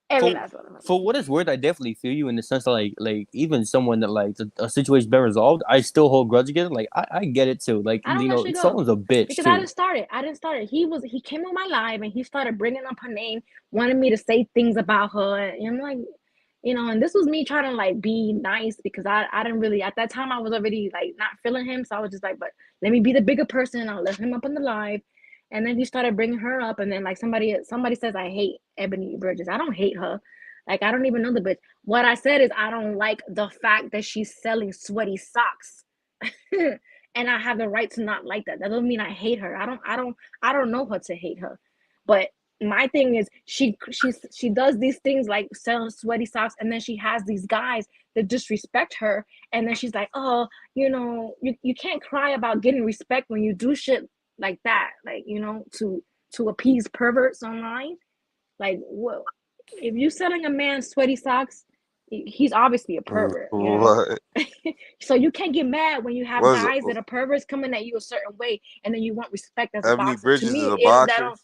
Speaker 1: Every
Speaker 2: For
Speaker 1: last one of them.
Speaker 2: for what it's worth, I definitely feel you in the sense that like even someone that like a situation been resolved, I still hold grudge against. Like I get it too. Like
Speaker 1: I don't let shit go.
Speaker 2: someone's a bitch
Speaker 1: Because I
Speaker 2: too.
Speaker 1: didn't start it. I didn't start it. He came on my live and he started bringing up her name, wanted me to say things about her. And I'm like, and this was me trying to like be nice because I didn't really, at that time I was already like not feeling him. So I was just like, but let me be the bigger person. I'll let him up on the live. And then he started bringing her up. And then like somebody says, I hate Ebony Bridges. I don't hate her. Like, I don't even know the bitch. What I said is I don't like the fact that she's selling sweaty socks. And I have the right to not like that. That doesn't mean I hate her. I don't know her to hate her. But my thing is she does these things like selling sweaty socks, and then she has these guys that disrespect her, and then she's like, oh, you can't cry about getting respect when you do shit like that, like, to appease perverts online. Like, well, if you're selling a man sweaty socks, he's obviously a pervert.
Speaker 3: What?
Speaker 1: So you can't get mad when you have
Speaker 3: Was
Speaker 1: guys that are perverts coming at you a certain way, and then you want respect as a
Speaker 3: Ebony
Speaker 1: boxer. To
Speaker 3: Bridges is
Speaker 1: me,
Speaker 3: a
Speaker 1: that
Speaker 3: boxer?
Speaker 1: don't.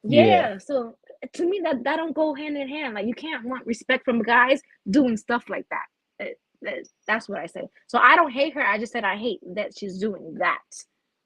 Speaker 2: Yeah.
Speaker 1: Yeah. So to me, that don't go hand in hand. Like, you can't want respect from guys doing stuff like that. That's what I say. So I don't hate her. I just said I hate that she's doing that.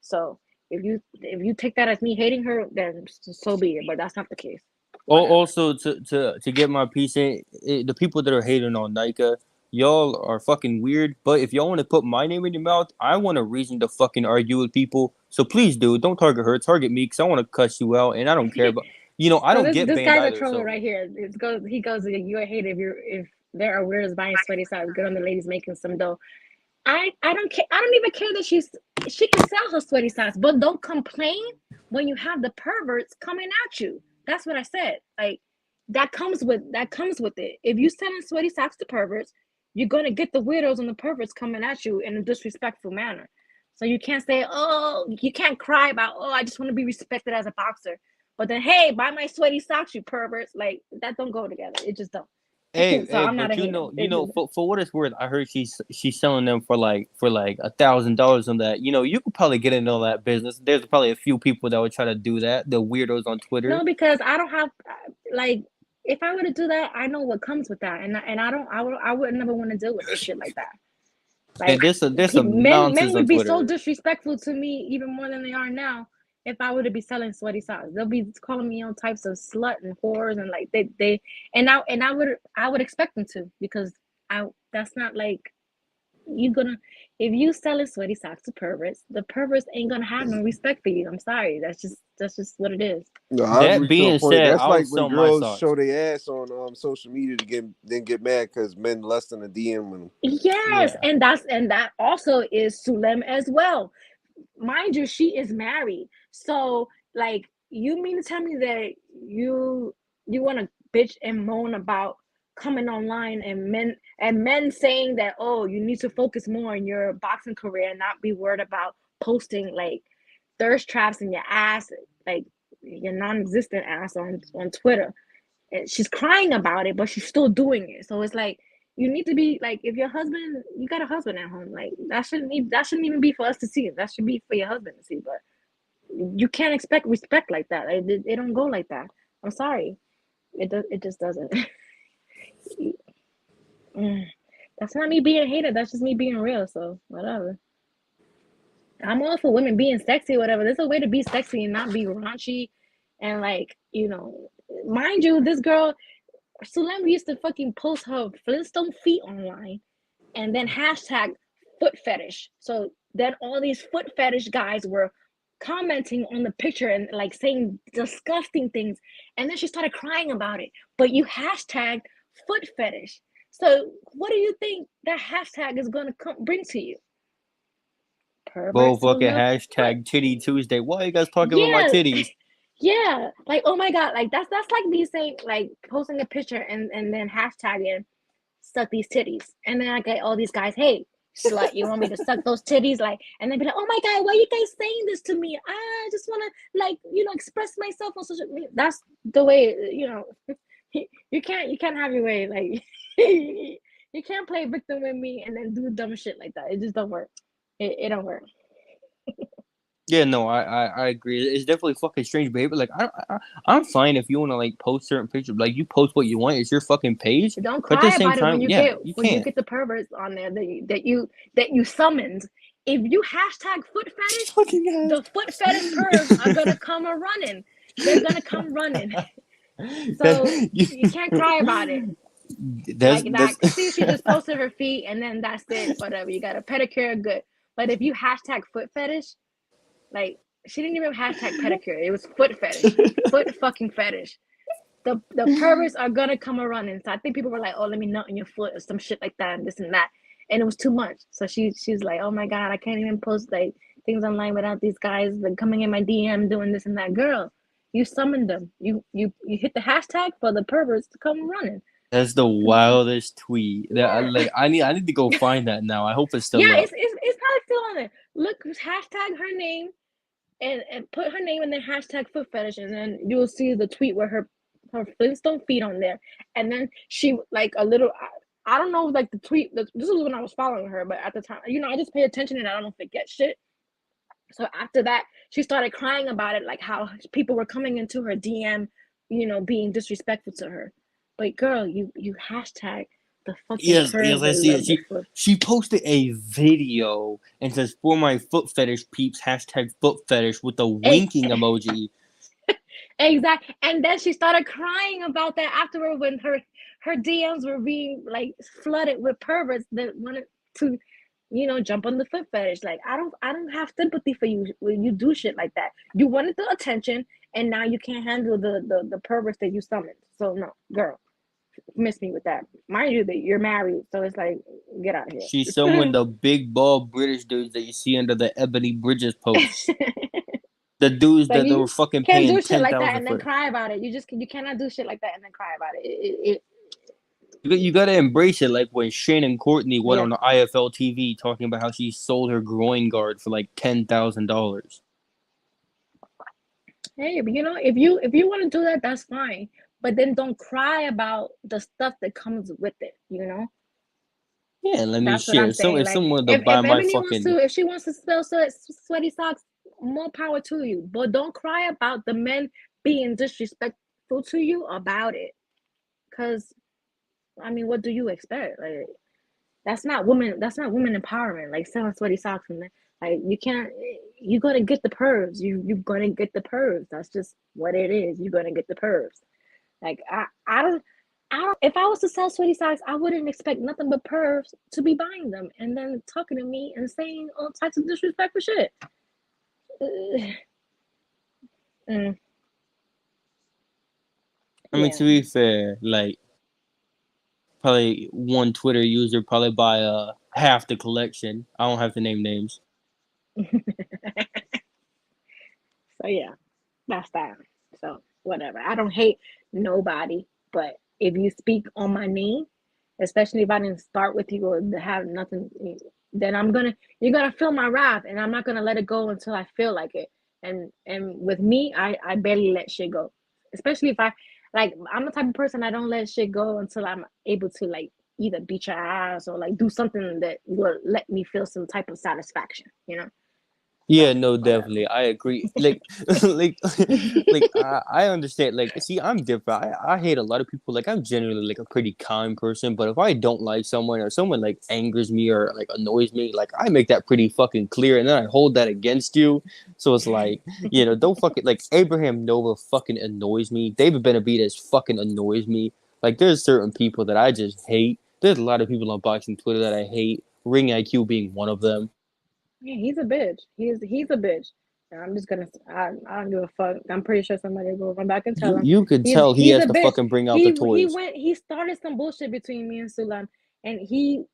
Speaker 1: So if you take that as me hating her, then so be it. But that's not the case. Whatever.
Speaker 2: Also, to get my piece in, the people that are hating on Nika, y'all are fucking weird. But if y'all want to put my name in your mouth, I want a reason to fucking argue with people. So please do. Don't target her. Target me because I want to cuss you out, and I don't care. But I
Speaker 1: So
Speaker 2: don't
Speaker 1: this
Speaker 2: get
Speaker 1: this
Speaker 2: banned
Speaker 1: guy's a
Speaker 2: either.
Speaker 1: troller
Speaker 2: So
Speaker 1: right here. He goes, you're a hater if there are weirdos buying sweaty socks. Good on the ladies making some dough. I don't care. I don't even care that she can sell her sweaty socks, but don't complain when you have the perverts coming at you. That's what I said. Like, that comes with it. If you selling sweaty socks to perverts, you're gonna get the weirdos and the perverts coming at you in a disrespectful manner. So you can't say, oh, you can't cry about, oh, I just want to be respected as a boxer. But then, hey, buy my sweaty socks, you perverts. Like, that don't go together. It just don't. So I'm not a
Speaker 2: but
Speaker 1: hater.
Speaker 2: for what it's worth, I heard she's selling them for like $1,000 on that. You could probably get into all that business. There's probably a few people that would try to do that. The weirdos on Twitter.
Speaker 1: No, because I don't have, like, if I were to do that, I know what comes with that, and I would never want to deal with this shit like that.
Speaker 2: And
Speaker 1: Like,
Speaker 2: there's some
Speaker 1: men
Speaker 2: nonsense on
Speaker 1: would be so
Speaker 2: Twitter.
Speaker 1: disrespectful to me even more than they are now if I were to be selling sweaty socks. They'll be calling me all types of slut and whores, and like they and I would expect them to, because I that's not like, you gonna if you selling sweaty socks to perverts, the perverts ain't gonna have no respect for you. I'm sorry. That's just what it is.
Speaker 3: No, I
Speaker 2: That
Speaker 3: agree to a
Speaker 2: being
Speaker 3: point.
Speaker 2: said,
Speaker 3: That's
Speaker 2: I would
Speaker 3: like when
Speaker 2: sell my
Speaker 3: girls
Speaker 2: socks.
Speaker 3: show their ass on social media to then get mad because men less than a DM. And
Speaker 1: Yes,
Speaker 2: Yeah.
Speaker 1: and that also is Sulem as well. mind you, she is married. So like, you mean to tell me that you want to bitch and moan about coming online and men saying that, oh, you need to focus more on your boxing career and not be worried about posting like thirst traps in your ass, like your non-existent ass on Twitter. And she's crying about it, but she's still doing it. So it's like, you need to be like, if your husband, you got a husband at home, like that shouldn't even be for us to see. That should be for your husband to see. But you can't expect respect like that. It don't go like that. I'm sorry. It just doesn't. That's not me being a hater. That's just me being real. So whatever. I'm all for women being sexy, whatever. There's a way to be sexy and not be raunchy, and like, mind you, this girl Sulem used to fucking post her Flintstone feet online, and then hashtag foot fetish. So then all these foot fetish guys were commenting on the picture and like saying disgusting things, and then she started crying about it. But you hashtagged foot fetish. So what do you think that hashtag is gonna bring to you?
Speaker 2: Well,
Speaker 1: Perverts who
Speaker 2: fucking
Speaker 1: love foot.
Speaker 2: hashtag Titty Tuesday. Why are you guys talking about my
Speaker 1: Yeah,
Speaker 2: titties?
Speaker 1: yeah. Like, oh my god, like that's like me saying, like, posting a picture and then hashtagging suck these titties. And then I get all these guys, hey, slut, you want me to suck those titties? Like, and then be like, oh my god, why are you guys saying this to me? I just want to, like, express myself on social media. That's the way, you can't have your way. Like, you can't play victim with me and then do dumb shit like that. It just don't work. It don't work.
Speaker 2: Yeah, no, I agree. It's definitely fucking strange behavior. Like, I'm fine if you want to like post certain pictures. Like, you post what you want. It's your fucking page.
Speaker 1: Don't
Speaker 2: But at the
Speaker 1: cry
Speaker 2: same
Speaker 1: about it
Speaker 2: time,
Speaker 1: when you
Speaker 2: yeah,
Speaker 1: get
Speaker 2: you
Speaker 1: when you
Speaker 2: can't.
Speaker 1: get the perverts on there that you summoned. If you hashtag foot fetish,
Speaker 2: Fucking ass.
Speaker 1: the foot fetish pervs are gonna come a running. They're gonna come running. So
Speaker 2: That
Speaker 1: you can't cry about it like
Speaker 2: that's
Speaker 1: that. Cause see, she just posted her feet and then that's it. Whatever. You got a pedicure, good. But if you hashtag foot fetish, like, she didn't even hashtag pedicure. It was foot fetish. Foot fucking fetish. The perverts are gonna come a running. So I think people were like, oh, let me nut on your foot or some shit like that and this and that. And it was too much. So she's like, oh my god, I can't even post like things online without these guys like coming in my DM doing this and that. Girl, you summoned them. You hit the hashtag for the perverts to come running.
Speaker 2: that's the wildest tweet. That
Speaker 1: Yeah.
Speaker 2: like I need to go find that now. I hope it's still
Speaker 1: Yeah,
Speaker 2: up.
Speaker 1: it's probably still on there. Look, hashtag her name and put her name and then hashtag foot fetish, and then you'll see the tweet with her Flintstone feet on there. And then she like a little. I don't know, like the tweet. This was when I was following her, but at the time, I just pay attention and I don't forget shit. So after that, she started crying about it, like how people were coming into her DM, being disrespectful to her. But girl, you hashtag the fucking
Speaker 2: Yes, yes,
Speaker 1: pervs
Speaker 2: I
Speaker 1: that
Speaker 2: see it.
Speaker 1: love the
Speaker 2: She
Speaker 1: foot.
Speaker 2: she posted a video and says for my foot fetish peeps hashtag foot fetish with the
Speaker 1: Hey,
Speaker 2: winking emoji.
Speaker 1: exactly. And then she started crying about that afterward when her DMs were being like flooded with perverts that wanted to, jump on the foot fetish. Like, I don't have sympathy for you when you do shit like that. You wanted the attention, and now you can't handle the perverts that you summoned. So no, girl, miss me with that. Mind you that you're married, so it's like, get out of
Speaker 2: She's
Speaker 1: here.
Speaker 2: someone the big bald British dudes that you see under the Ebony Bridges posts. The dudes
Speaker 1: Like,
Speaker 2: that they were
Speaker 1: you
Speaker 2: fucking
Speaker 1: can't
Speaker 2: paying
Speaker 1: do shit like that
Speaker 2: 10,000
Speaker 1: and then
Speaker 2: for.
Speaker 1: cry about it. You cannot do shit like that and then cry about it.
Speaker 2: You gotta embrace it, like when Shannon Courtney went
Speaker 1: Yeah.
Speaker 2: on the IFL TV talking about how she sold her groin guard for like $10,000.
Speaker 1: Hey, but if you want to do that, that's fine. But then don't cry about the stuff that comes with it.
Speaker 2: Yeah, let me
Speaker 1: That's what
Speaker 2: share.
Speaker 1: I'm
Speaker 2: So
Speaker 1: saying.
Speaker 2: if
Speaker 1: Like,
Speaker 2: someone to
Speaker 1: if
Speaker 2: buy
Speaker 1: if
Speaker 2: my
Speaker 1: Ebony wants
Speaker 2: fucking
Speaker 1: to, if she wants to spell sweaty socks, more power to you. But don't cry about the men being disrespectful to you about it. Cause I mean, what do you expect? Like, that's not woman. That's not woman empowerment. Like selling sweaty socks and like, you can't. You're gonna get the pervs. You're gonna get the pervs. That's just what it is. You're gonna get the pervs. Like, I don't. If I was to sell sweaty socks, I wouldn't expect nothing but pervs to be buying them and then talking to me and saying all types of disrespectful shit. Mm,
Speaker 2: I mean,
Speaker 1: yeah.
Speaker 2: to be fair, like probably one Twitter user probably buy half the collection. I don't have to name names.
Speaker 1: So yeah, that's that. So whatever. I don't hate nobody, but if you speak on my name, especially if I didn't start with you or have nothing, then you're gonna feel my wrath, and I'm not gonna let it go until I feel like it. And with me, I barely let shit go, especially if I'm the type of person I don't let shit go until I'm able to like either beat your ass or like do something that will let me feel some type of satisfaction,
Speaker 2: Yeah,
Speaker 1: So
Speaker 2: no,
Speaker 1: whatever.
Speaker 2: definitely. I agree. Like, like, I understand. Like, see, I'm different. I hate a lot of people. Like, I'm generally like a pretty kind person, but if I don't like someone or someone like angers me or like annoys me, like I make that pretty fucking clear, and then I hold that against you. So it's like, don't fucking like Abraham Nova fucking annoys me. David Benavidez fucking annoys me. Like, there's certain people that I just hate. There's a lot of people on boxing Twitter that I hate. Ring IQ being one of them.
Speaker 1: Yeah, he's a bitch. He's a bitch. And I'm just gonna. I don't give a fuck. I'm pretty sure somebody will run back and tell him
Speaker 2: You could
Speaker 1: he's
Speaker 2: tell he
Speaker 1: he's a
Speaker 2: has to
Speaker 1: bitch.
Speaker 2: fucking bring out the
Speaker 1: He
Speaker 2: toys.
Speaker 1: went. He started some bullshit between me and Sulam, and he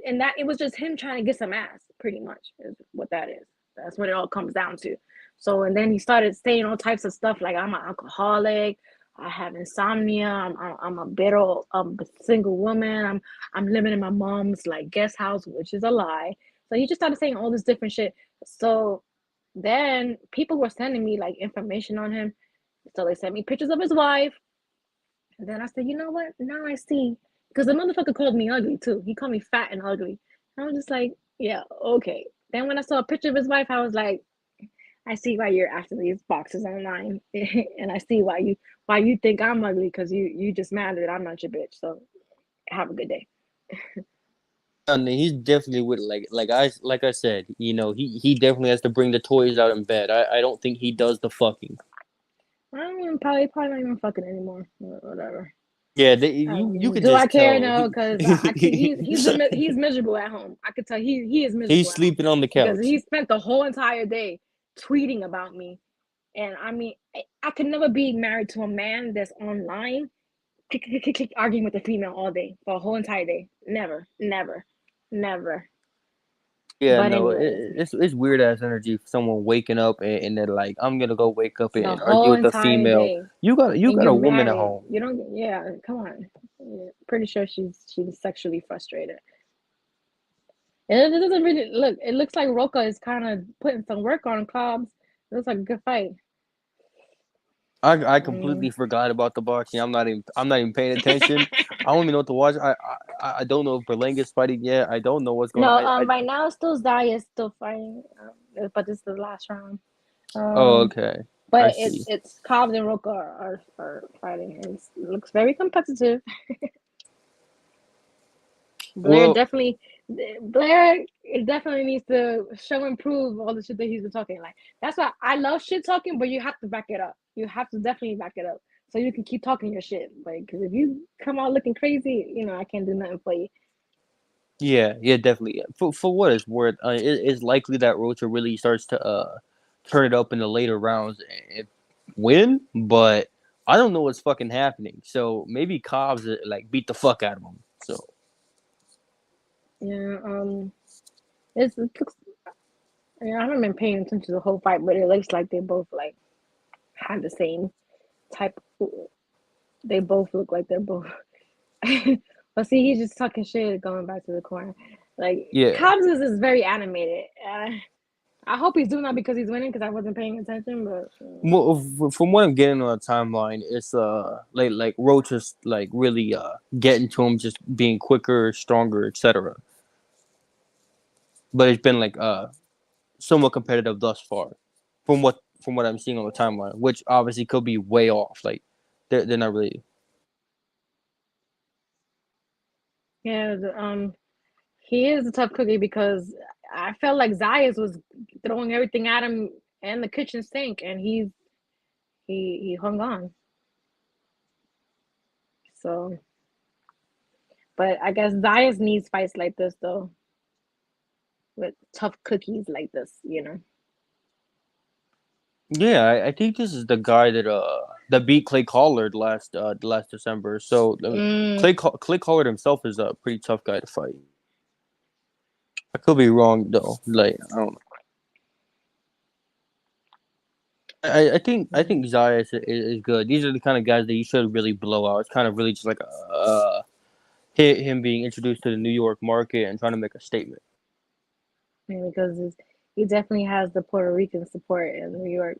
Speaker 1: and that it was just him trying to get some ass. Pretty much is what that is. That's what it all comes down to. So and then he started saying all types of stuff like I'm an alcoholic. I have insomnia. I'm a bitter single woman. I'm living in my mom's like guest house, which is a lie. So he just started saying all this different shit. So then people were sending me like information on him. So they sent me pictures of his wife. And then I said, you know what? Now I see. Because the motherfucker called me ugly too. He called me fat and ugly. I was just like, yeah, okay. Then when I saw a picture of his wife, I was like, I see why you're after these boxes online. And I see why you think I'm ugly because you just mad that I'm not your bitch. So have a good day.
Speaker 2: And he's definitely with like I said, he definitely has to bring the toys out in bed. I don't think he does the fucking.
Speaker 1: I don't even probably not even fucking anymore. Whatever.
Speaker 2: Yeah, you could
Speaker 1: Do I
Speaker 2: just
Speaker 1: care?
Speaker 2: tell
Speaker 1: No, because I could, he's miserable at home. I could tell he is
Speaker 2: he's
Speaker 1: miserable at home
Speaker 2: sleeping on the
Speaker 1: because
Speaker 2: couch.
Speaker 1: he spent the whole entire day tweeting about me, and I mean I could never be married to a man that's online arguing with a female all day for a whole entire day. Never, never, never.
Speaker 2: Yeah,
Speaker 1: But
Speaker 2: no,
Speaker 1: anyways,
Speaker 2: it's weird ass energy for someone waking up and they're like, I'm gonna go wake up
Speaker 1: the
Speaker 2: and argue
Speaker 1: whole
Speaker 2: with a
Speaker 1: entire
Speaker 2: female.
Speaker 1: day,
Speaker 2: You
Speaker 1: and
Speaker 2: got
Speaker 1: you're
Speaker 2: a woman at
Speaker 1: married.
Speaker 2: home.
Speaker 1: You don't. Yeah, come on. Yeah, pretty sure she's sexually frustrated. And it doesn't really look. It looks like Roca is kind of putting some work on Cobbs. It looks like a good fight.
Speaker 2: I
Speaker 1: I
Speaker 2: completely
Speaker 1: mean,
Speaker 2: forgot about the boxing. I'm not even paying attention. I don't even know what to watch. I don't know if Berlanga's fighting yet. I don't know what's going on.
Speaker 1: no.
Speaker 2: I
Speaker 1: Right now, still Zaya is still fighting, but this is the last round.
Speaker 2: Oh,
Speaker 1: Um,
Speaker 2: okay. I
Speaker 1: but
Speaker 2: see.
Speaker 1: it's Cobbs and Roca are fighting. It looks very competitive. Blair
Speaker 2: Well,
Speaker 1: definitely, Blair it definitely needs to show and prove all the shit that he's been talking. Like that's why I love shit talking, but you have to back it up. You have to definitely back it up so you can keep talking your shit. Like, because if you come out looking crazy, I can't do nothing for you.
Speaker 2: yeah, definitely. For what it's worth, it's likely that Rocha really starts to turn it up in the later rounds and win, but I don't know what's fucking happening. So maybe Cobbs like beat the fuck out of him. So
Speaker 1: Yeah, it looks. Yeah, I haven't been paying attention to the whole fight, but it looks like they both like have the same type. They both look like they're both. But see, he's just talking shit going back to the corner. Like
Speaker 2: yeah.
Speaker 1: Cobbs is very animated. I hope he's doing that because he's winning because I wasn't paying attention. But
Speaker 2: Well, from what I'm getting on the timeline, it's like Rocha's like really getting to him, just being quicker, stronger, etc. But it's been like somewhat competitive thus far, from what I'm seeing on the timeline, which obviously could be way off. Like they're not really.
Speaker 1: yeah, he is a tough cookie because I felt like Zayas was throwing everything at him and the kitchen sink, and he hung on. So, but I guess Zayas needs fights like this though, with tough cookies like this.
Speaker 2: Yeah, I think this is the guy that beat Clay Collard last December. So
Speaker 1: Mm,
Speaker 2: Clay Collard himself is a pretty tough guy to fight. I could be wrong though. Like I don't know. I think Zaya is good. These are the kind of guys that you should really blow out. It's kind of really just like him being introduced to the New York market and trying to make a statement.
Speaker 1: Yeah, because he definitely has the Puerto Rican support in New York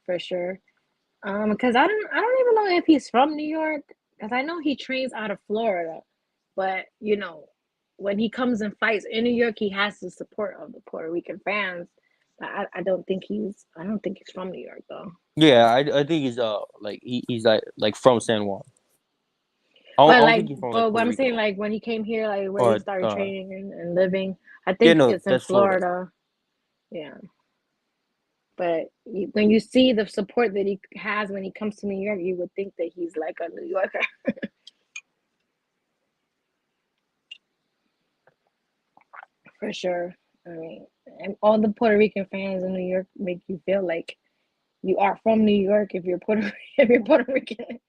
Speaker 1: for sure. Because I don't even know if he's from New York, because I know he trains out of Florida, but when he comes and fights in New York, he has the support of the Puerto Rican fans. But I don't think he's from New York though.
Speaker 2: Yeah, I think he's he's like from San Juan. I
Speaker 1: But
Speaker 2: don't
Speaker 1: like,
Speaker 2: think he's from like
Speaker 1: but what
Speaker 2: Puerto
Speaker 1: I'm
Speaker 2: Rico
Speaker 1: saying, like when he came here, like where he
Speaker 2: or
Speaker 1: started training and living, I
Speaker 2: yeah,
Speaker 1: think
Speaker 2: no,
Speaker 1: it's in
Speaker 2: that's Florida.
Speaker 1: Florida. Yeah. But when you see the support that he has when he comes to New York, you would think that he's like a New Yorker. For sure. I mean, and all the Puerto Rican fans in New York make you feel like you are from New York if you're if you're Puerto Rican.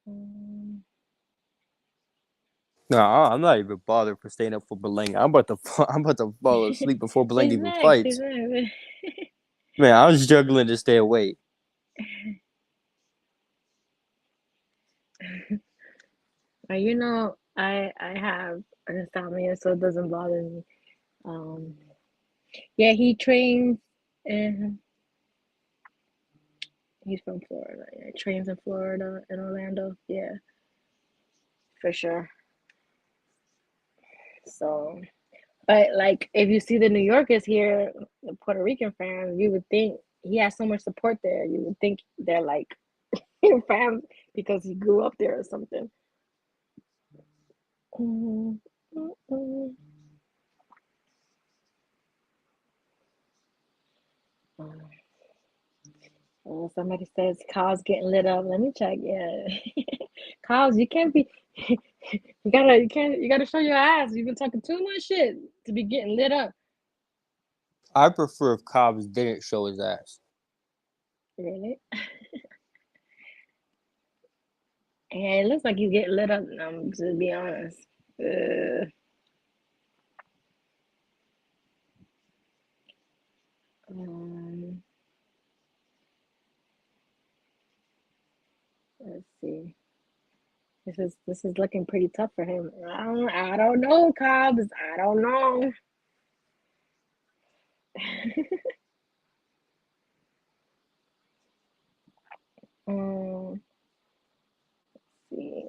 Speaker 1: Um,
Speaker 2: No, I'm not even bothered for staying up for Beleng. I'm about to fall asleep before Beleng
Speaker 1: He's
Speaker 2: even
Speaker 1: next. He's
Speaker 2: fights.
Speaker 1: next.
Speaker 2: Man, I was juggling to stay awake.
Speaker 1: I have insomnia, so it doesn't bother me. Um, yeah, he trains and he's from Florida. Yeah, he trains in Florida in Orlando. Yeah, for sure. So, but like if you see the New Yorkers here, the Puerto Rican fans, you would think he has so much support there. You would think they're like fans because he grew up there or something. Mm, mm, mm. Oh, somebody says Kyle's getting lit up. Let me check. Yeah, Kyle's, you can't be. You gotta show your ass. You've been talking too much shit to be getting lit up.
Speaker 2: I prefer if Cobbs didn't show his ass.
Speaker 1: Really? And it looks like he's getting lit up. To be honest. Uh, um, let's see. This is looking pretty tough for him. I don't know, Cobbs. I don't know. um, let's see.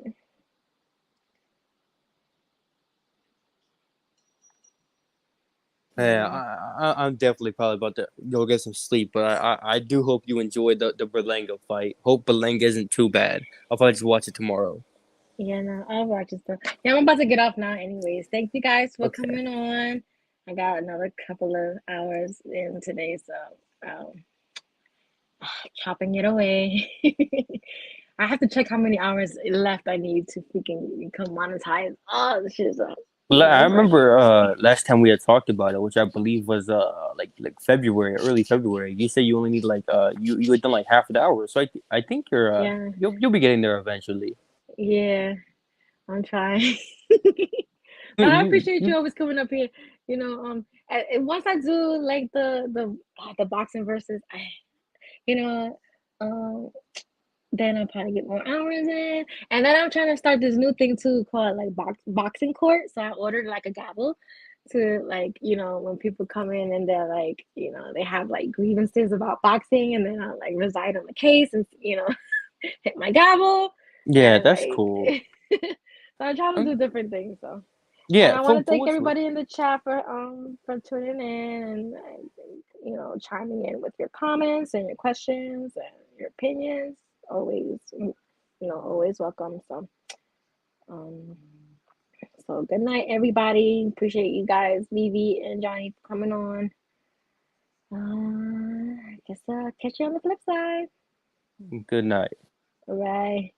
Speaker 2: Yeah,
Speaker 1: Um,
Speaker 2: I'm definitely probably about to go get some sleep, but I do hope you enjoyed the Berlanga fight. Hope Berlanga isn't too bad. I'll probably just watch it tomorrow.
Speaker 1: yeah, no, I'll watch it stuff. Yeah, I'm about to get off now, anyways. Thank you guys for
Speaker 2: Okay.
Speaker 1: coming on. I got another couple of hours in today, so chopping it away. I have to check how many hours left I need to freaking become monetized. Oh, this shit is
Speaker 2: Well, I
Speaker 1: never.
Speaker 2: remember last time we had talked about it, which I believe was like February, early February. You said you only need like you had done like half the hour, so I think
Speaker 1: Yeah,
Speaker 2: you'll be getting there eventually.
Speaker 1: yeah, I'm trying.
Speaker 2: You
Speaker 1: But I
Speaker 2: you,
Speaker 1: appreciate you
Speaker 2: you
Speaker 1: always coming up here. And once I do like the boxing versus, you know, um, then I'll probably get more hours in. And then I'm trying to start this new thing too called like boxing court. So I ordered like a gavel to like, when people come in and they're like, they have like grievances about boxing, and then I like reside on the case and hit my gavel
Speaker 2: yeah,
Speaker 1: and
Speaker 2: that's
Speaker 1: like
Speaker 2: cool.
Speaker 1: so I'm trying to
Speaker 2: Um,
Speaker 1: do different things. So and
Speaker 2: yeah,
Speaker 1: I want to
Speaker 2: for
Speaker 1: thank
Speaker 2: what's
Speaker 1: everybody in the chat for tuning in and chiming in with your comments and your questions and your opinions. Always, always welcome. Um, so good night, everybody. Appreciate you guys, Vivi and Johnny, for coming on. I guess I'll catch you on the flip side.
Speaker 2: good night.
Speaker 1: All right.